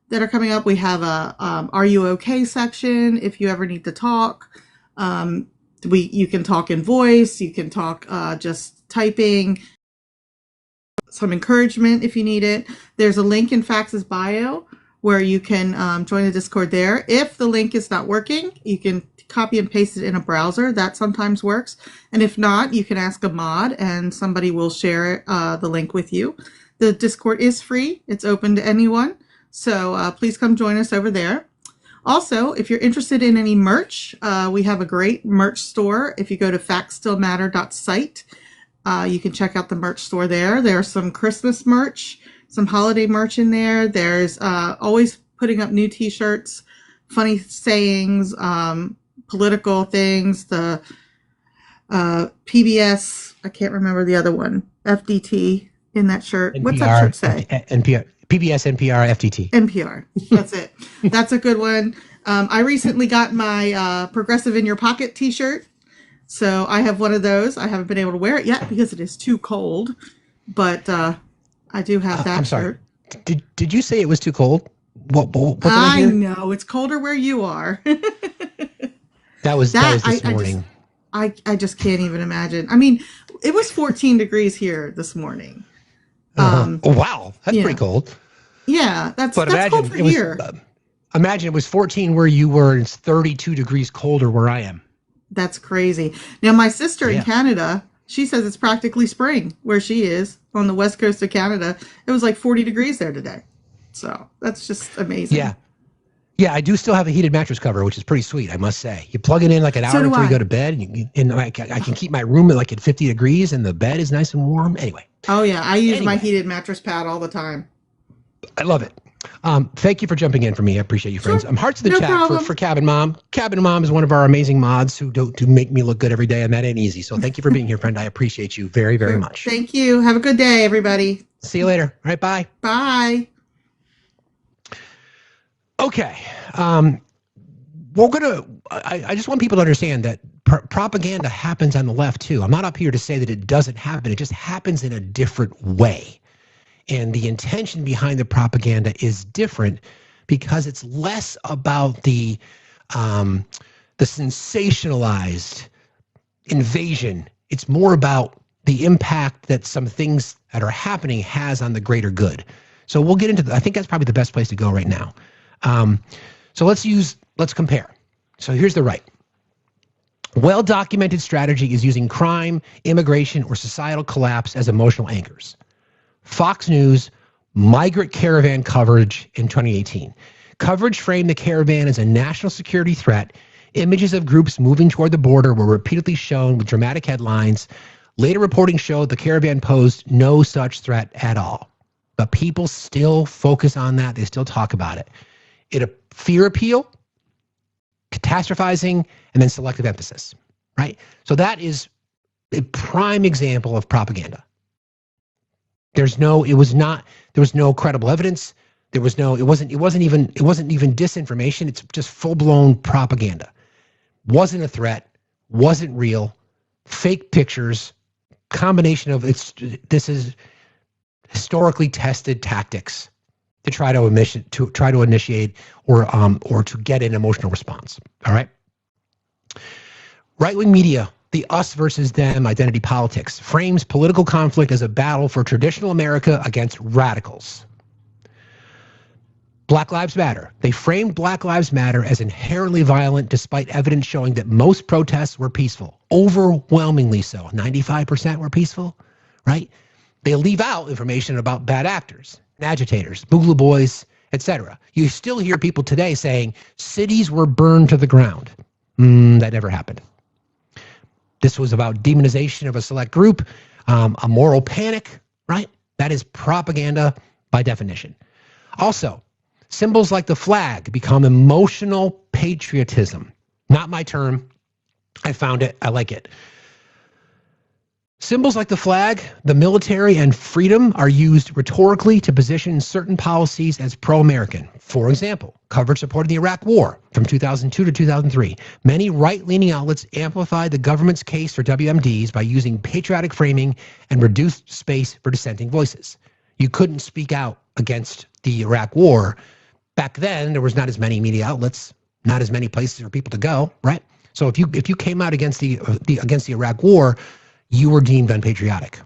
[SPEAKER 6] that are coming up. We have a Are You Okay section if you ever need to talk. You can talk in voice, you can talk just typing, some encouragement if you need it. There's a link in Fax's bio where you can join the Discord there. If the link is not working, you can copy and paste it in a browser. That sometimes works. And if not, you can ask a mod and somebody will share the link with you. The Discord is free. It's open to anyone. So please come join us over there. Also, if you're interested in any merch, we have a great merch store. If you go to factsstillmatter.site, you can check out the merch store there. There's some Christmas merch, some holiday merch in there. There's always putting up new t-shirts, funny sayings, political things, the PBS, I can't remember the other one, FDT in that shirt.
[SPEAKER 1] NPR,
[SPEAKER 6] what's that shirt say?
[SPEAKER 1] NPR, PBS, NPR, FTT.
[SPEAKER 6] NPR. That's it. That's a good one. I recently got my Progressive in Your Pocket t-shirt. So I have one of those. I haven't been able to wear it yet because it is too cold. But I do have that
[SPEAKER 1] I'm sorry.
[SPEAKER 6] shirt.
[SPEAKER 1] Did you say it was too cold? What did
[SPEAKER 6] I
[SPEAKER 1] hear?
[SPEAKER 6] know. It's colder where you are.
[SPEAKER 1] That was this morning.
[SPEAKER 6] I just can't even imagine. I mean, it was 14 degrees here this morning.
[SPEAKER 1] Oh, wow. That's pretty cold.
[SPEAKER 6] Yeah, that's cold for
[SPEAKER 1] it was,
[SPEAKER 6] here.
[SPEAKER 1] Imagine it was 14 where you were, and it's 32 degrees colder where I am.
[SPEAKER 6] That's crazy. Now, my sister in Canada, she says it's practically spring where she is on the west coast of Canada. It was like 40 degrees there today. So that's just amazing.
[SPEAKER 1] Yeah. Yeah, I do still have a heated mattress cover, which is pretty sweet, I must say. You plug it in like an hour before you go to bed, and I can keep my room at 50 degrees, and the bed is nice and warm. Anyway.
[SPEAKER 6] Oh, yeah. I use my heated mattress pad all the time.
[SPEAKER 1] I love it. Thank you for jumping in for me. I appreciate you, friends. Hearts in the chat for Cabin Mom. Cabin Mom is one of our amazing mods who do make me look good every day, and that ain't easy. So thank you for being here, friend. I appreciate you very, very much.
[SPEAKER 6] Thank you. Have a good day, everybody.
[SPEAKER 1] See you later. All right, bye.
[SPEAKER 6] Bye.
[SPEAKER 1] Okay. I just want people to understand that propaganda happens on the left too. I'm not up here to say that it doesn't happen. It just happens in a different way. And the intention behind the propaganda is different because it's less about the sensationalized invasion. It's more about the impact that some things that are happening has on the greater good. So we'll get into I think that's probably the best place to go right now. So let's compare. So here's the right. Well-documented strategy is using crime, immigration, or societal collapse as emotional anchors. Fox News migrant caravan coverage in 2018. Coverage framed the caravan as a national security threat. Images of groups moving toward the border were repeatedly shown with dramatic headlines. Later reporting showed the caravan posed no such threat at all. But people still focus on that. They still talk about it. Fear appeal, catastrophizing, and then selective emphasis, right? So that is a prime example of propaganda. There was no credible evidence. It wasn't even disinformation. It's just full-blown propaganda. Wasn't a threat, wasn't real, fake pictures, combination of this is historically tested tactics to try to initiate or to get an emotional response. All right. Right-wing media, the us versus them identity politics, frames political conflict as a battle for traditional America against radicals. Black Lives Matter. They framed Black Lives Matter as inherently violent despite evidence showing that most protests were peaceful. Overwhelmingly so. 95% were peaceful, right? They leave out information about bad actors, agitators, Boogaloo Boys, etc. You still hear people today saying cities were burned to the ground. That never happened. This was about demonization of a select group, a moral panic, right? That is propaganda by definition. Also, symbols like the flag become emotional patriotism. Not my term. I found it. I like it. Symbols like the flag, the military, and freedom are used rhetorically to position certain policies as pro-American. For example, coverage supporting the Iraq War from 2002 to 2003. Many right-leaning outlets amplified the government's case for WMDs by using patriotic framing and reduced space for dissenting voices. You couldn't speak out against the Iraq War. Back then, there was not as many media outlets, not as many places for people to go, right? So if you came out against the Iraq War, you were deemed unpatriotic.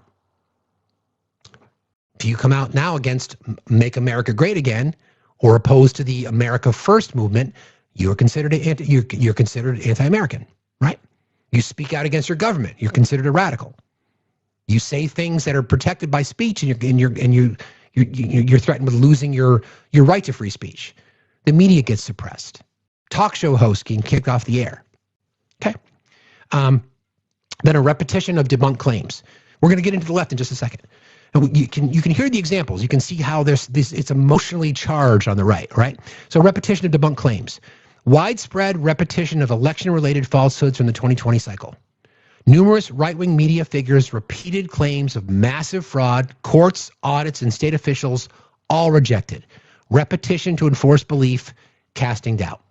[SPEAKER 1] If you come out now against Make America Great Again or opposed to the America First movement, you're considered anti-American, right? You speak out against your government, you're considered a radical. You say things that are protected by speech, and you're threatened with losing your right to free speech. The media gets suppressed. Talk show hosts getting kicked off the air. Okay. Then a repetition of debunked claims. We're going to get into the left in just a second. And you can hear the examples. You can see how it's emotionally charged on the right, right? So repetition of debunked claims. Widespread repetition of election-related falsehoods from the 2020 cycle. Numerous right-wing media figures repeated claims of massive fraud, courts, audits, and state officials all rejected. Repetition to enforce belief, casting doubt.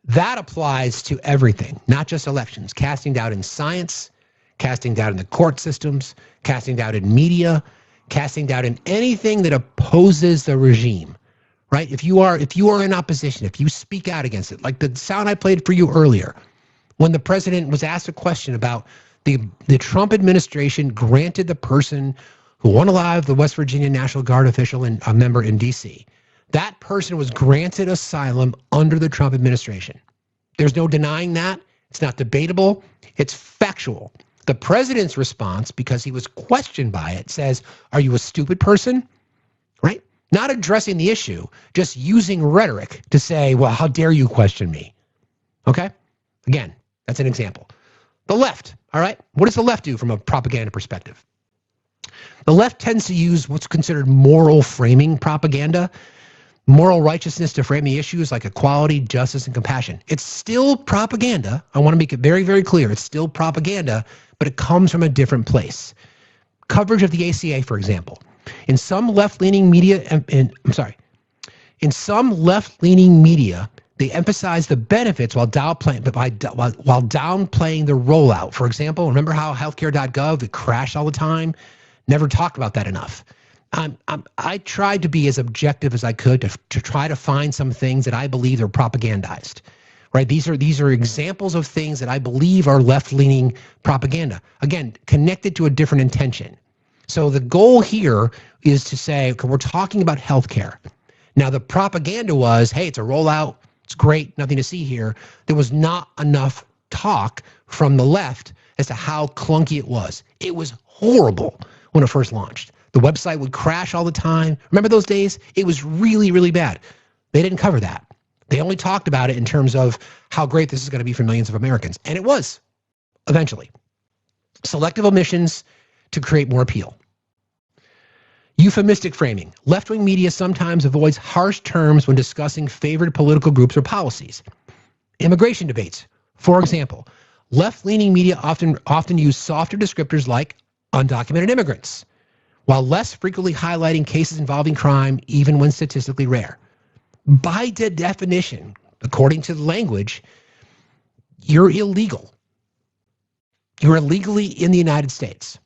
[SPEAKER 1] That applies to everything, not just elections. Casting doubt in science, casting doubt in the court systems, casting doubt in media, casting doubt in anything that opposes the regime, right? If you are in opposition, if you speak out against it, like the sound I played for you earlier, when the president was asked a question about the Trump administration granted the person who unalived the West Virginia National Guard official and a member in D.C., that person was granted asylum under the Trump administration. There's no denying that. It's not debatable. It's factual. The president's response, because he was questioned by it, says, are you a stupid person? Right? Not addressing the issue, just using rhetoric to say, well, how dare you question me? Okay? Again, that's an example. The left, all right? What does the left do from a propaganda perspective? The left tends to use what's considered moral framing propaganda, moral righteousness to frame the issues like equality, justice, and compassion. It's still propaganda. I want to make it very, very clear. It's still propaganda, but it comes from a different place. Coverage of the ACA, for example. In some left-leaning media, they emphasize the benefits while downplaying the rollout. For example, remember how healthcare.gov, it crashed all the time? Never talked about that enough. I tried to be as objective as I could to try to find some things that I believe are propagandized, right? These are examples of things that I believe are left-leaning propaganda. Again, connected to a different intention. So the goal here is to say, okay, we're talking about healthcare. Now the propaganda was, hey, it's a rollout, it's great, nothing to see here. There was not enough talk from the left as to how clunky it was. It was horrible when it first launched. The website would crash all the time. Remember those days? It was really, really bad. They didn't cover that. They only talked about it in terms of how great this is going to be for millions of Americans. And it was, eventually. Selective omissions to create more appeal. Euphemistic framing. Left-wing media sometimes avoids harsh terms when discussing favored political groups or policies. Immigration debates. For example, left-leaning media often use softer descriptors like undocumented immigrants, while less frequently highlighting cases involving crime, even when statistically rare. By definition, according to the language, you're illegal. You're illegally in the United States.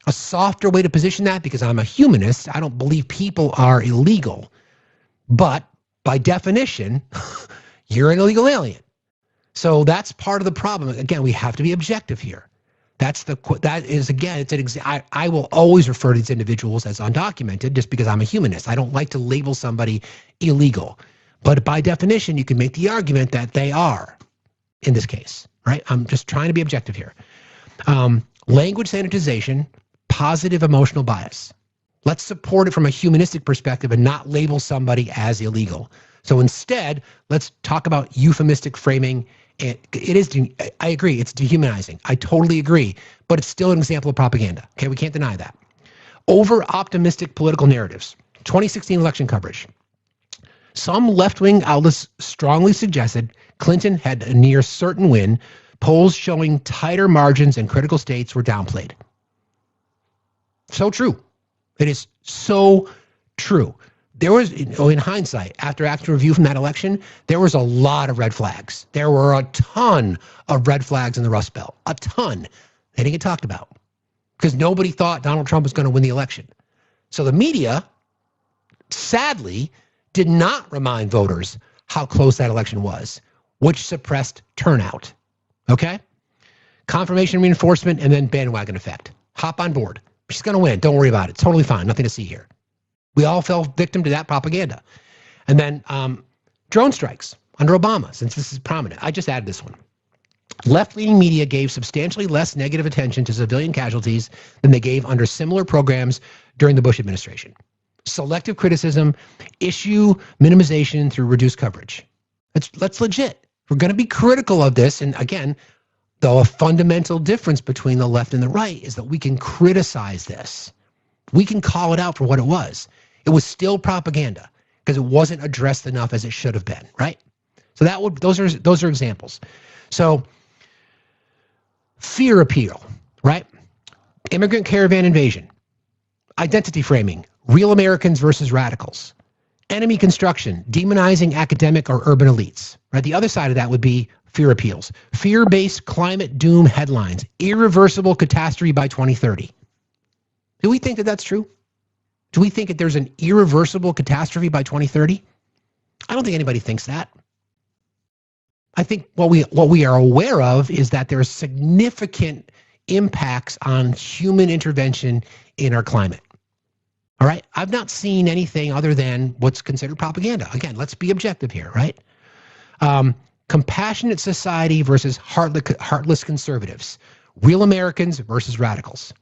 [SPEAKER 1] A softer way to position that, because I'm a humanist, I don't believe people are illegal. But by definition, you're an illegal alien. So that's part of the problem. Again, we have to be objective here. That is again, I will always refer to these individuals as undocumented just because I'm a humanist. I don't like to label somebody illegal. But by definition, you can make the argument that they are in this case, right? I'm just trying to be objective here. Language sanitization, positive emotional bias. Let's support it from a humanistic perspective and not label somebody as illegal. So instead, let's talk about euphemistic framing. I agree, it's dehumanizing. I totally agree, but it's still an example of propaganda. Okay, we can't deny that. Over-optimistic political narratives. 2016 election coverage. Some left-wing outlets strongly suggested Clinton had a near certain win. Polls showing tighter margins in critical states were downplayed. So true. It is so true. There was, in hindsight, after review from that election, there was a lot of red flags. There were a ton of red flags in the Rust Belt. A ton. They didn't get talked about because nobody thought Donald Trump was going to win the election. So the media, sadly, did not remind voters how close that election was, which suppressed turnout. Okay? Confirmation reinforcement and then bandwagon effect. Hop on board. She's going to win. Don't worry about it. Totally fine. Nothing to see here. We all fell victim to that propaganda. And then drone strikes under Obama, since this is prominent. I just added this one. Left-leaning media gave substantially less negative attention to civilian casualties than they gave under similar programs during the Bush administration. Selective criticism, issue minimization through reduced coverage. That's legit. We're going to be critical of this. And again, though a fundamental difference between the left and the right is that we can criticize this. We can call it out for what it was. It was still propaganda because it wasn't addressed enough as it should have been, right? So those are examples. So fear appeal, right? Immigrant caravan invasion, identity framing, real Americans versus radicals, enemy construction, demonizing academic or urban elites, right? The other side of that would be fear appeals, fear-based climate doom headlines, irreversible catastrophe by 2030. Do we think that that's true? Do we think that there's an irreversible catastrophe by 2030? I don't think anybody thinks that. I think what we are aware of is that there are significant impacts on human intervention in our climate. All right? I've not seen anything other than what's considered propaganda. Again, let's be objective here, right? Compassionate society versus heartless conservatives. Real Americans versus radicals.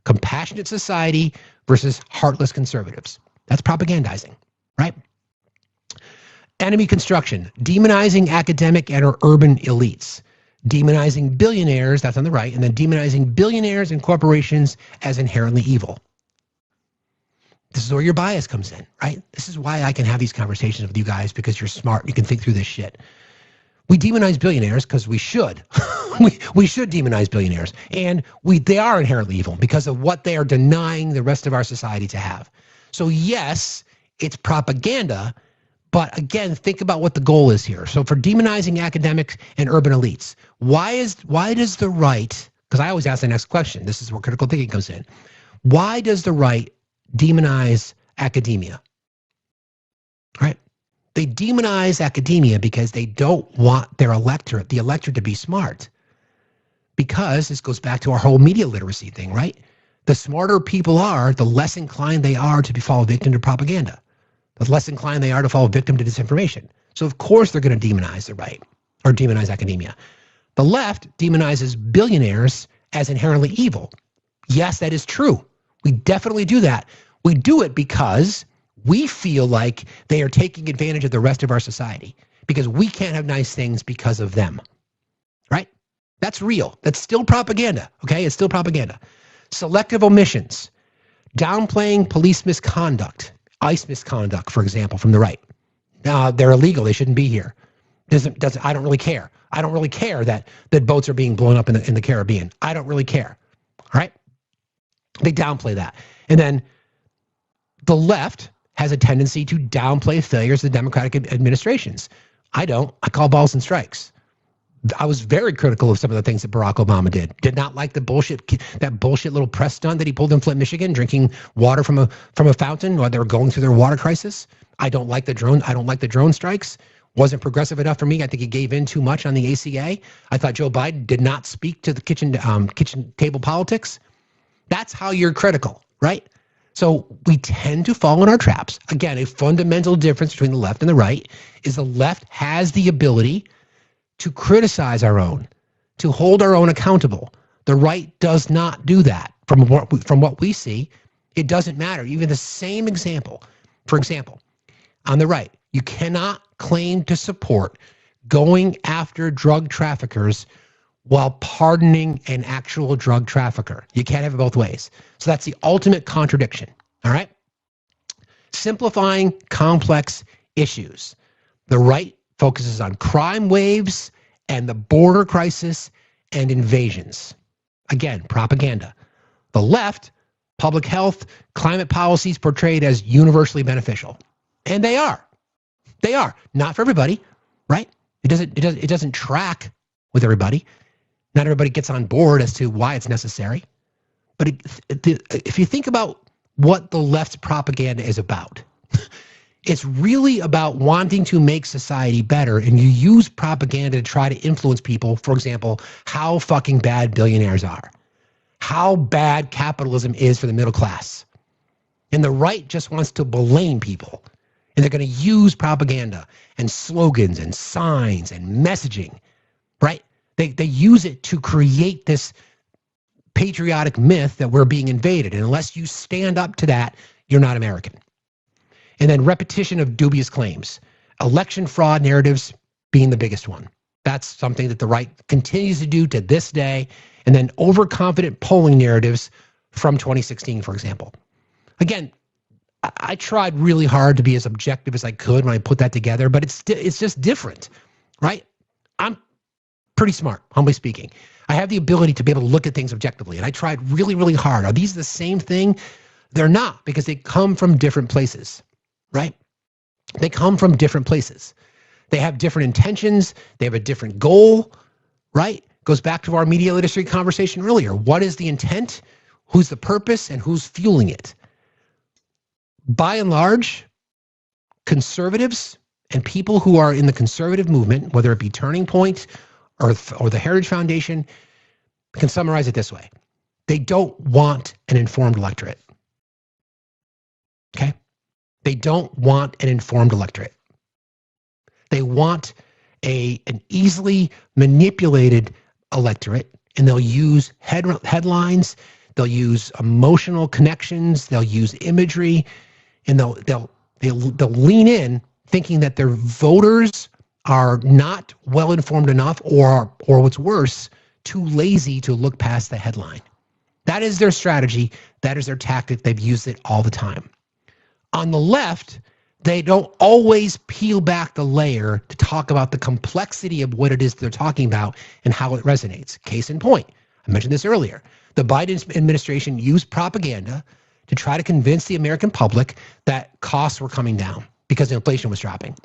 [SPEAKER 1] Compassionate society versus heartless conservatives. That's propagandizing, right? Enemy construction, demonizing academic and or urban elites, demonizing billionaires, that's on the right, and then demonizing billionaires and corporations as inherently evil. This is where your bias comes in, right? This is why I can have these conversations with you guys, because you're smart, you can think through this shit. We demonize billionaires because we should. we should demonize billionaires. And they are inherently evil because of what they are denying the rest of our society to have. So yes, it's propaganda, but again, think about what the goal is here. So for demonizing academics and urban elites, why does the right, because I always ask the next question, this is where critical thinking comes in. Why does the right demonize academia. Right? They demonize academia because they don't want their electorate, the electorate, to be smart. Because this goes back to our whole media literacy thing, right? The smarter people are, the less inclined they are to fall victim to propaganda. The less inclined they are to fall victim to disinformation. So of course they're going to demonize the right or demonize academia. The left demonizes billionaires as inherently evil. Yes, that is true. We definitely do that. We do it because we feel like they are taking advantage of the rest of our society because we can't have nice things because of them, right? That's real. That's still propaganda, okay? It's still propaganda. Selective omissions, downplaying police misconduct, ICE misconduct, for example, from the right. They're illegal. They shouldn't be here. I don't really care. I don't really care that boats are being blown up in the Caribbean. I don't really care, all right? They downplay that. And then the left has a tendency to downplay failures of the Democratic administrations. I don't. I call balls and strikes. I was very critical of some of the things that Barack Obama did. Did not like that bullshit little press stunt that he pulled in Flint, Michigan, drinking water from a fountain while they were going through their water crisis. I don't like the drone strikes. Wasn't progressive enough for me. I think he gave in too much on the ACA. I thought Joe Biden did not speak to the kitchen table politics. That's how you're critical, right? So we tend to fall in our traps. Again, a fundamental difference between the left and the right is the left has the ability to criticize our own, to hold our own accountable. The right does not do that. From what we see, it doesn't matter. Even the same example. For example, on the right, you cannot claim to support going after drug traffickers while pardoning an actual drug trafficker. You can't have it both ways. So that's the ultimate contradiction, all right? Simplifying complex issues. The right focuses on crime waves and the border crisis and invasions. Again, propaganda. The left, public health, climate policies portrayed as universally beneficial. And they are. They are. Not for everybody, right? It doesn't track with everybody. Not everybody gets on board as to why it's necessary. But if you think about what the left's propaganda is about, it's really about wanting to make society better, and you use propaganda to try to influence people, for example, how fucking bad billionaires are, how bad capitalism is for the middle class. And the right just wants to blame people. And they're going to use propaganda and slogans and signs and messaging, right? They use it to create this patriotic myth that we're being invaded. And unless you stand up to that, you're not American. And then repetition of dubious claims. Election fraud narratives being the biggest one. That's something that the right continues to do to this day. And then overconfident polling narratives from 2016, for example. Again, I tried really hard to be as objective as I could when I put that together, but it's just different, right? I'm pretty smart, humbly speaking. I have the ability to be able to look at things objectively, and I tried really, really hard. Are these the same thing? They're not, because they come from different places, right? They come from different places. They have different intentions. They have a different goal, right? Goes back to our media literacy conversation earlier. What is the intent? Who's the purpose? And who's fueling it? By and large, conservatives and people who are in the conservative movement, whether it be Turning Point or the Heritage Foundation, can summarize it this way. They don't want an informed electorate. Okay? They don't want an informed electorate. They want an easily manipulated electorate, and they'll use headlines, they'll use emotional connections, they'll use imagery, and they'll lean in thinking that their voters are not well informed enough, or what's worse, too lazy to look past the headline. That is their strategy. That is their tactic. They've used it all the time. On the left, they don't always peel back the layer to talk about the complexity of what it is they're talking about and how it resonates. Case in point, I mentioned this earlier. The Biden administration used propaganda to try to convince the American public that costs were coming down because inflation was dropping.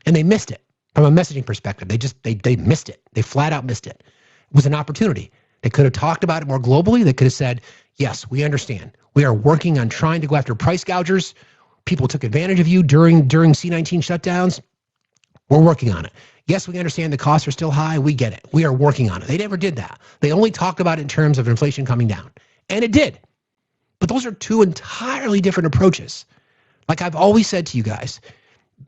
[SPEAKER 1] And they missed it from a messaging perspective. They missed it. They flat out missed it. It was an opportunity. They could have talked about it more globally. They could have said, yes, we understand. We are working on trying to go after price gougers. People took advantage of you during C-19 shutdowns. We're working on it. Yes, we understand the costs are still high. We get it. We are working on it. They never did that. They only talked about it in terms of inflation coming down. And it did. But those are two entirely different approaches. Like I've always said to you guys,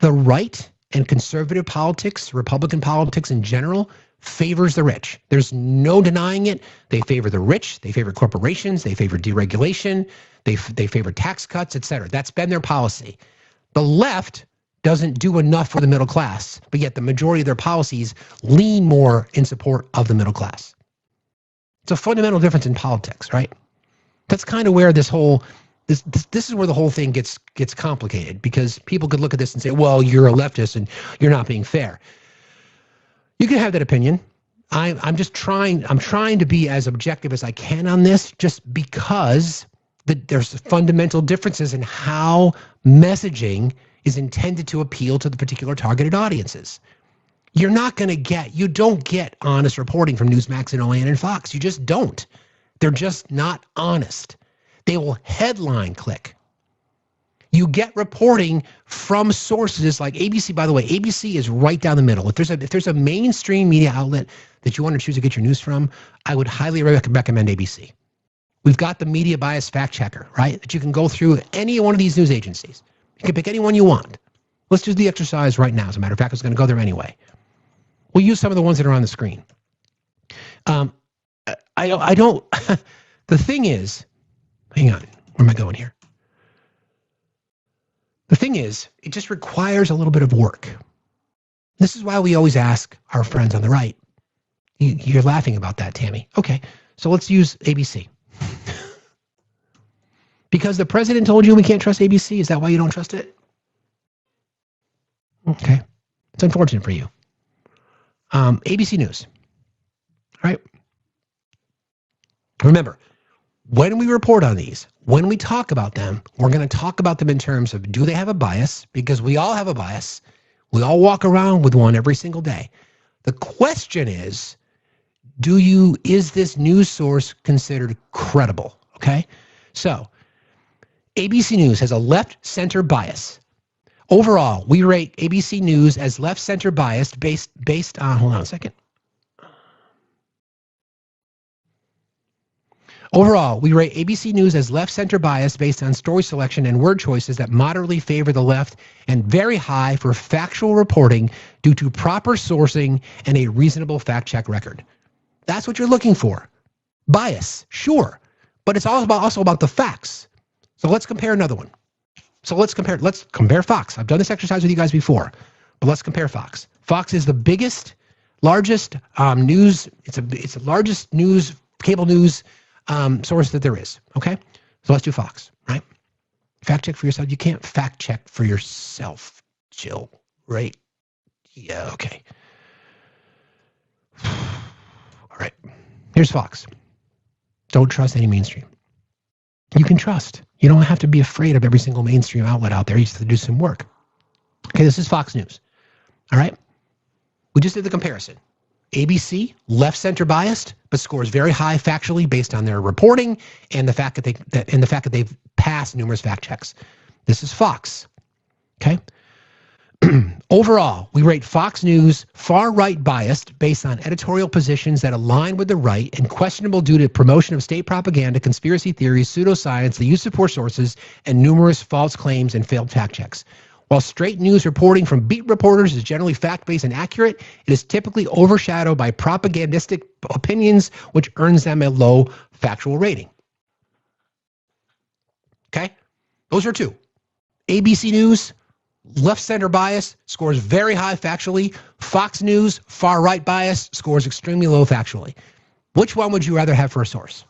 [SPEAKER 1] the right and conservative politics, Republican politics in general, favors the rich. There's no denying it. They favor the rich. They favor corporations. They favor deregulation. They favor tax cuts, et cetera. That's been their policy. The left doesn't do enough for the middle class, but yet the majority of their policies lean more in support of the middle class. It's a fundamental difference in politics, right? That's kind of where this is where the whole thing gets complicated, because people could look at this and say, well, you're a leftist and you're not being fair. You can have that opinion. I'm trying to be as objective as I can on this, just because there's fundamental differences in how messaging is intended to appeal to the particular targeted audiences. You don't get honest reporting from Newsmax and OAN and Fox. You just don't. They're just not honest. They will headline click. You get reporting from sources like ABC. By the way, ABC is right down the middle. If there's a mainstream media outlet that you want to choose to get your news from, I would highly recommend ABC. We've got the media bias fact checker, right? That you can go through any one of these news agencies. You can pick any one you want. Let's do the exercise right now. As a matter of fact, I was going to go there anyway. We'll use some of the ones that are on the screen. I don't. The thing is, hang on. Where am I going here? The thing is, it just requires a little bit of work. This is why we always ask our friends on the right. You're laughing about that, Tammy. Okay, so let's use ABC. Because the president told you we can't trust ABC? Is that why you don't trust it? Okay. It's unfortunate for you. ABC News. All right. Remember, when we report on these, when we talk about them, we're going to talk about them in terms of, do they have a bias? Because we all have a bias. We all walk around with one every single day. The question is, is this news source considered credible? Okay. So ABC News has a left-center bias. Overall, we rate ABC News as left-center biased based on, hold on a second. Overall, we rate ABC News as left-center biased based on story selection and word choices that moderately favor the left, and very high for factual reporting due to proper sourcing and a reasonable fact-check record. That's what you're looking for. Bias, sure, but it's also about the facts. So let's compare another one. Let's compare Fox. I've done this exercise with you guys before, but let's compare Fox. Fox is the largest news. It's the largest cable news source that there is. Okay, so let's do Fox. Right? Fact check for yourself. You can't fact check for yourself, Jill. Right? Yeah. Okay. All right. Here's Fox. Don't trust any mainstream. You can trust. You don't have to be afraid of every single mainstream outlet out there. You just have to do some work. Okay, this is Fox News. All right? We just did the comparison. ABC, left-center biased, but scores very high factually based on their reporting and the fact that they've passed numerous fact checks. This is Fox. Okay? Overall, we rate Fox News far-right biased based on editorial positions that align with the right and questionable due to promotion of state propaganda, conspiracy theories, pseudoscience, the use of poor sources, and numerous false claims and failed fact checks. While straight news reporting from beat reporters is generally fact-based and accurate, it is typically overshadowed by propagandistic opinions, which earns them a low factual rating. Okay? Those are two. ABC News, left-center bias, scores very high factually. Fox News, far-right bias, scores extremely low factually. Which one would you rather have for a source?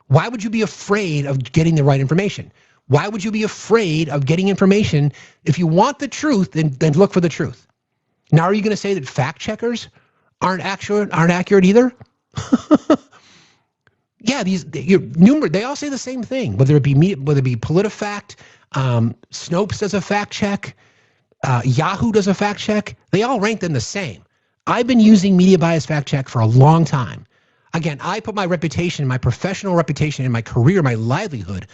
[SPEAKER 1] Why would you be afraid of getting the right information? Why would you be afraid of getting information? If you want the truth, then look for the truth. Now, are you going to say that fact checkers aren't accurate either? Yeah, they all say the same thing. Whether it be PolitiFact, Snopes does a fact check, Yahoo does a fact check. They all rank them the same. I've been using media bias fact check for a long time. Again, I put my reputation, my professional reputation, and my career, my livelihood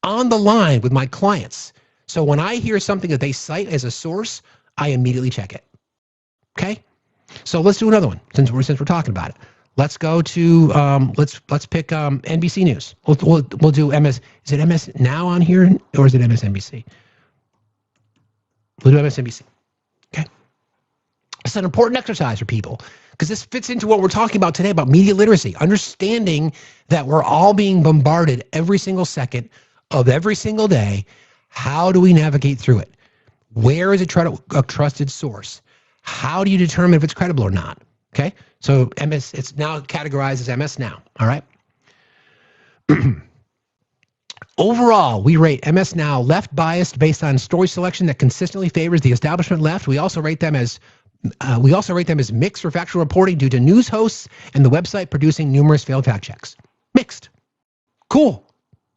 [SPEAKER 1] on the line with my clients. So when I hear something that they cite as a source, I immediately check it. Okay? So let's do another one since we're talking about it. Let's go to let's pick NBC News. We'll do MS. Is it MS Now on here or is it MSNBC? We'll do MSNBC. Okay. It's an important exercise for people because this fits into what we're talking about today about media literacy, understanding that we're all being bombarded every single second of every single day. How do we navigate through it? Where is a trusted source? How do you determine if it's credible or not? Okay, so it's now categorized as MS Now. All right. Overall, we rate MS Now left biased based on story selection that consistently favors the establishment left. We also rate them as mixed for factual reporting due to news hosts and the website producing numerous failed fact checks. Mixed. Cool.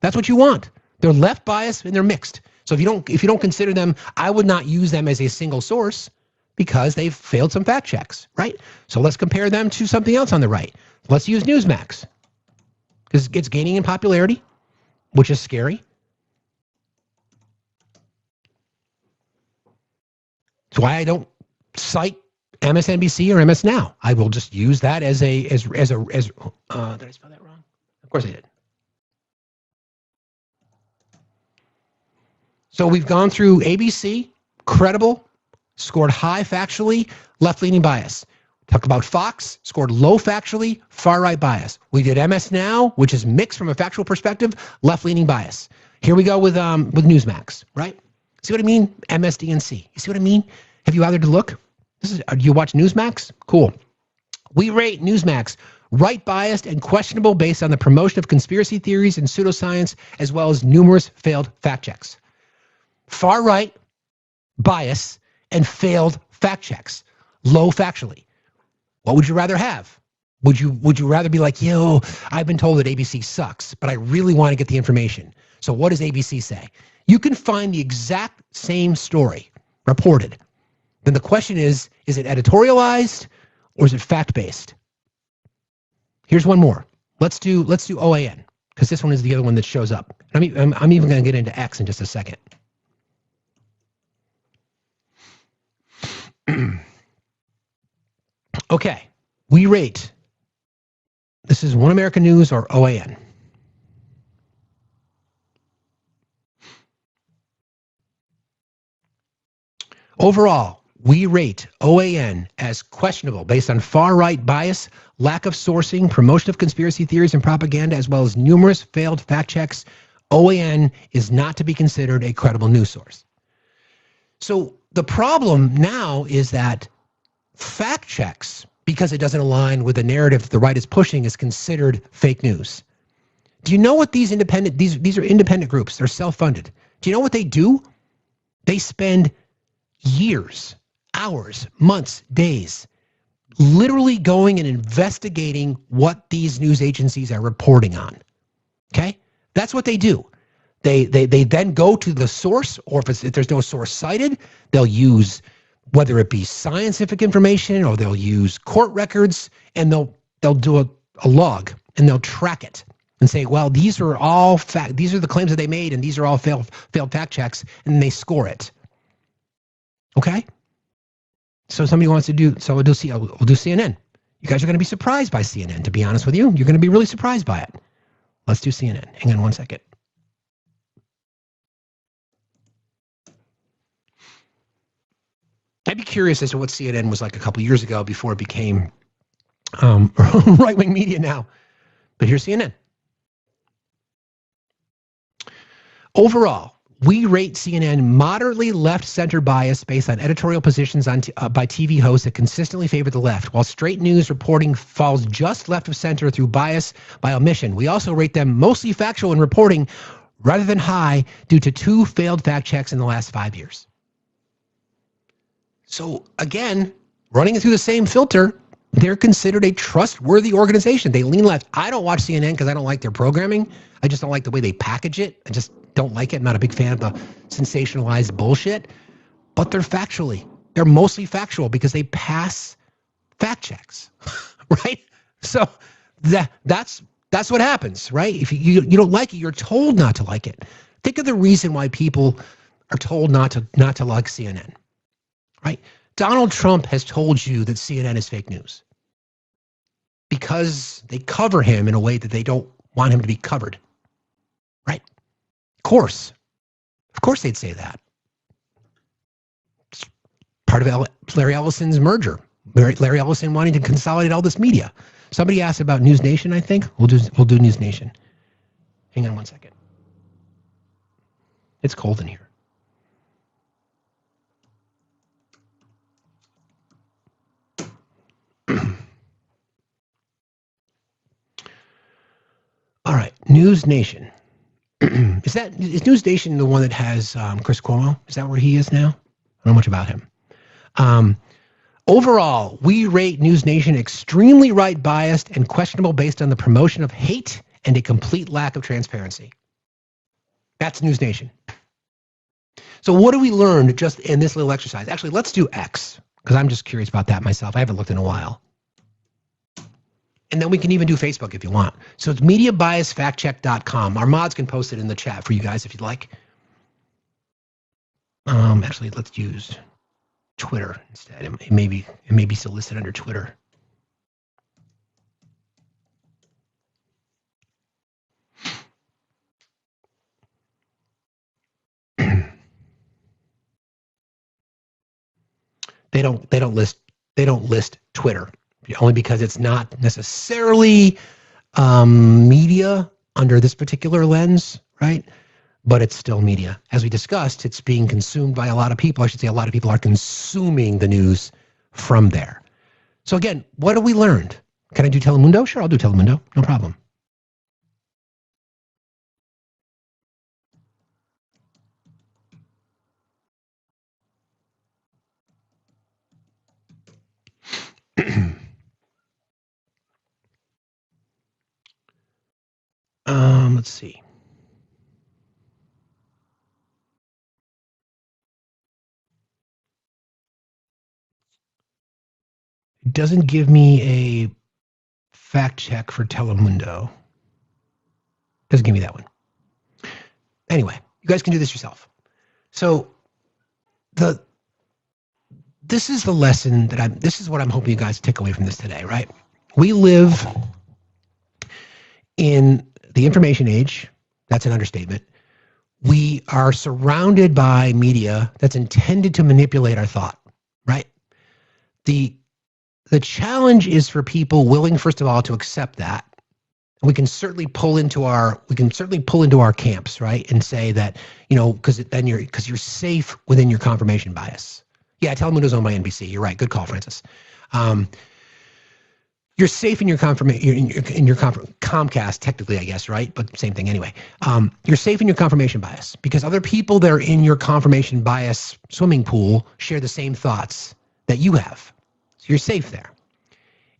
[SPEAKER 1] That's what you want. They're left biased and they're mixed. So if you don't consider them, I would not use them as a single source because they've failed some fact checks, right? So let's compare them to something else on the right. Let's use Newsmax because it's gaining in popularity, which is scary. That's why I don't cite MSNBC or MS Now. I will just use that as did I spell that wrong? Of course I did. So we've gone through ABC, credible, scored high factually, left-leaning bias. Talked about Fox, scored low factually, far-right bias. We did MS Now, which is mixed from a factual perspective, left-leaning bias. Here we go with Newsmax, right? See what I mean? MSDNC. You see what I mean? Have you bothered to look? Do you watch Newsmax? Cool. We rate Newsmax right biased and questionable based on the promotion of conspiracy theories and pseudoscience, as well as numerous failed fact checks. Far right bias and failed fact checks. Low factually. What would you rather have? Would you rather be like, yo, I've been told that ABC sucks, but I really want to get the information. So what does ABC say? You can find the exact same story reported. Then the question is it editorialized or is it fact-based? Here's one more. Let's do OAN because this one is the other one that shows up. I'm even going to get into X in just a second. Okay, we rate. This is One American News or OAN. Overall, we rate OAN as questionable based on far-right bias, lack of sourcing, promotion of conspiracy theories and propaganda, as well as numerous failed fact checks. OAN is not to be considered a credible news source. So the problem now is that fact checks, because it doesn't align with the narrative that the right is pushing, is considered fake news. Do you know what these are independent groups. They're self-funded. Do you know what they do? They spend years, hours, months, days, literally going and investigating what these news agencies are reporting on. Okay? That's what they do. They then go to the source, or if there's no source cited, they'll use whether it be scientific information or they'll use court records, and they'll do a log and they'll track it and say, well, these are all these are the claims that they made, and these are all failed fact checks, and they score it. Okay? So somebody wants to do, so we'll do CNN. You guys are going to be surprised by CNN, to be honest with you. You're going to be really surprised by it. Let's do CNN. Hang on one second. I'd be curious as to what CNN was like a couple years ago before it became right-wing media now. But here's CNN. Overall, we rate CNN moderately left-center bias based on editorial positions by TV hosts that consistently favor the left, while straight news reporting falls just left of center through bias by omission. We also rate them mostly factual in reporting rather than high due to 2 failed fact checks in the last 5 years. So again, running it through the same filter, they're considered a trustworthy organization. They lean left. I don't watch CNN because I don't like their programming. I just don't like the way they package it. I just don't like it. I'm not a big fan of the sensationalized bullshit. But they're mostly factual because they pass fact checks, right? So That's what happens, right? If you don't like it, you're told not to like it. Think of the reason why people are told not to like CNN, right? Donald Trump has told you that CNN is fake news because they cover him in a way that they don't want him to be covered, right? Of course they'd say that. It's part of Larry Ellison's merger. Larry Ellison wanting to consolidate all this media. Somebody asked about News Nation, I think. We'll do News Nation. Hang on one second. It's cold in here. All right, News Nation. Is News Nation the one that has Chris Cuomo? Is that where he is now? I don't know much about him. Overall, we rate News Nation extremely right-biased and questionable based on the promotion of hate and a complete lack of transparency. That's News Nation. So what do we learn just in this little exercise? Actually, let's do X, because I'm just curious about that myself. I haven't looked in a while. And then we can even do Facebook if you want. So it's mediabiasfactcheck.com. Our mods can post it in the chat for you guys if you'd like. Actually, let's use Twitter instead. It may be still listed under Twitter. They don't list Twitter, only because it's not necessarily media under this particular lens, right? But it's still media. As we discussed, it's being consumed by a lot of people. I should say a lot of people are consuming the news from there. So again, what have we learned? Can I do Telemundo? Sure, I'll do Telemundo. No problem. Let's see. It doesn't give me a fact check for Telemundo. Doesn't give me that one. Anyway, you guys can do this yourself. So this is the lesson that this is what I'm hoping you guys take away from this today, right? We live in the information age. That's an understatement. We are surrounded by media that's intended to manipulate our thought, right? The challenge is for people willing, first of all, to accept that. We can certainly pull into our camps, right? And say that, because you're safe within your confirmation bias. Yeah, Telemundo's owned by NBC. You're right. Good call, Francis. You're safe in your Comcast, technically, I guess, right? But same thing anyway. You're safe in your confirmation bias because other people that are in your confirmation bias swimming pool share the same thoughts that you have. So you're safe there.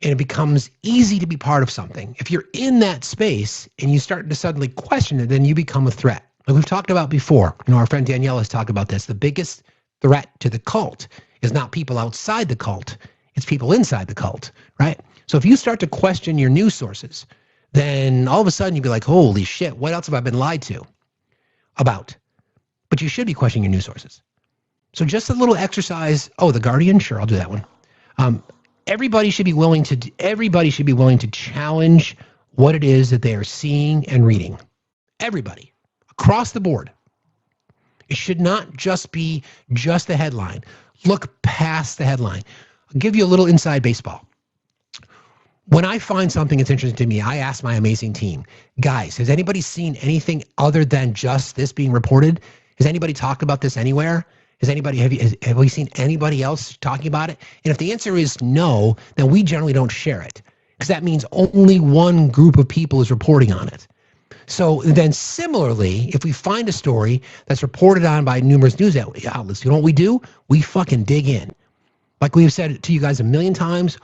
[SPEAKER 1] And it becomes easy to be part of something. If you're in that space and you start to suddenly question it, then you become a threat. Like we've talked about before. Our friend Danielle has talked about this. The biggest threat to the cult is not people outside the cult. It's people inside the cult, right? So if you start to question your news sources, then all of a sudden you'd be like, holy shit, what else have I been lied to about? But you should be questioning your news sources. So just a little exercise. Oh, The Guardian? Sure, I'll do that one. Everybody should be willing to challenge what it is that they are seeing and reading. Everybody, across the board. It should not just be just the headline. Look past the headline. I'll give you a little inside baseball. When I find something that's interesting to me, I ask my amazing team, guys, has anybody seen anything other than just this being reported? Has anybody talked about this anywhere? Have we seen anybody else talking about it? And if the answer is no, then we generally don't share it because that means only one group of people is reporting on it. So then similarly, if we find a story that's reported on by numerous news outlets, you know what we do? We fucking dig in. Like we've said to you guys a million times,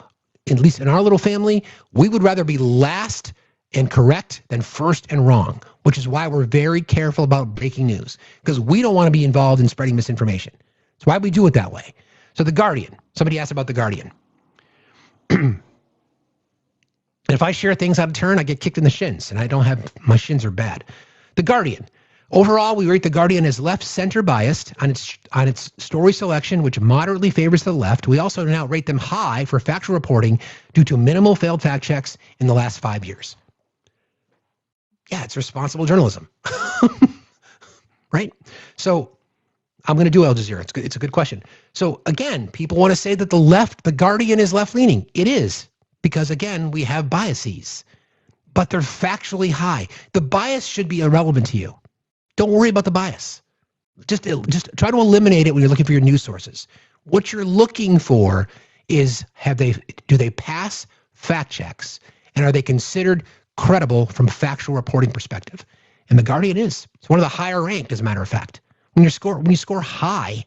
[SPEAKER 1] at least in our little family, we would rather be last and correct than first and wrong, which is why we're very careful about breaking news because we don't want to be involved in spreading misinformation. That's why we do it that way. So The Guardian, somebody asked about The Guardian. And if I share things out of turn, I get kicked in the shins, and my shins are bad. The Guardian. Overall, we rate The Guardian as left-center biased on its story selection, which moderately favors the left. We also now rate them high for factual reporting due to minimal failed fact checks in the last 5 years. Yeah, it's responsible journalism. Right? So I'm going to do Al Jazeera. It's a good question. So again, people want to say that The Guardian is left-leaning. It is, because again, we have biases, but they're factually high. The bias should be irrelevant to you. Don't worry about the bias. Just try to eliminate it when you're looking for your news sources. What you're looking for is do they pass fact checks, and are they considered credible from factual reporting perspective? And The Guardian is. It's one of the higher ranked, as a matter of fact. When you score high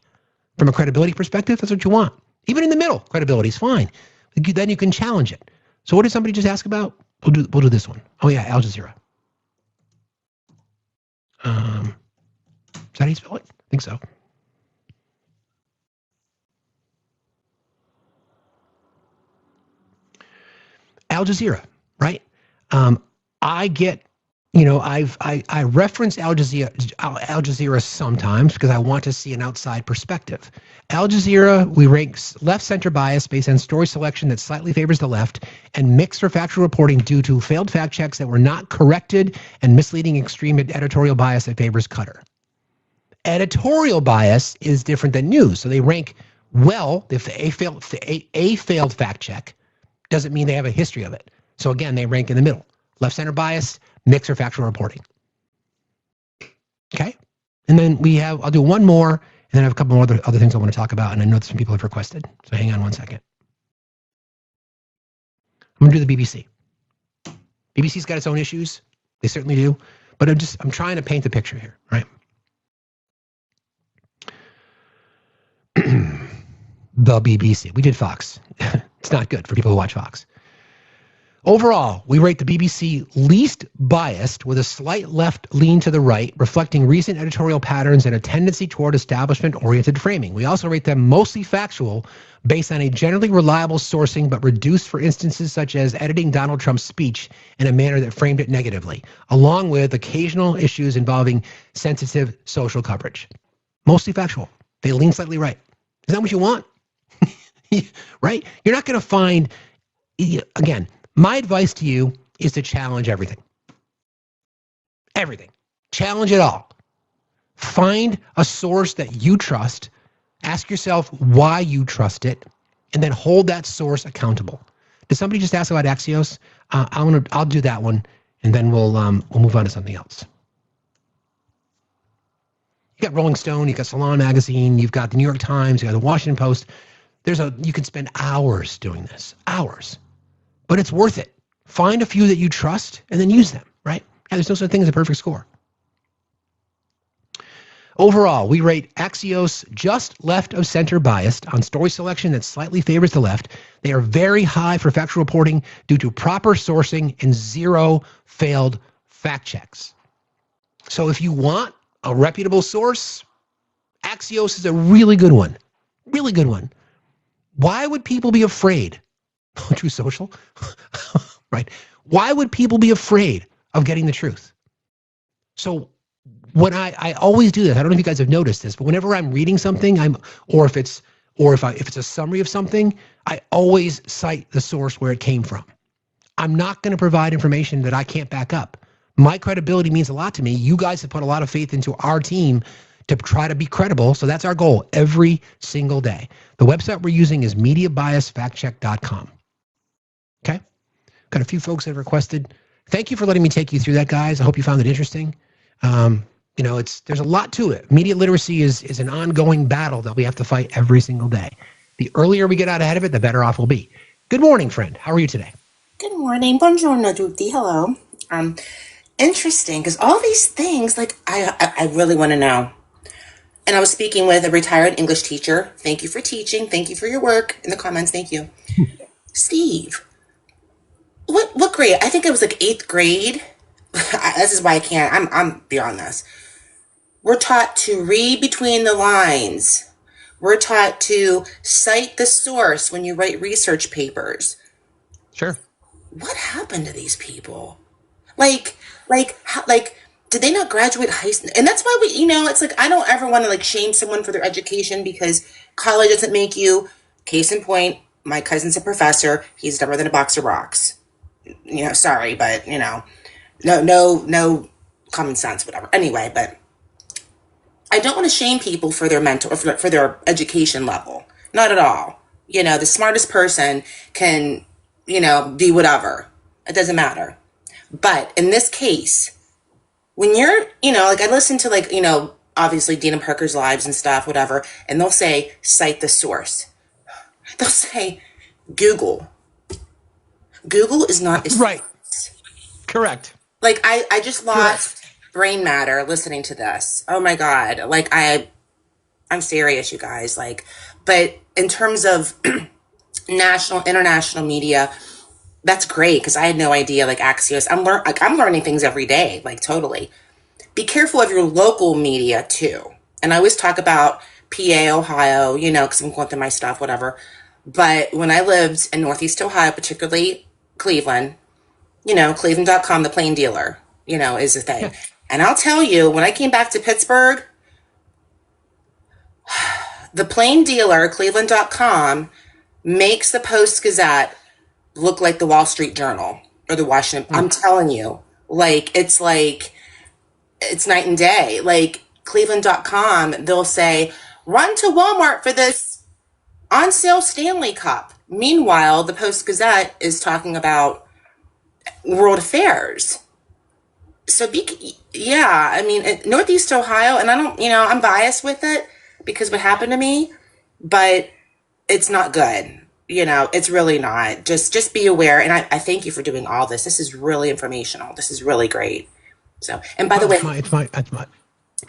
[SPEAKER 1] from a credibility perspective, that's what you want. Even in the middle, credibility is fine. Then you can challenge it. So what did somebody just ask about? We'll do this one. Oh yeah, Al Jazeera. Is that how you spell it? I think so. Al Jazeera, right? I get, I reference Al Jazeera sometimes because I want to see an outside perspective. Al Jazeera, we rank left-center bias based on story selection that slightly favors the left, and mixed for factual reporting due to failed fact checks that were not corrected, and misleading extreme editorial bias that favors Qatar. Editorial bias is different than news, so they rank well. If a failed fact check doesn't mean they have a history of it. So again, they rank in the middle. Left-center bias, mixed or factual reporting. Okay? And then I'll do one more, and then I have a couple more other things I want to talk about, and I know that some people have requested. So hang on one second. I'm going to do the BBC. BBC's got its own issues. They certainly do. But I'm trying to paint the picture here, right? The BBC. We did Fox. It's not good for people who watch Fox. Overall, we rate the BBC least biased with a slight left lean to the right, reflecting recent editorial patterns and a tendency toward establishment-oriented framing. We also rate them mostly factual, based on a generally reliable sourcing, but reduced for instances such as editing Donald Trump's speech in a manner that framed it negatively, along with occasional issues involving sensitive social coverage. Mostly factual. They lean slightly right. Is that what you want? Right? You're not going to find, again, my advice to you is to challenge everything. Everything. Challenge it all. Find a source that you trust. Ask yourself why you trust it, and then hold that source accountable. Did somebody just ask about Axios? I'll do that one, and then we'll move on to something else. You got Rolling Stone, you got Salon Magazine, you've got the New York Times, you got the Washington Post. You could spend hours doing this, hours, but it's worth it. Find a few that you trust and then use them, right? Yeah, there's no such thing as a perfect score. Overall, we rate Axios just left of center biased on story selection that slightly favors the left. They are very high for factual reporting due to proper sourcing and zero failed fact checks. So if you want a reputable source, Axios is a really good one. Really good one. Why would people be afraid? True Social, right? Why would people be afraid of getting the truth? So when I always do this, I don't know if you guys have noticed this, but whenever I'm reading something, if it's a summary of something, I always cite the source where it came from. I'm not going to provide information that I can't back up. My credibility means a lot to me. You guys have put a lot of faith into our team to try to be credible. So that's our goal every single day. The website we're using is mediabiasfactcheck.com. Okay. Got a few folks that have requested. Thank you for letting me take you through that, guys. I hope you found it interesting. There's a lot to it. Media literacy is an ongoing battle that we have to fight every single day. The earlier we get out ahead of it, the better off we'll be. Good morning, friend. How are you today?
[SPEAKER 7] Good morning. Buongiorno tutti. Hello. Interesting, because all these things, I really want to know. And I was speaking with a retired English teacher. Thank you for teaching. Thank you for your work. In the comments, thank you. Steve, what grade? I think it was like 8th grade. This is why I can't. I'm beyond this. We're taught to read between the lines. We're taught to cite the source when you write research papers.
[SPEAKER 1] Sure.
[SPEAKER 7] what happened to these people? Did they not graduate high school? And that's why it's like, I don't ever want to like shame someone for their education because college doesn't make you. Case in point, my cousin's a professor. He's dumber than a box of rocks. Sorry, but no common sense, whatever. Anyway, but I don't want to shame people for their mental or for their education level. Not at all. The smartest person can, be whatever. It doesn't matter. But in this case, when you're, like I listen to obviously Dana Parker's lives and stuff, whatever, and they'll say, cite the source. They'll say, Google. Google is not a
[SPEAKER 1] right. Correct.
[SPEAKER 7] Like I just lost brain matter listening to this. Oh my God. Like I'm serious, you guys. But in terms of national, international media, that's great because I had no idea. Like Axios, I'm learning things every day. Like totally. Be careful of your local media too. And I always talk about PA, Ohio, because I'm going through my stuff, whatever. But when I lived in Northeast Ohio, particularly Cleveland, Cleveland.com, the plain dealer, is a thing. Yeah. And I'll tell you, when I came back to Pittsburgh, the plain dealer, Cleveland.com, makes the Post-Gazette look like the Wall Street Journal or the Washington. I'm telling you, it's night and day. Like Cleveland.com, they'll say, run to Walmart for this on sale Stanley Cup. Meanwhile, the Post-Gazette is talking about world affairs. So Northeast Ohio, and I don't, I'm biased with it because what happened to me, but it's not good. It's really not. Just be aware. And I thank you for doing all this. This is really informational. This is really great. So, and by the way,
[SPEAKER 1] it's my.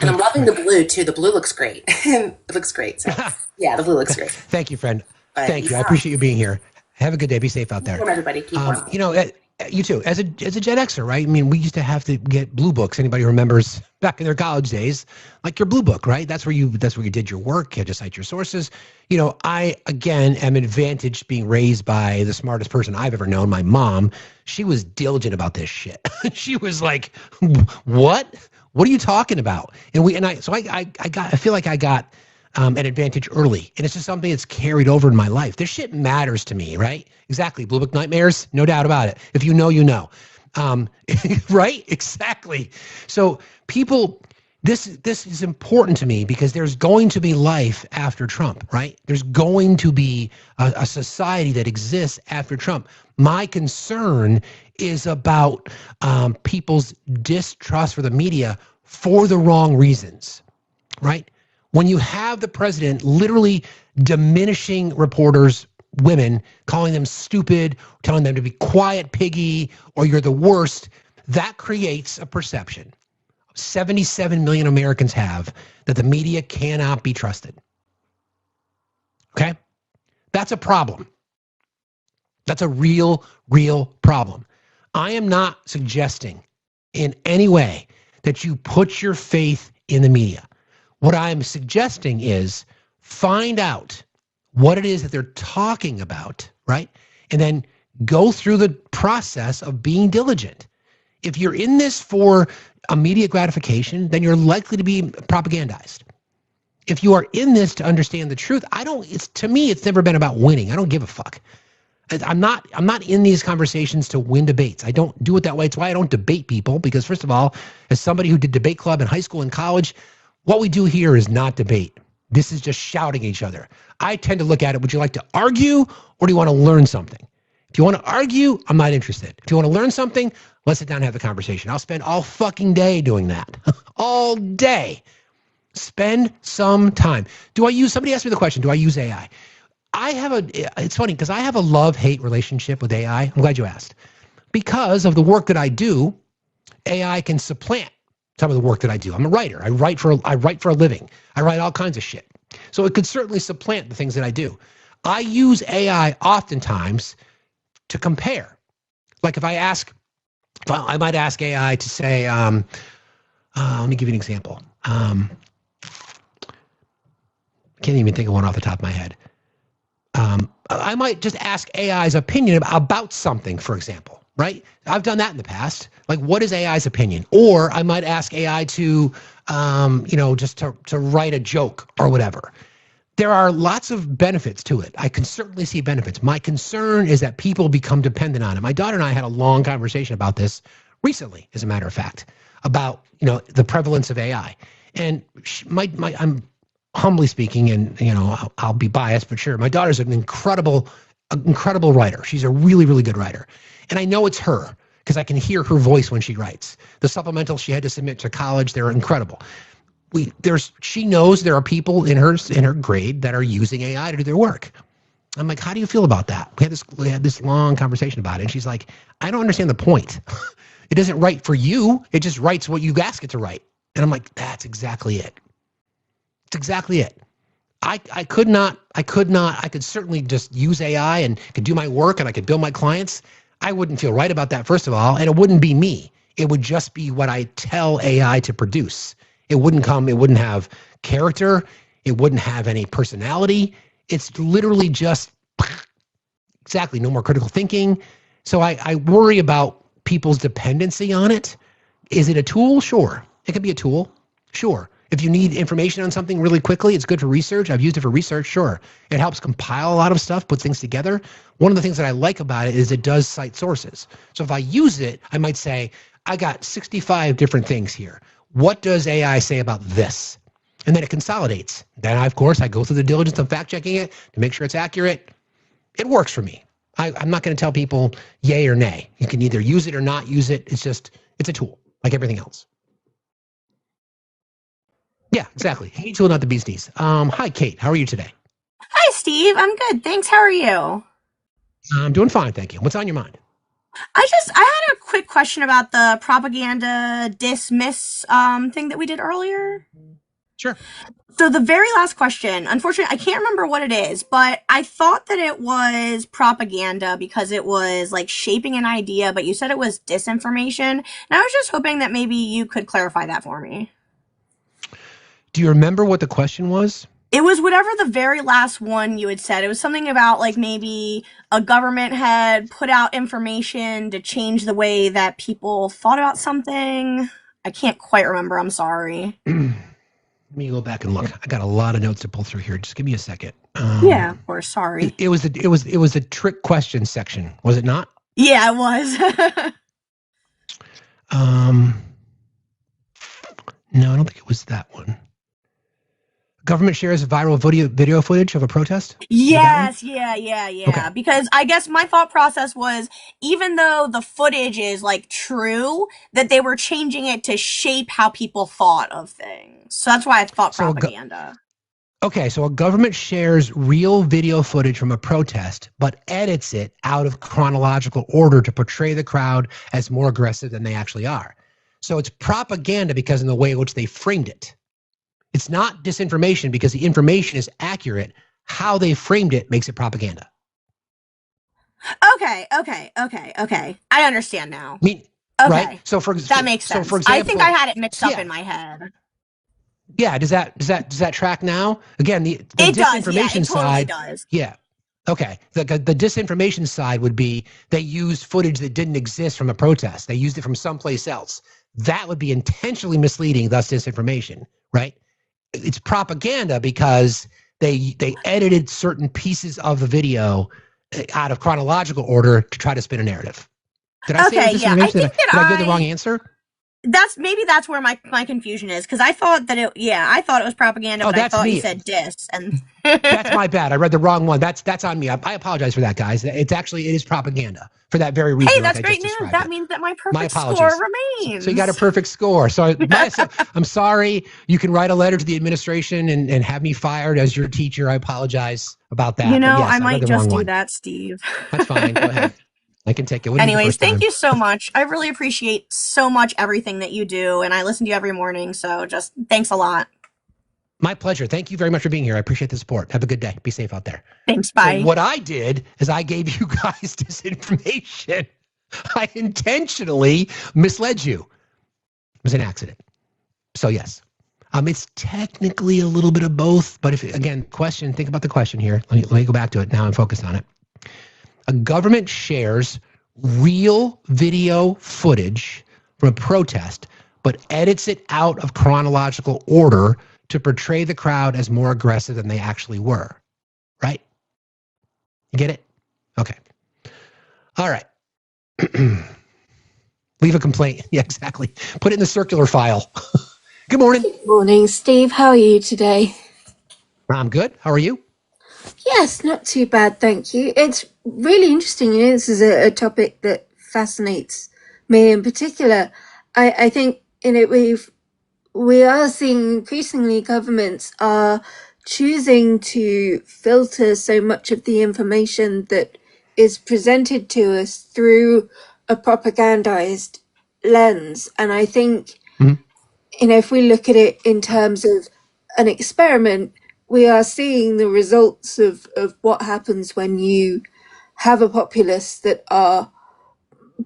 [SPEAKER 7] And I'm loving the blue too. The blue looks great. It looks great. So yeah, the blue looks great.
[SPEAKER 1] Thank you, friend. Thank you. I appreciate you being here. Have a good day. Be safe out there.
[SPEAKER 7] Everybody, keep on.
[SPEAKER 1] You too. As a Gen Xer, right? I mean, we used to have to get blue books. Anybody who remembers back in their college days, like your blue book, right? That's where you did your work. You had to cite your sources. I again am advantaged being raised by the smartest person I've ever known, my mom. She was diligent about this shit. She was like, "What? What are you talking about?" I feel like I got an advantage early, and it's just something that's carried over in my life. This shit matters to me, right? Exactly. Blue Book nightmares, no doubt about it. If you know, you know. Right? Exactly. So people, this is important to me because there's going to be life after Trump, right? There's going to be a society that exists after Trump. My concern is about people's distrust for the media for the wrong reasons, right? When you have the president literally diminishing reporters, women, calling them stupid, telling them to be quiet, piggy, or you're the worst, that creates a perception 77 million Americans have that the media cannot be trusted. Okay? That's a problem. That's a real problem. I am not suggesting in any way that you put your faith in the media. What I'm suggesting is find out what it is that they're talking about, right? And then go through the process of being diligent. If you're in this for immediate gratification, then you're likely to be propagandized. If you are in this to understand the truth, to me, it's never been about winning. I don't give a fuck. I'm not in these conversations to win debates. I don't do it that way. It's why I don't debate people, because first of all, as somebody who did debate club in high school and college, what we do here is not debate. This is just shouting at each other. I tend to look at it, would you like to argue or do you want to learn something? If you want to argue, I'm not interested. If you want to learn something, let's sit down and have the conversation. I'll spend all fucking day doing that. All day. Spend some time. Somebody asked me the question, do I use AI? It's funny because I have a love-hate relationship with AI. I'm glad you asked. Because of the work that I do, AI can supplant some of the work that I do. I'm a writer. I write for a living. I write all kinds of shit. So it could certainly supplant the things that I do. I use AI oftentimes to compare. Like I might ask AI to say, let me give you an example. Can't even think of one off the top of my head. I might just ask AI's opinion about something, for example. right? I've done that in the past. Like, what is AI's opinion? Or I might ask AI to, just to write a joke or whatever. There are lots of benefits to it. I can certainly see benefits. My concern is that people become dependent on it. My daughter and I had a long conversation about this recently, as a matter of fact, about the prevalence of AI. And I'm humbly speaking, and I'll be biased, but sure, my daughter's an incredible writer. She's a really, really good writer, and I know it's her because I can hear her voice when she writes. The supplementals she had to submit to college, they're incredible. She knows there are people in her grade that are using AI to do their work. I'm like, how do you feel about that? We had this long conversation about it, and she's like, I don't understand the point. It doesn't write for you. It just writes what you ask it to write. And I'm like, that's exactly it. It's exactly it. I could certainly just use AI and could do my work and I could bill my clients. I wouldn't feel right about that, first of all, and it wouldn't be me. It would just be what I tell AI to produce. It wouldn't have character. It wouldn't have any personality. It's literally just exactly no more critical thinking. So I worry about people's dependency on it. Is it a tool? Sure. It could be a tool. Sure. If you need information on something really quickly, it's good for research. I've used it for research. Sure. It helps compile a lot of stuff, put things together. One of the things that I like about it is it does cite sources. So if I use it, I might say, I got 65 different things here. What does AI say about this? And then it consolidates. Then, of course, I go through the diligence of fact checking it to make sure it's accurate. It works for me. I'm not going to tell people yay or nay. You can either use it or not use it. It's a tool like everything else. Yeah, exactly. Hey, tool, not the bee's knees. Hi, Kate. How are you today?
[SPEAKER 8] Hi, Steve. I'm good. Thanks. How are you?
[SPEAKER 1] I'm doing fine, thank you. What's on your mind?
[SPEAKER 8] I had a quick question about the propaganda dismiss thing that we did earlier.
[SPEAKER 1] Sure.
[SPEAKER 8] So the very last question, unfortunately, I can't remember what it is, but I thought that it was propaganda because it was like shaping an idea, but you said it was disinformation. And I was just hoping that maybe you could clarify that for me.
[SPEAKER 1] Do you remember what the question was?
[SPEAKER 8] It was whatever the very last one you had said. It was something about like maybe a government had put out information to change the way that people thought about something. I can't quite remember. I'm sorry.
[SPEAKER 1] Let me go back and look. I got a lot of notes to pull through here. Just give me a second.
[SPEAKER 8] Yeah, of course. Sorry.
[SPEAKER 1] It was a trick question section, was it not?
[SPEAKER 8] Yeah, it was.
[SPEAKER 1] No, I don't think it was that one. Government shares viral video footage of a protest?
[SPEAKER 8] Yes, yeah.
[SPEAKER 1] Okay.
[SPEAKER 8] Because I guess my thought process was, even though the footage is like true, that they were changing it to shape how people thought of things. So that's why I thought propaganda.
[SPEAKER 1] Okay, so a government shares real video footage from a protest, but edits it out of chronological order to portray the crowd as more aggressive than they actually are. So it's propaganda because in the way in which they framed it. It's not disinformation because the information is accurate. How they framed it makes it propaganda.
[SPEAKER 8] Okay. I understand now.
[SPEAKER 1] I mean,
[SPEAKER 8] okay.
[SPEAKER 1] Right? So
[SPEAKER 8] that makes sense.
[SPEAKER 1] For example,
[SPEAKER 8] I think I had it mixed up in my head.
[SPEAKER 1] Yeah, does that track now? Again, the disinformation side.
[SPEAKER 8] Totally does.
[SPEAKER 1] Yeah. Okay. The disinformation side would be they used footage that didn't exist from a protest. They used it from someplace else. That would be intentionally misleading, thus disinformation, right? It's propaganda because they edited certain pieces of the video out of chronological order to try to spin a narrative. Did I say disinformation?
[SPEAKER 8] Yeah, did
[SPEAKER 1] I give the wrong answer?
[SPEAKER 8] That's where my confusion is, because I thought that I thought it was propaganda, but I thought you said dis, and
[SPEAKER 1] that's my bad. I read the wrong one. That's on me. I apologize for that, guys. It is propaganda for that very reason.
[SPEAKER 8] Hey, that's great news. That means that my perfect score remains.
[SPEAKER 1] So you got a perfect score. So I'm sorry. You can write a letter to the administration and have me fired as your teacher. I apologize about that.
[SPEAKER 8] Yes, I
[SPEAKER 1] I
[SPEAKER 8] might just do that, Steve.
[SPEAKER 1] That's fine. Go ahead. I can take it.
[SPEAKER 8] Anyways, thank you so much. I really appreciate so much everything that you do, and I listen to you every morning, so just thanks a lot.
[SPEAKER 1] My pleasure. Thank you very much for being here. I appreciate the support. Have a good day. Be safe out there.
[SPEAKER 8] Thanks. Bye.
[SPEAKER 1] So what I did is I gave you guys disinformation. I intentionally misled you. It was an accident. So yes, it's technically a little bit of both, but think about the question here. Let me go back to it now and focus on it. A government shares real video footage from a protest, but edits it out of chronological order to portray the crowd as more aggressive than they actually were. Right? You get it? Okay. All right. Leave a complaint. Yeah, exactly. Put it in the circular file. Good morning.
[SPEAKER 9] Good morning, Steve. How are you today?
[SPEAKER 1] I'm good. How are you?
[SPEAKER 9] Yes, not too bad, thank you. It's really interesting. You know, this is a topic that fascinates me in particular. I think, you know, we are seeing increasingly governments are choosing to filter so much of the information that is presented to us through a propagandized lens. And I think, you know, if we look at it in terms of an experiment, we are seeing the results of what happens when you have a populace that are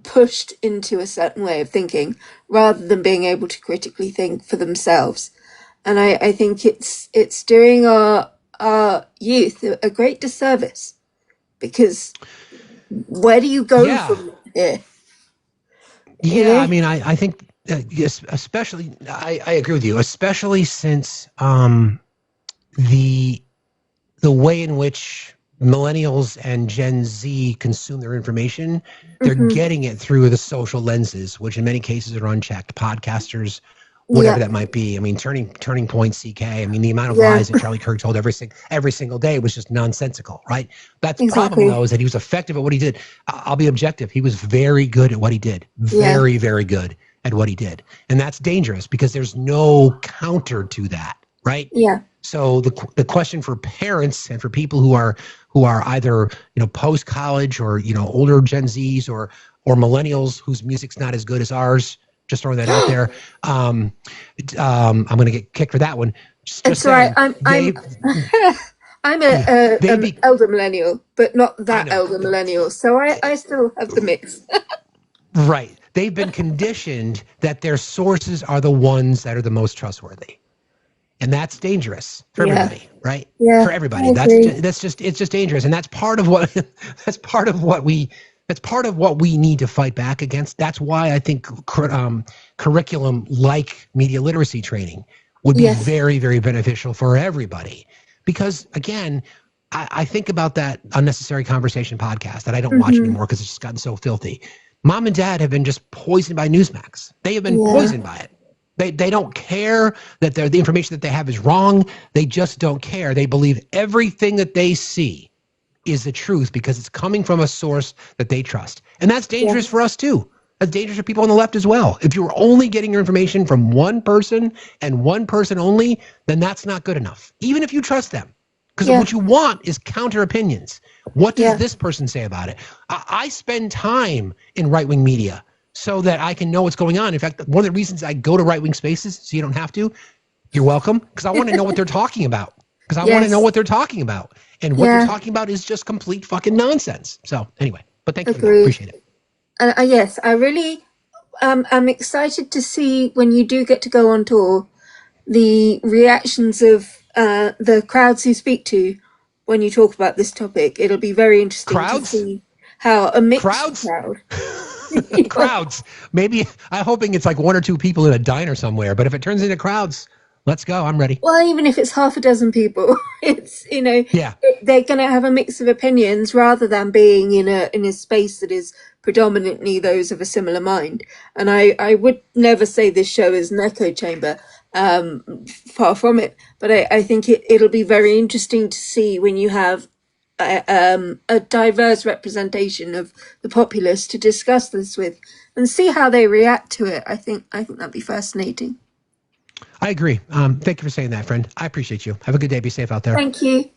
[SPEAKER 9] pushed into a certain way of thinking rather than being able to critically think for themselves. And I think it's doing our youth a great disservice, because where do you go from here?
[SPEAKER 1] Yeah, I mean, I think, yes, especially, I agree with you, especially since the way in which millennials and Gen Z consume their information, they're getting it through the social lenses, which in many cases are unchecked. Podcasters, whatever that might be. I mean, turning point CK. I mean, the amount of lies that Charlie Kirk told every single day was just nonsensical, right? That's the problem, though, is that he was effective at what he did. I'll be objective. He was very good at what he did. Very, very good at what he did. And that's dangerous because there's no counter to that, right?
[SPEAKER 9] Yeah.
[SPEAKER 1] So the question for parents and for people who are either, you know, post college or, you know, older Gen Zs or millennials whose music's not as good as ours, just throwing that out there. I'm going to get kicked for that one.
[SPEAKER 9] It's right. I'm an elder millennial, but not that elder millennial. So I still have the mix.
[SPEAKER 1] Right. They've been conditioned that their sources are the ones that are the most trustworthy. And that's dangerous for everybody, right?
[SPEAKER 9] Yeah,
[SPEAKER 1] for everybody. It's just dangerous. And that's part of what we need to fight back against. That's why I think curriculum like media literacy training would be very, very beneficial for everybody. Because again, I think about that Unnecessary Conversation podcast that I don't watch anymore because it's just gotten so filthy. Mom and dad have been just poisoned by Newsmax. They have been poisoned by it. They don't care that the information that they have is wrong. They just don't care. They believe everything that they see is the truth because it's coming from a source that they trust. And that's dangerous for us too. That's dangerous for people on the left as well. If you're only getting your information from one person and one person only, then that's not good enough, even if you trust them. Because what you want is counter opinions. What does this person say about it? I spend time in right-wing media so that I can know what's going on. In fact, one of the reasons I go to right-wing spaces, so you don't have to, you're welcome, because I want to know what they're talking about. Because I want to know what they're talking about. And what they're talking about is just complete fucking nonsense. So anyway, but thank you for that. Appreciate it.
[SPEAKER 9] Yes, I really I'm excited to see when you do get to go on tour, the reactions of the crowds you speak to when you talk about this topic. It'll be very interesting to see how a mixed crowd.
[SPEAKER 1] Crowds. Maybe I'm hoping it's like one or two people in a diner somewhere, but if it turns into crowds, let's go. I'm ready.
[SPEAKER 9] Well, even if it's half a dozen people, it's, you know, they're going to have a mix of opinions rather than being in a space that is predominantly those of a similar mind. And I would never say this show is an echo chamber, far from it. But I think it'll be very interesting to see when you have a diverse representation of the populace to discuss this with and see how they react to it. I think that'd be fascinating.
[SPEAKER 1] I agree. Thank you for saying that, friend. I appreciate you. Have a good day. Be safe out there.
[SPEAKER 9] Thank you.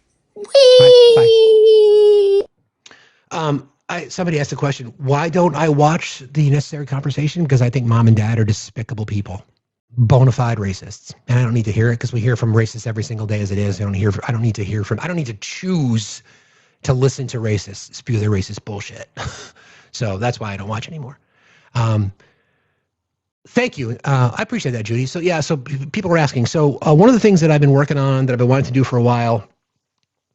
[SPEAKER 1] Bye. Somebody asked a question. Why don't I watch the Necessary Conversation? Because I think mom and dad are despicable people, bona fide racists, and I don't need to hear it because we hear from racists every single day as it is. I don't need to choose to listen to racists spew their racist bullshit. So that's why I don't watch anymore. Thank you. I appreciate that, Judy. So people are asking. So one of the things that I've been working on that I've been wanting to do for a while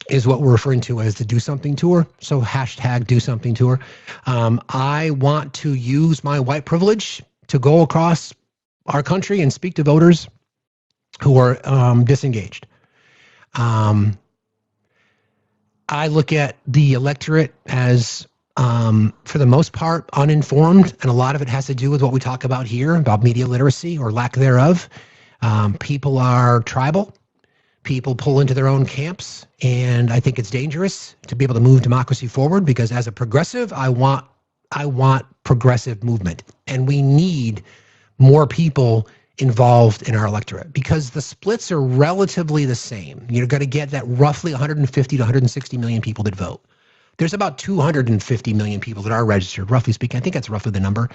[SPEAKER 1] is what we're referring to as the Do Something Tour. So hashtag Do Something Tour. I want to use my white privilege to go across our country and speak to voters who are disengaged. I look at the electorate as, for the most part, uninformed, and a lot of it has to do with what we talk about here, about media literacy or lack thereof. People are tribal. People pull into their own camps, and I think it's dangerous to be able to move democracy forward, because as a progressive, I want progressive movement, and we need more people involved in our electorate, because the splits are relatively the same. You're going to get that roughly 150 to 160 million people that vote. There's about 250 million people that are registered, roughly speaking. I think that's roughly the number.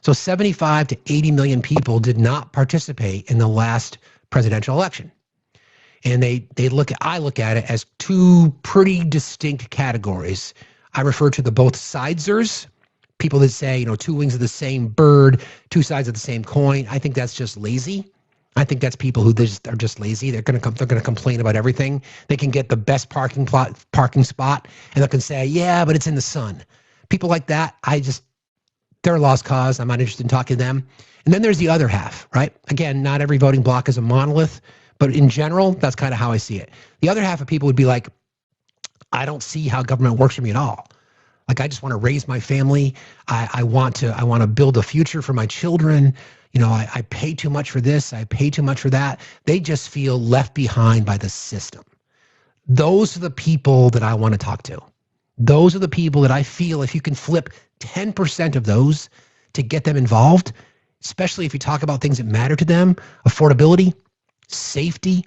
[SPEAKER 1] So 75 to 80 million people did not participate in the last presidential election. And I look at it as two pretty distinct categories. I refer to the both sidesers, people that say, two wings of the same bird, two sides of the same coin. I think that's just lazy. I think that's people who are just lazy. They're going to complain about everything. They can get the best parking spot, and they can say, yeah, but it's in the sun. People like that, they're a lost cause. I'm not interested in talking to them. And then there's the other half, right? Again, not every voting block is a monolith, but in general, that's kind of how I see it. The other half of people would be like, I don't see how government works for me at all. Like, I just want to raise my family. I want to build a future for my children. I pay too much for this. I pay too much for that. They just feel left behind by the system. Those are the people that I want to talk to. Those are the people that I feel if you can flip 10% of those to get them involved, especially if you talk about things that matter to them, affordability, safety,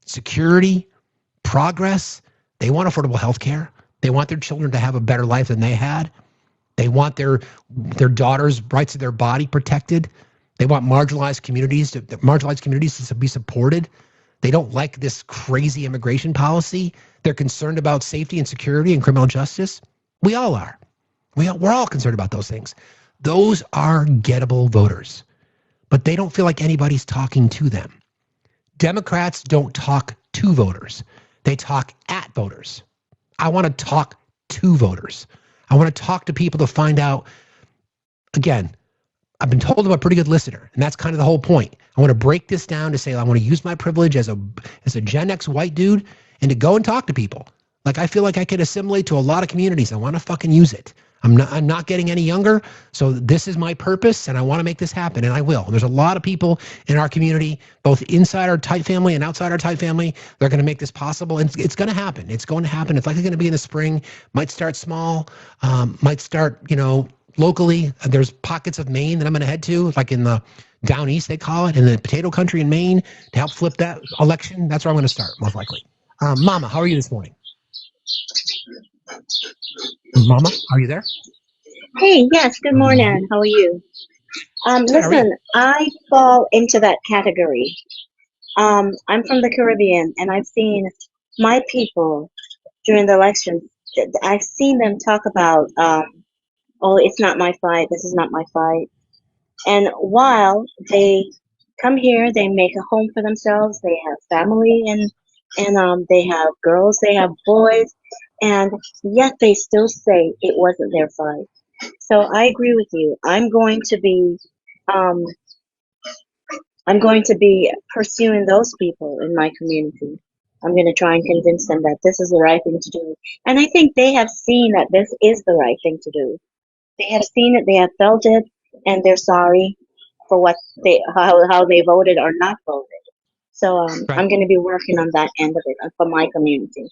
[SPEAKER 1] security, progress. They want affordable health care. They want their children to have a better life than they had. They want their daughters' rights to their body protected. They want marginalized communities to be supported. They don't like this crazy immigration policy. They're concerned about safety and security and criminal justice. We all are. We're all concerned about those things. Those are gettable voters, but they don't feel like anybody's talking to them. Democrats don't talk to voters. They talk at voters. I want to talk to voters. I want to talk to people to find out. Again, I've been told I'm a pretty good listener, and that's kind of the whole point. I want to break this down to say I want to use my privilege as a Gen X white dude and to go and talk to people. Like, I feel like I could assimilate to a lot of communities. I want to fucking use it. I'm not getting any younger, so this is my purpose, and I want to make this happen, and I will. And there's a lot of people in our community, both inside our tight family and outside our tight family, they're going to make this possible, and it's going to happen. It's going to happen. It's likely going to be in the spring. Might start small, might start, locally. There's pockets of Maine that I'm going to head to, like in the down east, they call it, in the potato country in Maine, to help flip that election. That's where I'm going to start, most likely. Mama, how are you this morning? Mama, are you there?
[SPEAKER 10] Hey, yes, good morning. How are you? Listen, I fall into that category. I'm from the Caribbean, and I've seen my people during the election. I've seen them talk about, oh, it's not my fight. This is not my fight. And while they come here, they make a home for themselves. They have family, and they have girls, they have boys, and yet they still say it wasn't their fight. So I agree with you. I'm going to be pursuing those people in my community. I'm going to try and convince them that this is the right thing to do. And I think they have seen that this is the right thing to do. They have seen it, they have felt it, and they're sorry for how they voted or not voted. So I'm going to be working on that end of it for my community.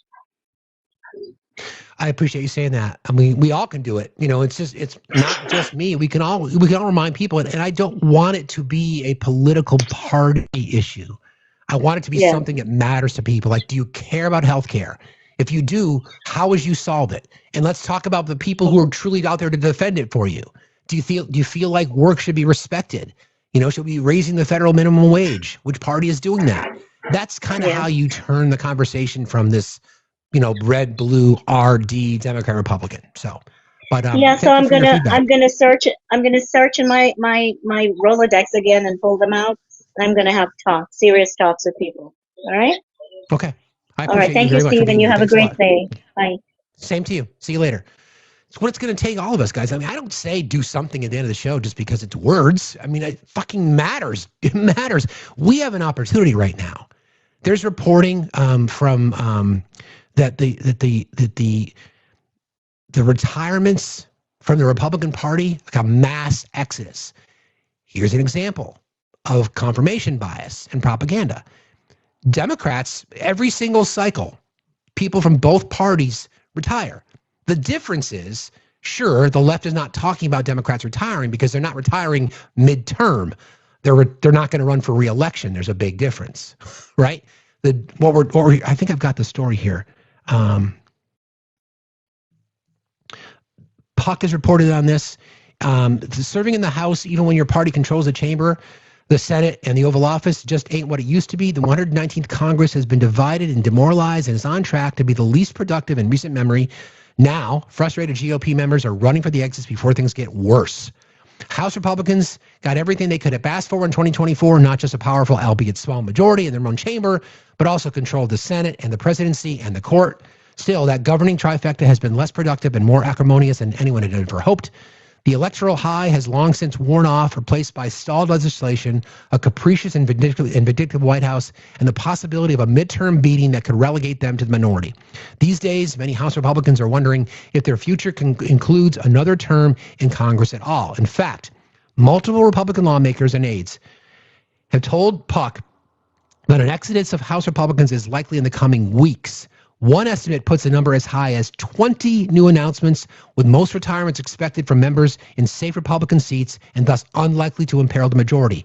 [SPEAKER 1] I appreciate you saying that. I mean, we all can do it. It's not just me. We can all remind people, and I don't want it to be a political party issue. I want it to be something that matters to people. Like, do you care about healthcare? If you do, how would you solve it? And let's talk about the people who are truly out there to defend it for you. Do you feel like work should be respected? Should we be raising the federal minimum wage? Which party is doing that? That's kind of how you turn the conversation from this, red, blue, RD, Democrat, Republican. So, but
[SPEAKER 10] so I'm gonna search in my Rolodex again and pull them out. And I'm gonna have serious talks with people. All right.
[SPEAKER 1] Okay. I
[SPEAKER 10] All right.
[SPEAKER 1] appreciate you
[SPEAKER 10] Thank you,
[SPEAKER 1] very much for
[SPEAKER 10] Stephen.
[SPEAKER 1] being
[SPEAKER 10] You
[SPEAKER 1] here.
[SPEAKER 10] have a
[SPEAKER 1] Thanks a
[SPEAKER 10] great
[SPEAKER 1] lot.
[SPEAKER 10] day. Bye.
[SPEAKER 1] Same to you. See you later. It's what it's going to take all of us, guys. I mean, I don't say do something at the end of the show just because it's words. I mean, it fucking matters. It matters. We have an opportunity right now. There's reporting from that the retirements from the Republican Party, like a mass exodus. Here's an example of confirmation bias and propaganda. Democrats, every single cycle, people from both parties retire. The difference is, sure, the left is not talking about Democrats retiring because they're not retiring midterm. They're not going to run for re-election. There's a big difference, right? I think I've got the story here. Puck has reported on this. Serving in the House, even when your party controls the chamber, the Senate, and the Oval Office, just ain't what it used to be. The 119th Congress has been divided and demoralized and is on track to be the least productive in recent memory. Now, frustrated GOP members are running for the exits before things get worse. House Republicans got everything they could have asked for in 2024, not just a powerful, albeit small majority in their own chamber, but also controlled the Senate and the presidency and the court. Still, that governing trifecta has been less productive and more acrimonious than anyone had ever hoped. The electoral high has long since worn off, replaced by stalled legislation, a capricious and vindictive White House, and the possibility of a midterm beating that could relegate them to the minority. These days, many House Republicans are wondering if their future includes another term in Congress at all. In fact, multiple Republican lawmakers and aides have told Puck that an exodus of House Republicans is likely in the coming weeks. One estimate puts the number as high as 20 new announcements, with most retirements expected from members in safe Republican seats and thus unlikely to imperil the majority.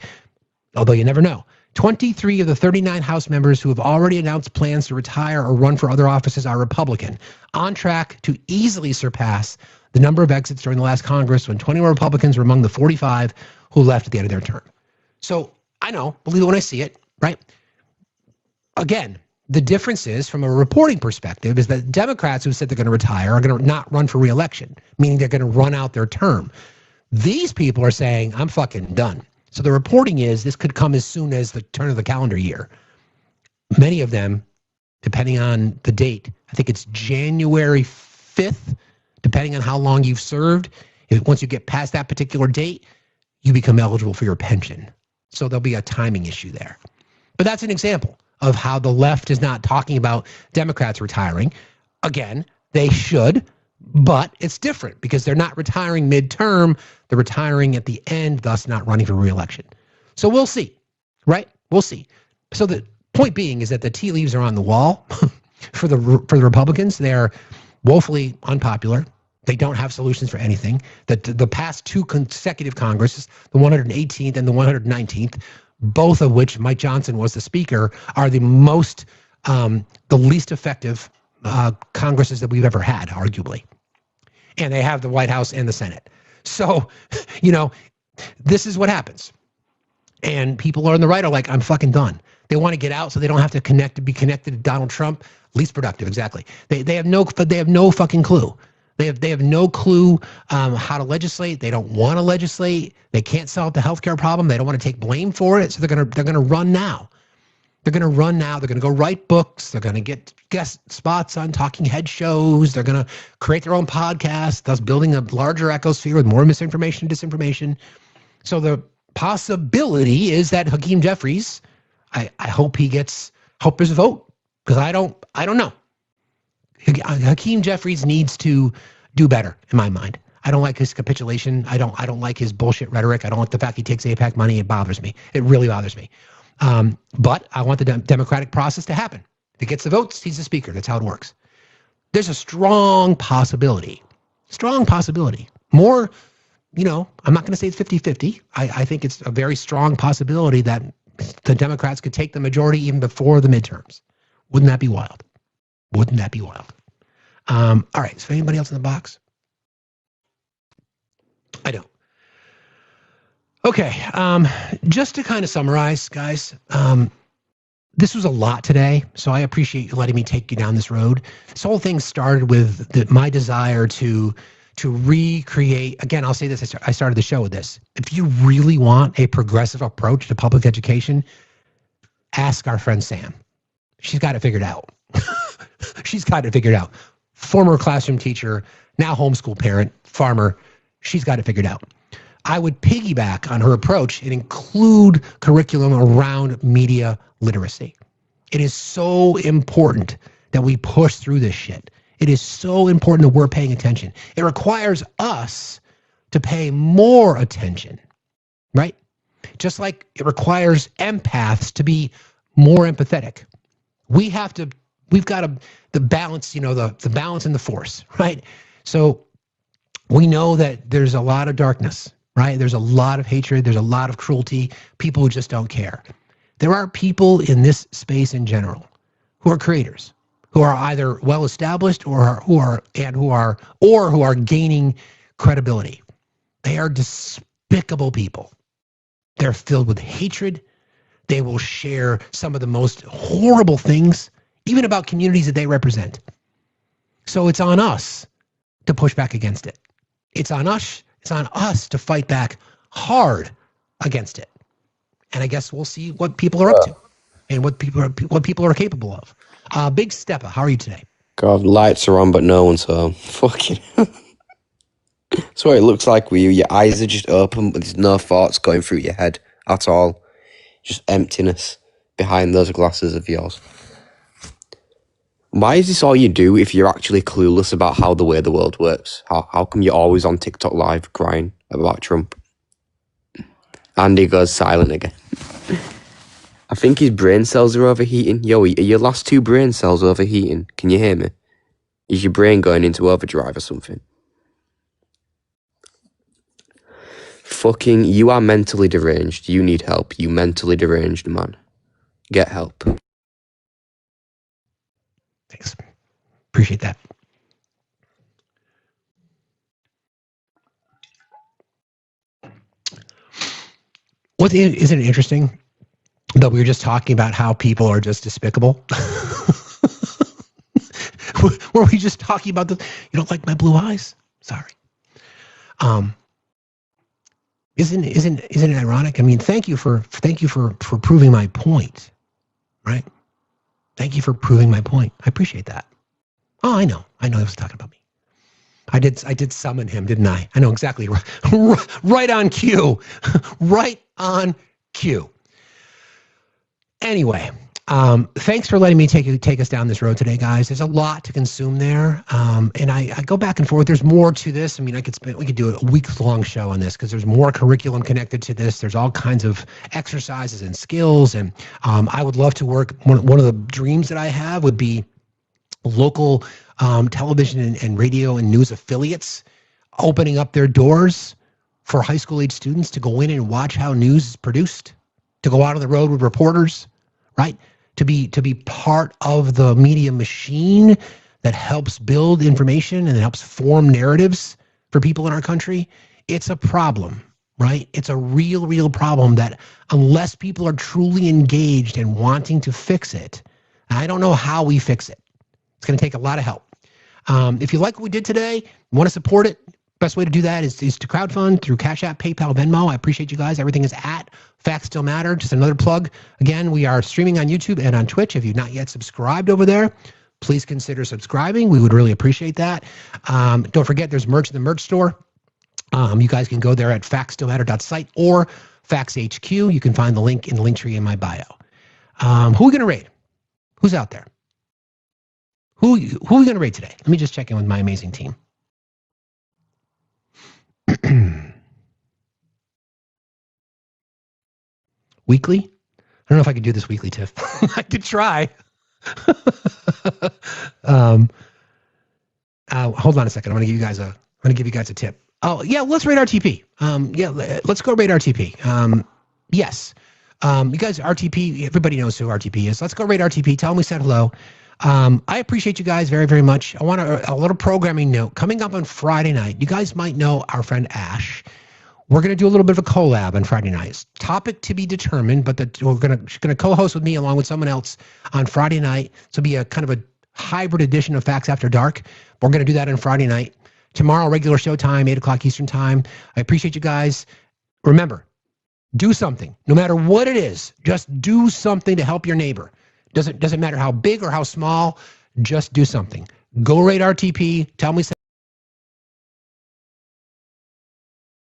[SPEAKER 1] Although you never know. 23 of the 39 House members who have already announced plans to retire or run for other offices are Republican, on track to easily surpass the number of exits during the last Congress when 21 Republicans were among the 45 who left at the end of their term. So I know, believe it when I see it, right? Again, the difference is, from a reporting perspective, is that Democrats who said they're going to retire are going to not run for re-election, meaning they're going to run out their term. These people are saying, I'm fucking done. So the reporting is this could come as soon as the turn of the calendar year. Many of them, depending on the date, I think it's January 5th, depending on how long you've served. Once you get past that particular date, you become eligible for your pension. So there'll be a timing issue there. But that's an example of how the left is not talking about Democrats retiring. Again, they should, but it's different because they're not retiring midterm. They're retiring at the end, thus not running for re-election. So we'll see, right? We'll see. So the point being is that the tea leaves are on the wall for the Republicans. They're woefully unpopular. They don't have solutions for anything. The past two consecutive Congresses, the 118th and the 119th, both of which Mike Johnson was the speaker, are the least effective Congresses that we've ever had, arguably. And they have the White House and the Senate. So, this is what happens. And people on the right are like, I'm fucking done. They want to get out so they don't have to be connected to Donald Trump. Least productive, exactly. They have no fucking clue. They have no clue how to legislate. They don't want to legislate. They can't solve the healthcare problem. They don't want to take blame for it. So they're gonna run now. They're gonna run now. They're gonna go write books. They're gonna get guest spots on talking head shows. They're gonna create their own podcast, thus building a larger ecosphere with more misinformation and disinformation. So the possibility is that Hakeem Jeffries, I hope there's a vote, because I don't know. Hakeem Jeffries needs to do better, in my mind. I don't like his capitulation. I don't like his bullshit rhetoric. I don't like the fact he takes AIPAC money. It bothers me. It really bothers me. But I want the democratic process to happen. If he gets the votes, he's the speaker. That's how it works. There's a strong possibility. More, I'm not going to say it's 50-50. I think it's a very strong possibility that the Democrats could take the majority even before the midterms. Wouldn't that be wild? All right. Is there anybody else in the box? I don't. Okay. Just to kind of summarize, guys, this was a lot today, so I appreciate you letting me take you down this road. This whole thing started with my desire to recreate. Again, I'll say this. I started the show with this. If you really want a progressive approach to public education, ask our friend Sam. She's got it figured out. She's got it figured out. Former classroom teacher, now homeschool parent, farmer. She's got it figured out. I would piggyback on her approach and include curriculum around media literacy. It is so important that we push through this shit. It is so important that we're paying attention. It requires us to pay more attention, right? Just like it requires empaths to be more empathetic. We've got the balance, the balance and the force, right? So we know that there's a lot of darkness, right? There's a lot of hatred. There's a lot of cruelty. People who just don't care. There are people in this space in general who are creators, who are either well established or who are gaining credibility. They are despicable people. They're filled with hatred. They will share some of the most horrible things, even about communities that they represent. So it's on us to push back against it. It's on us to fight back hard against it. And I guess we'll see what people are up to and what people are capable of. Big Steppa, how are you today?
[SPEAKER 11] God, lights are on, but no one's home. Fucking. That's what it looks like with you. Your eyes are just open, but there's no thoughts going through your head at all. Just emptiness behind those glasses of yours. Why is this all you do if you're actually clueless about how the way the world works? How come you're always on TikTok live crying about Trump? Andy goes silent again. I think his brain cells are overheating. Yo, are your last two brain cells overheating? Can you hear me? Is your brain going into overdrive or something? Fucking, you are mentally deranged. You need help. You mentally deranged man. Get help.
[SPEAKER 1] Thanks. Appreciate that. Isn't it interesting that we were just talking about how people are just despicable? Were we just talking about you don't like my blue eyes? Sorry. Isn't it ironic? I mean, thank you for proving my point, right? Thank you for proving my point. I appreciate that. Oh, I know he was talking about me. I did summon him, didn't I? I know exactly. Right on cue. Right on cue. Anyway, thanks for letting me take us down this road today, guys. There's a lot to consume there, and I go back and forth. There's more to this. I mean, we could do a week-long show on this because there's more curriculum connected to this. There's all kinds of exercises and skills, and I would love to work. One of the dreams that I have would be local television and radio and news affiliates opening up their doors for high school age students to go in and watch how news is produced, to go out on the road with reporters, right? To be part of the media machine that helps build information and helps form narratives for people in our country. It's a problem, right? It's a real problem that unless people are truly engaged and wanting to fix it, I don't know how we fix it. It's going to take a lot of help. If you like what we did today, want to support it, best way to do that is to crowdfund through Cash App, PayPal, Venmo. I appreciate you guys. Everything is at Factsstillmatter. Just another plug. Again, we are streaming on YouTube and on Twitch. If you've not yet subscribed over there, please consider subscribing. We would really appreciate that. Don't forget, there's merch in the merch store. You guys can go there at factsstillmatter.site or FactsHQ. You can find the link in the link tree in my bio. Who are we going to raid? Who's out there? Who are we going to raid today? Let me just check in with my amazing team. Weekly? I don't know if I could do this weekly, Tiff. I could try. Hold on a second. I'm going to give you guys a tip. Oh, yeah, let's raid RTP. Let's go raid RTP. Yes. You guys, RTP, everybody knows who RTP is. Let's go raid RTP. Tell them we said hello. I appreciate you guys very, very much. I want a little programming note. Coming up on Friday night, you guys might know our friend Ash. We're going to do a little bit of a collab on Friday nights. Topic to be determined, but she's going to co-host with me along with someone else on Friday night. So be a kind of a hybrid edition of Facts After Dark. We're going to do that on Friday night. Tomorrow, regular show time, 8 o'clock Eastern time. I appreciate you guys. Remember, do something. No matter what it is, just do something to help your neighbor. Doesn't matter how big or how small. just do something. Go rate RTP. Tell me.